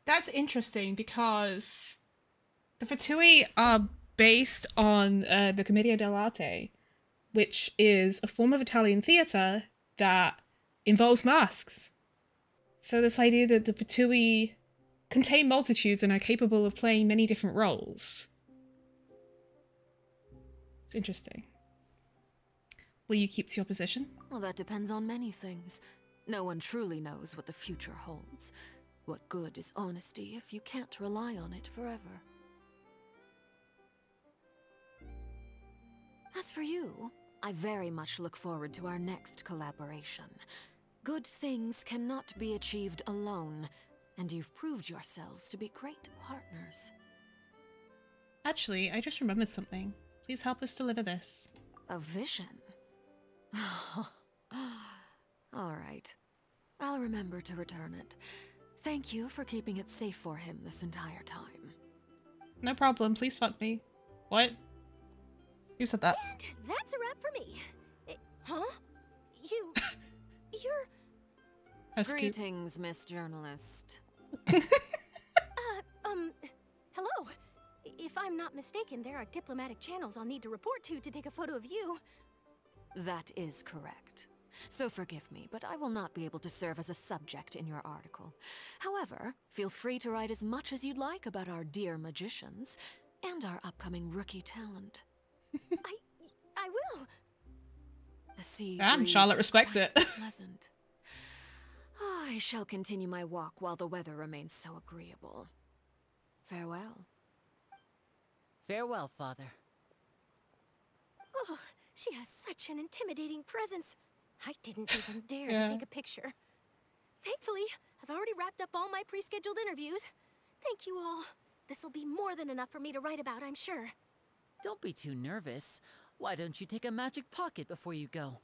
That's interesting because the Fatui are based on the Commedia dell'arte, which is a form of Italian theatre that involves masks. So this idea that the Fatui contain multitudes and are capable of playing many different roles. It's interesting. Will you keep to your position? Well, that depends on many things. No one truly knows what the future holds. What good is honesty if you can't rely on it forever? As for you, I very much look forward to our next collaboration. Good things cannot be achieved alone, and you've proved yourselves to be great partners. Actually, I just remembered something. Please help us deliver this. A vision? All right. I'll remember to return it. Thank you for keeping it safe for him this entire time. No problem. Please fuck me. What? Who said that? And that's a wrap for me. Huh? You're... Greetings, Miss Journalist. Hello. If I'm not mistaken, there are diplomatic channels I'll need to report to take a photo of you. That is correct. So forgive me, but I will not be able to serve as a subject in your article. However, feel free to write as much as you'd like about our dear magicians and our upcoming rookie talent. I will. The sea Damn, breeze Charlotte is respects quite it. pleasant. I shall continue my walk while the weather remains so agreeable. Farewell. Farewell, Father. Oh, she has such an intimidating presence. I didn't even dare Yeah. to take a picture. Thankfully, I've already wrapped up all my pre-scheduled interviews. Thank you all. This'll be more than enough for me to write about, I'm sure. Don't be too nervous. Why don't you take a magic pocket before you go?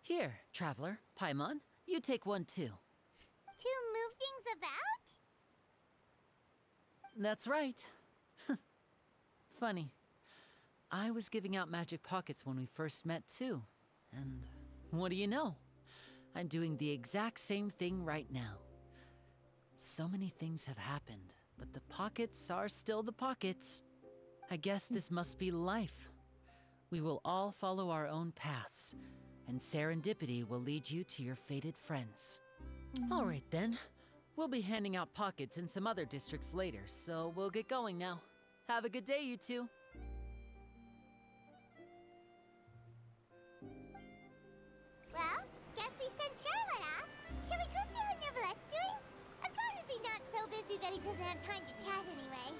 Here, Traveler, Paimon, you take one too. To move things about? That's right. Funny. I was giving out magic pockets when we first met too. And what do you know? I'm doing the exact same thing right now. So many things have happened, but the pockets are still the pockets. I guess this must be life. We will all follow our own paths, and serendipity will lead you to your fated friends. All right then. We'll be handing out pockets in some other districts later, so we'll get going now. Have a good day, you two. Well, guess we sent Charlotte off. Shall we go see how Neverlette's doing? As long as he's not so busy that he doesn't have time to chat anyway.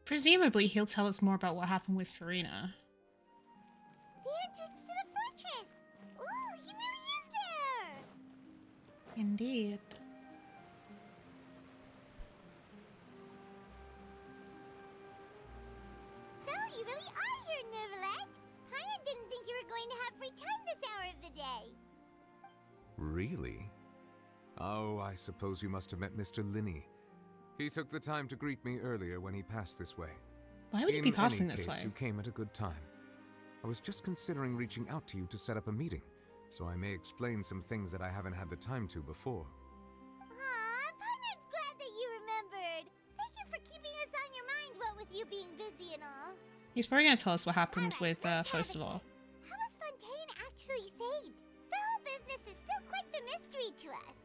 Presumably, he'll tell us more about what happened with Farina. The entrance to the fortress! Ooh, he really is there! Indeed. So, you really are here, Neverlette? Paimon didn't think you were going to have free time this hour of the day. Really? Oh, I suppose you must have met Mr. Linney. He took the time to greet me earlier when he passed this way. Why would he be passing this In any way? case, you came at a good time. I was just considering reaching out to you to set up a meeting, so I may explain some things that I haven't had the time to before. Aw, Paimon's glad that you remembered. Thank you for keeping us on your mind, what with you being busy and all. He's probably going to tell us what happened with Focalor. How was Fontaine actually saved? The whole business is still quite the mystery to us.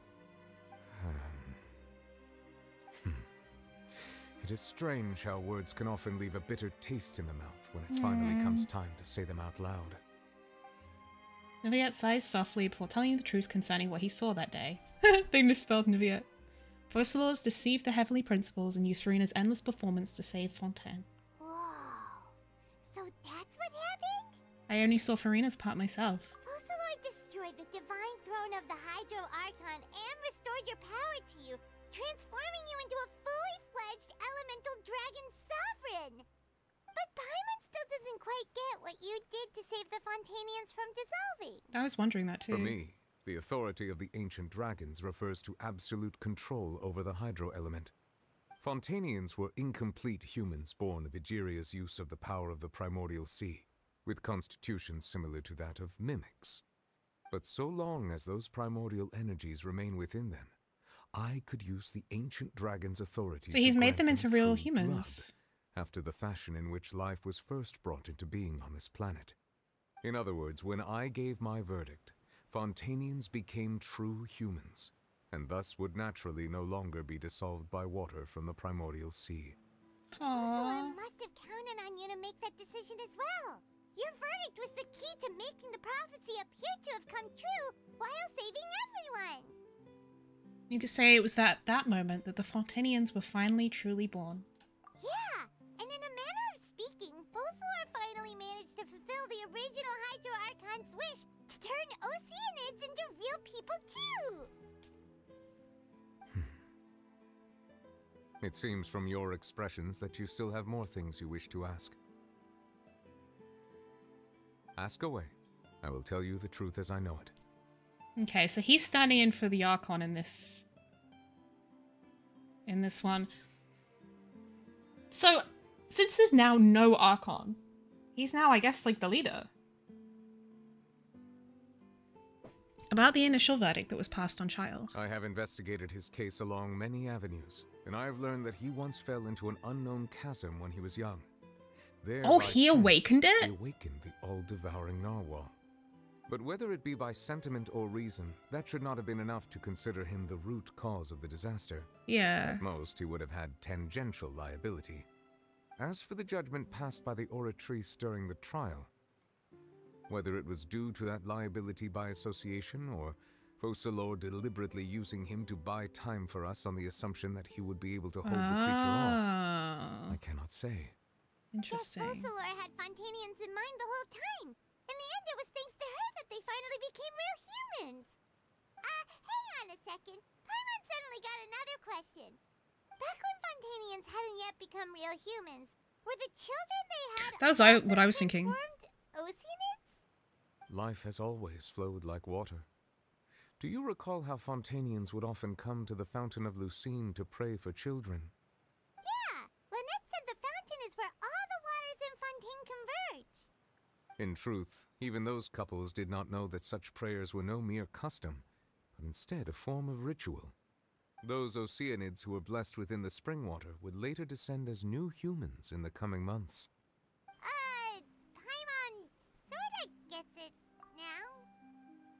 It is strange how words can often leave a bitter taste in the mouth when it finally comes time to say them out loud. Niviette sighs softly before telling you the truth concerning what he saw that day. They misspelled Niviette. Focalors deceived the Heavenly Principles and used Farina's endless performance to save Fontaine. Whoa. So that's what happened? I only saw Farina's part myself. Focalor destroyed the divine throne of the Hydro Archon and restored your power to you, transforming you into a fully fledged elemental dragon sovereign. But Paimon still doesn't quite get what you did to save the Fontainians from dissolving. I was wondering that too. For me, the authority of the ancient dragons refers to absolute control over the hydro element. Fontainians were incomplete humans born of Egeria's use of the power of the primordial sea, with constitutions similar to that of mimics. But so long as those primordial energies remain within them, I could use the ancient dragon's authority. So he's to made grant them into real true humans. blood, after the fashion in which life was first brought into being on this planet. In other words, when I gave my verdict, Fontainians became true humans, and thus would naturally no longer be dissolved by water from the primordial sea. Focalor must have counted on you to make that decision as well. Your verdict was the key to making the prophecy appear to have come true while saving everyone. You could say it was at that moment that the Fontainians were finally truly born. Yeah, and in a manner of speaking, Focalor finally managed to fulfill the original Hydro Archon's wish to turn Oceanids into real people too! It seems from your expressions that you still have more things you wish to ask. Ask away. I will tell you the truth as I know it. Okay, so he's standing in for the Archon in this one. So, since there's now no Archon, he's now, I guess, like the leader. About the initial verdict that was passed on Child. I have investigated his case along many avenues, and I have learned that he once fell into an unknown chasm when he was young. There, oh, by he chance, awakened it? He awakened the all-devouring narwhal. But whether it be by sentiment or reason, that should not have been enough to consider him the root cause of the disaster. Yeah. At most, he would have had tangential liability. As for the judgment passed by the Oratrice during the trial, whether it was due to that liability by association, or Focalors deliberately using him to buy time for us on the assumption that he would be able to hold the creature off, I cannot say. Interesting. Yes, Focalors had Fontainians in mind the whole time. In the end, it was thanks to her that they finally became real humans. Hang on a second. Paimon suddenly got another question. Back when Fontainians hadn't yet become real humans, were the children they had That was what I was thinking. Oceanids? Life has always flowed like water. Do you recall how Fontainians would often come to the Fountain of Lucine to pray for children? Yeah, Lynette said the fountain is where all the waters in Fontaine converge. In truth, even those couples did not know that such prayers were no mere custom, but instead a form of ritual. Those Oceanids who were blessed within the spring water would later descend as new humans in the coming months. Paimon sorta gets it now.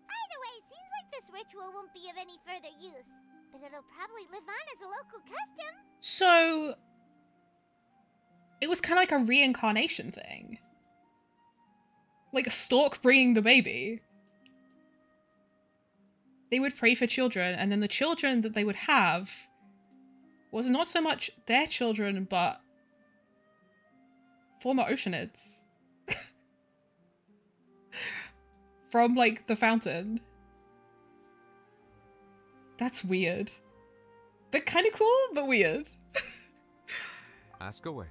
Either way, seems like this ritual won't be of any further use, but it'll probably live on as a local custom. So, it was kind of like a reincarnation thing. Like a stork bringing the baby. They would pray for children, and then the children that they would have was not so much their children, but former Oceanids. From, like, the fountain. That's weird. But kind of cool, but weird. Ask away.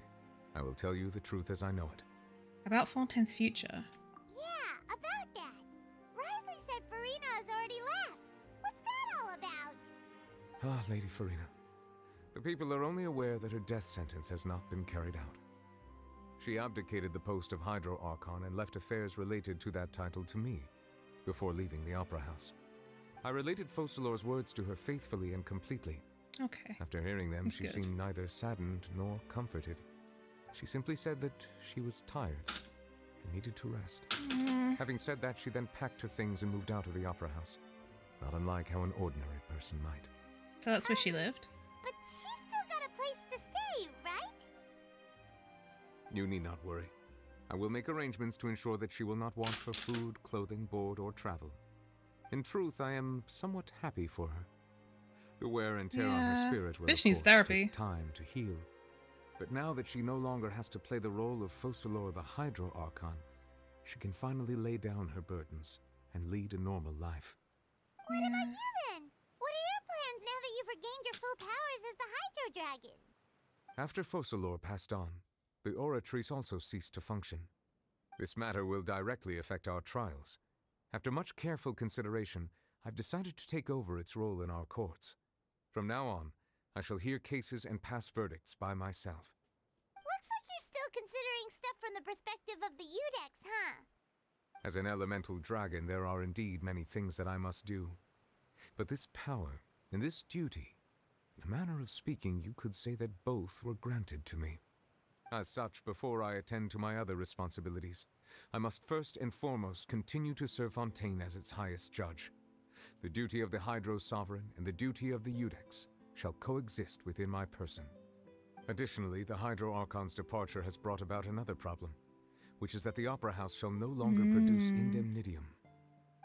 I will tell you the truth as I know it. About Fontaine's future. Yeah, about that. Risley said Farina has already left. What's that all about? Ah, Lady Farina. The people are only aware that her death sentence has not been carried out. She abdicated the post of Hydro Archon and left affairs related to that title to me, before leaving the Opera House. I related Focalors' words to her faithfully and completely. Okay. After hearing them, she seemed neither saddened nor comforted. She simply said that she was tired and needed to rest. Having said that, she then packed her things and moved out of the Opera House, not unlike how an ordinary person might. So that's where she lived? But she's still got a place to stay, right? You need not worry. I will make arrangements to ensure that she will not want for food, clothing, board, or travel. In truth, I am somewhat happy for her. The wear and tear on her spirit will, of course, take time to heal. But now that she no longer has to play the role of Focalors the Hydro Archon, she can finally lay down her burdens and lead a normal life. What about you then? What are your plans now that you've regained your full powers as the Hydro Dragon? After Focalors passed on, the Oratrice also ceased to function. This matter will directly affect our trials. After much careful consideration, I've decided to take over its role in our courts. From now on, I shall hear cases and pass verdicts by myself. Looks like you're still considering stuff from the perspective of the Udex, huh? As an elemental dragon, there are indeed many things that I must do. But this power and this duty, in a manner of speaking, you could say that both were granted to me. As such, before I attend to my other responsibilities, I must first and foremost continue to serve Fontaine as its highest judge. The duty of the Hydro Sovereign and the duty of the Udex shall coexist within my person. Additionally, the Hydro Archon's departure has brought about another problem, which is that the Opera House shall no longer produce indemnitium.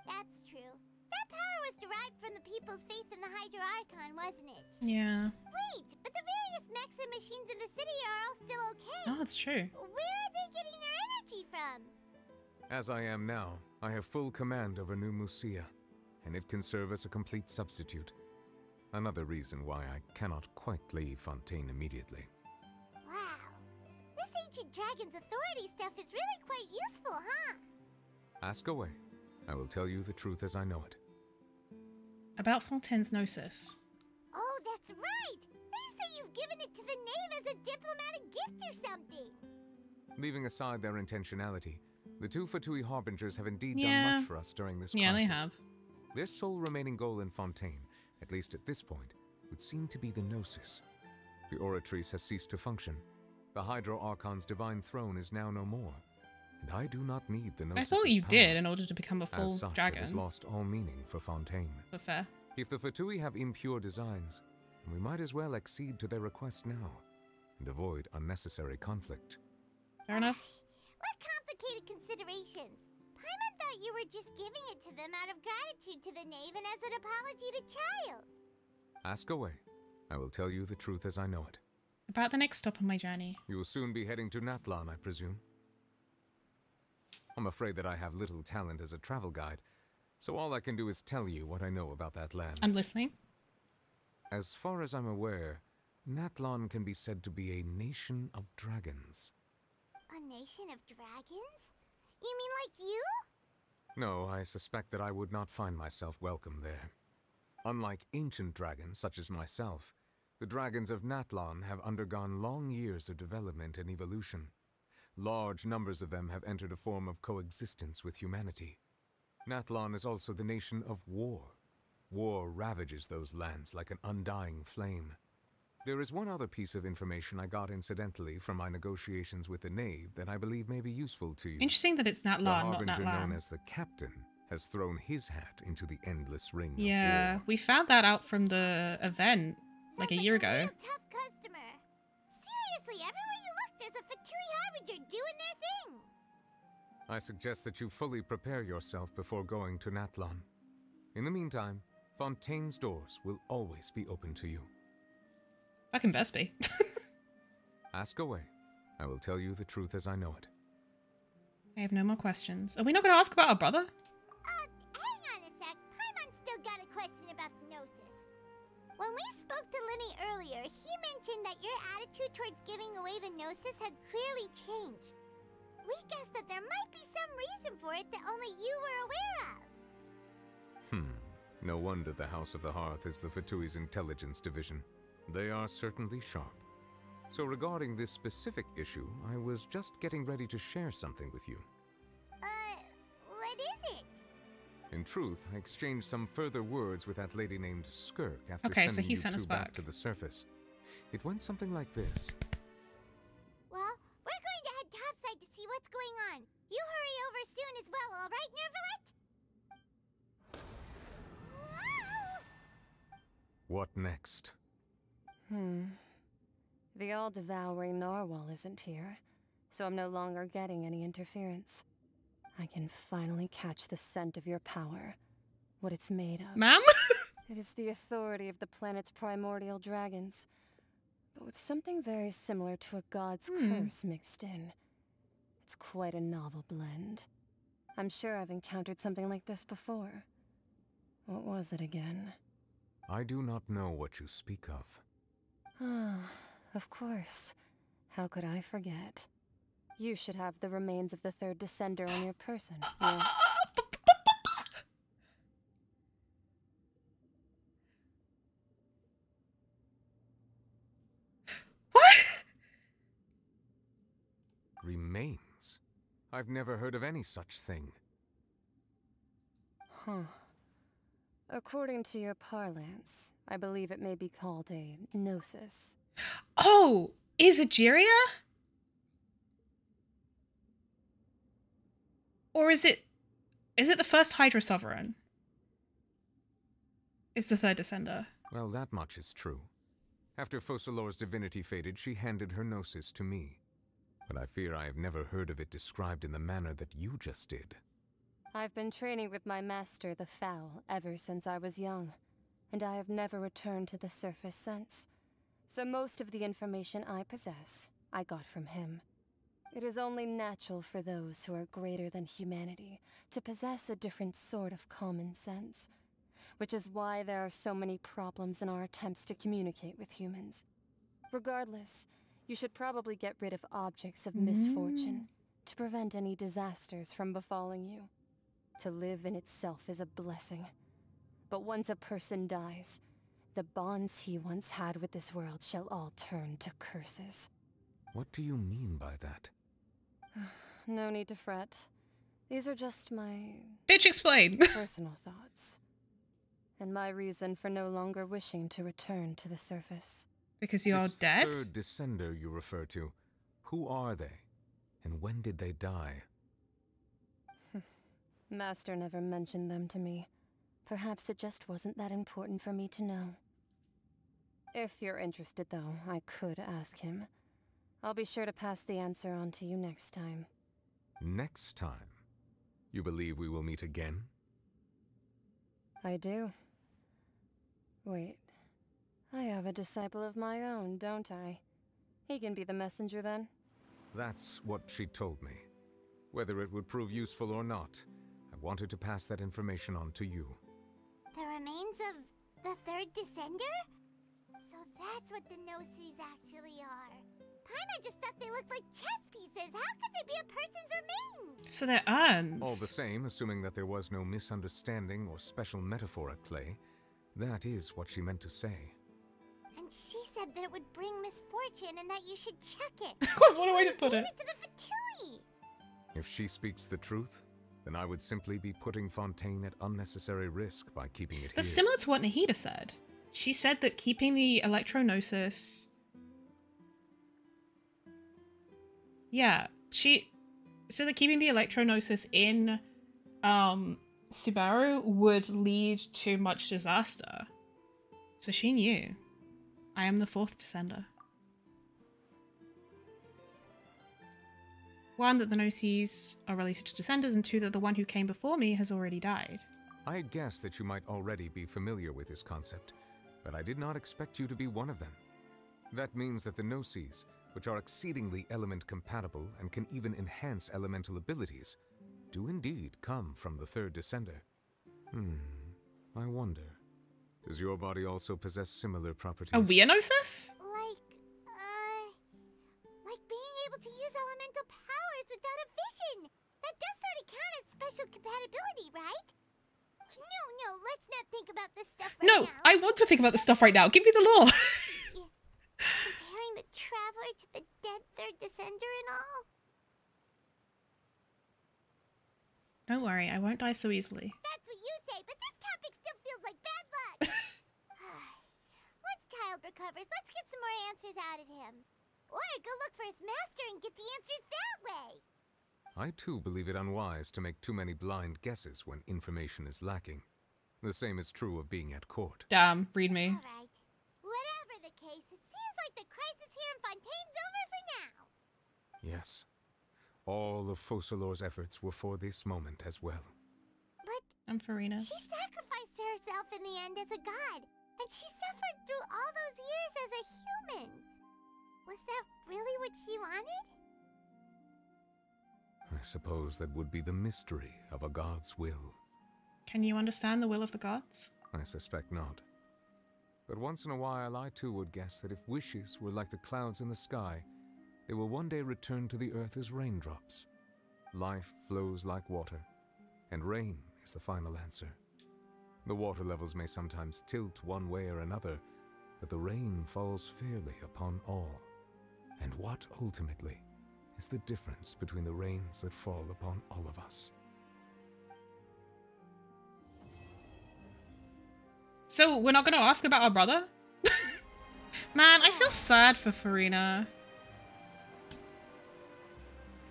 That's true. That power was derived from the people's faith in the Hydro Archon, wasn't it? Yeah. Wait, but the various mechs and machines in the city are all still okay. Oh, that's true. Where are they getting their energy from? As I am now, I have full command over New Musia, and it can serve as a complete substitute. Another reason why I cannot quite leave Fontaine immediately. Wow. This ancient dragon's authority stuff is really quite useful, huh? Ask away. I will tell you the truth as I know it. About Fontaine's Gnosis. Oh, that's right! They say you've given it to the knave as a diplomatic gift or something! Leaving aside their intentionality, the two Fatui Harbingers have indeed Yeah. done much for us during this crisis. Yeah, they have. Their sole remaining goal in Fontaine, at least at this point, would seem to be the Gnosis. The Oratrice has ceased to function. The Hydro Archon's divine throne is now no more, and I do not need the Gnosis. I thought you did in order to become a full As such, dragon. it has lost all meaning for Fontaine. But fair. If the Fatui have impure designs, then we might as well accede to their request now, and avoid unnecessary conflict. Fair enough. What complicated considerations? Paimon thought you were just giving it to them out of gratitude to the knave and as an apology to Child. Ask away. I will tell you the truth as I know it. About the next stop on my journey. You will soon be heading to Natlan, I presume. I'm afraid that I have little talent as a travel guide, so all I can do is tell you what I know about that land. I'm listening. As far as I'm aware, Natlan can be said to be a nation of dragons. A nation of dragons? You mean like you? No, I suspect that I would not find myself welcome there. Unlike ancient dragons such as myself, the dragons of Natlan have undergone long years of development and evolution. Large numbers of them have entered a form of coexistence with humanity. Natlan is also the nation of war. War ravages those lands like an undying flame. There is one other piece of information I got incidentally from my negotiations with the knave that I believe may be useful to you. Interesting that it's Natlan, the not harbinger known Natlan. as the Captain has thrown his hat into the endless ring Yeah, of war. we found that out from the event like a year ago. Tough customer. Seriously, everywhere you look, there's a Fatui Harbinger doing their thing. I suggest that you fully prepare yourself before going to Natlan. In the meantime, Fontaine's doors will always be open to you. Fucking best be. Ask away. I will tell you the truth as I know it. I have no more questions. Are we not going to ask about our brother? Hang on a sec. Paimon's still got a question about the Gnosis. When we spoke to Linny earlier, he mentioned that your attitude towards giving away the Gnosis had clearly changed. We guessed that there might be some reason for it that only you were aware of. No wonder the House of the Hearth is the Fatui's intelligence division. They are certainly sharp. So regarding this specific issue, I was just getting ready to share something with you. What is it? In truth, I exchanged some further words with that lady named Skirk after Okay, so sending he you sent us two back back. to the surface. It went something like this. Well, we're going to head topside to see what's going on. You hurry over soon as well, all right, Nervalet? What next? The all-devouring narwhal isn't here, so I'm no longer getting any interference. I can finally catch the scent of your power, what it's made of. Ma'am? It is the authority of the planet's primordial dragons, but with something very similar to a god's curse mixed in. It's quite a novel blend. I'm sure I've encountered something like this before. What was it again? I do not know what you speak of. Ah, of course. How could I forget? You should have the remains of the third descender on your person. Remains? I've never heard of any such thing. Huh. According to your parlance, I believe it may be called a gnosis. Oh, is Egeria? Or is it the first Hydra Sovereign? Is the third descender? Well, that much is true. After Focalor's divinity faded, she handed her gnosis to me. But I fear I have never heard of it described in the manner that you just did. I've been training with my master, the Foul, ever since I was young, and I have never returned to the surface since. So most of the information I possess, I got from him. It is only natural for those who are greater than humanity to possess a different sort of common sense. which is why there are so many problems in our attempts to communicate with humans. Regardless, you should probably get rid of objects of misfortune to prevent any disasters from befalling you. To live in itself is a blessing. But once a person dies, the bonds he once had with this world shall all turn to curses. What do you mean by that? No need to fret. These are just my... Bitch, explain! personal thoughts. And my reason for no longer wishing to return to the surface. Because you're dead? Third descender you refer to, who are they? And when did they die? Master never mentioned them to me. Perhaps it just wasn't that important for me to know. If you're interested, though, I could ask him. I'll be sure to pass the answer on to you next time. Next time? You believe we will meet again? I do. Wait. I have a disciple of my own, don't I? He can be the messenger then? That's what she told me. Whether it would prove useful or not, I wanted to pass that information on to you. The remains of the third descender? So that's what the Gnosis actually are. Paimon just thought they looked like chess pieces. How could they be a person's remains? So they're urns. All the same, assuming that there was no misunderstanding or special metaphor at play, that is what she meant to say. And she said that it would bring misfortune and that you should check it. What a way to put it. Give it to the Fatui. If she speaks the truth, then I would simply be putting Fontaine at unnecessary risk by keeping it That's here. similar to what Nahida said. She said that keeping the electrognosis... Yeah, she said that keeping the electrognosis in Subaru would lead to much disaster. So she knew. I am the fourth descender. One, that the Gnosis are related to descenders, and two, that the one who came before me has already died. I guess that you might already be familiar with this concept, but I did not expect you to be one of them. That means that the Gnosis, which are exceedingly element compatible and can even enhance elemental abilities, do indeed come from the third descender. I wonder, does your body also possess similar properties? A Weirgnosis? Like being able to use elemental powers without a vision. That does sort of count as special compatibility, right? No, let's not think about this stuff right now. No, I want to think about this stuff right now. Give me the lore. Comparing the Traveler to the dead third descender and all? Don't worry, I won't die so easily. That's what you say, but this topic still feels like bad luck. Once Child recovers, let's get some more answers out of him. Or go look for his master and get the answers that way. I too believe it unwise to make too many blind guesses when information is lacking. The same is true of being at court. Damn, read me. Alright. Whatever the case, it seems like the crisis here in Fontaine's over for now. Yes. All of Focalor's efforts were for this moment as well. But I'm Farina's. she sacrificed herself in the end as a god, and she suffered through all those years as a human. Was that really what she wanted? I suppose that would be the mystery of a god's will. Can you understand the will of the gods? I suspect not. But once in a while I too would guess that if wishes were like the clouds in the sky, they will one day return to the earth as raindrops. Life flows like water, and rain is the final answer. The water levels may sometimes tilt one way or another, but the rain falls fairly upon all. And what ultimately is the difference between the rains that fall upon all of us? So, we're not going to ask about our brother? Man, I feel sad for Farina.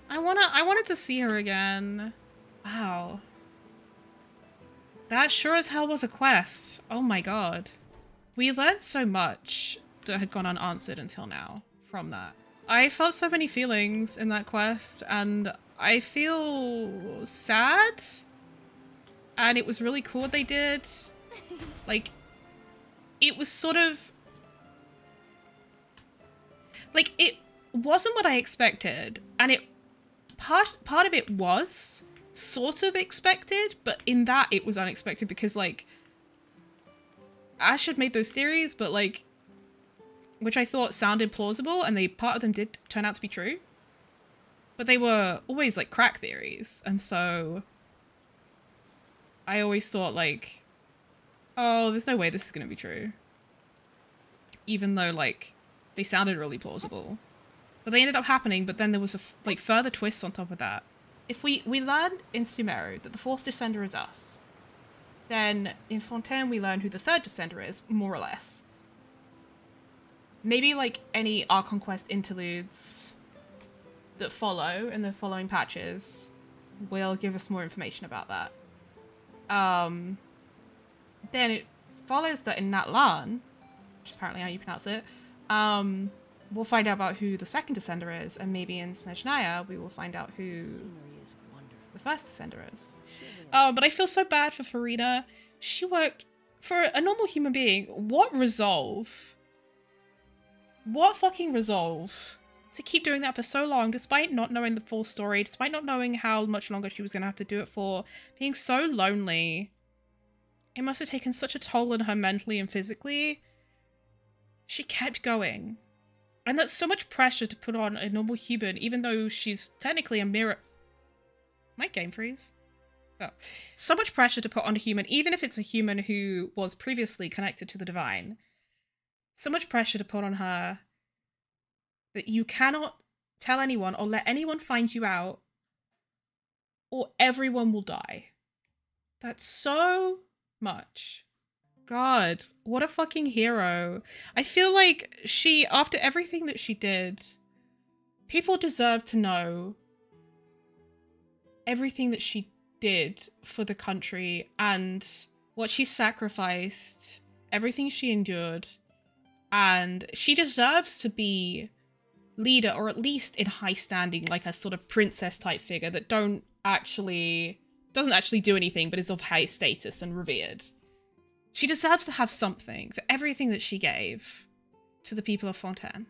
I wanted to see her again. Wow. That sure as hell was a quest. Oh my god. We learned so much that had gone unanswered until now from that. I felt so many feelings in that quest, and I feel sad. And it was really cool what they did. Like, it was sort of... like, it wasn't what I expected, and it... Part of it was sort of expected, but in that it was unexpected because, like, Ash had made those theories, but like, which I thought sounded plausible, and part of them did turn out to be true. But they were always like crack theories, and so I always thought like, oh, there's no way this is gonna be true. Even though like they sounded really plausible, but they ended up happening. But then there was a further twist on top of that. If we learn in Sumeru that the 4th Descender is us, then in Fontaine we learn who the 3rd Descender is, more or less. Maybe like any Archon Quest interludes that follow in the following patches will give us more information about that. Then it follows that in Natlan, which is apparently how you pronounce it, we'll find out about who the 2nd Descender is, and maybe in Snezhnaya we will find out who the 1st Descender is. But I feel so bad for Farina. She worked for a normal human being. What resolve? What fucking resolve to keep doing that for so long, despite not knowing the full story, despite not knowing how much longer she was going to have to do it for, being so lonely. It must have taken such a toll on her mentally and physically. She kept going. And that's so much pressure to put on a normal human, even though she's technically a mirror. Might game freeze? Oh. So much pressure to put on a human, even if it's a human who was previously connected to the divine. So much pressure to put on her that you cannot tell anyone or let anyone find you out, or everyone will die. That's so much. God, what a fucking hero. I feel like she, after everything that she did, people deserve to know everything that she did for the country and what she sacrificed, everything she endured, and she deserves to be leader, or at least in high standing, like a sort of princess type figure that doesn't actually do anything but is of high status and revered. She deserves to have something for everything that she gave to the people of Fontaine.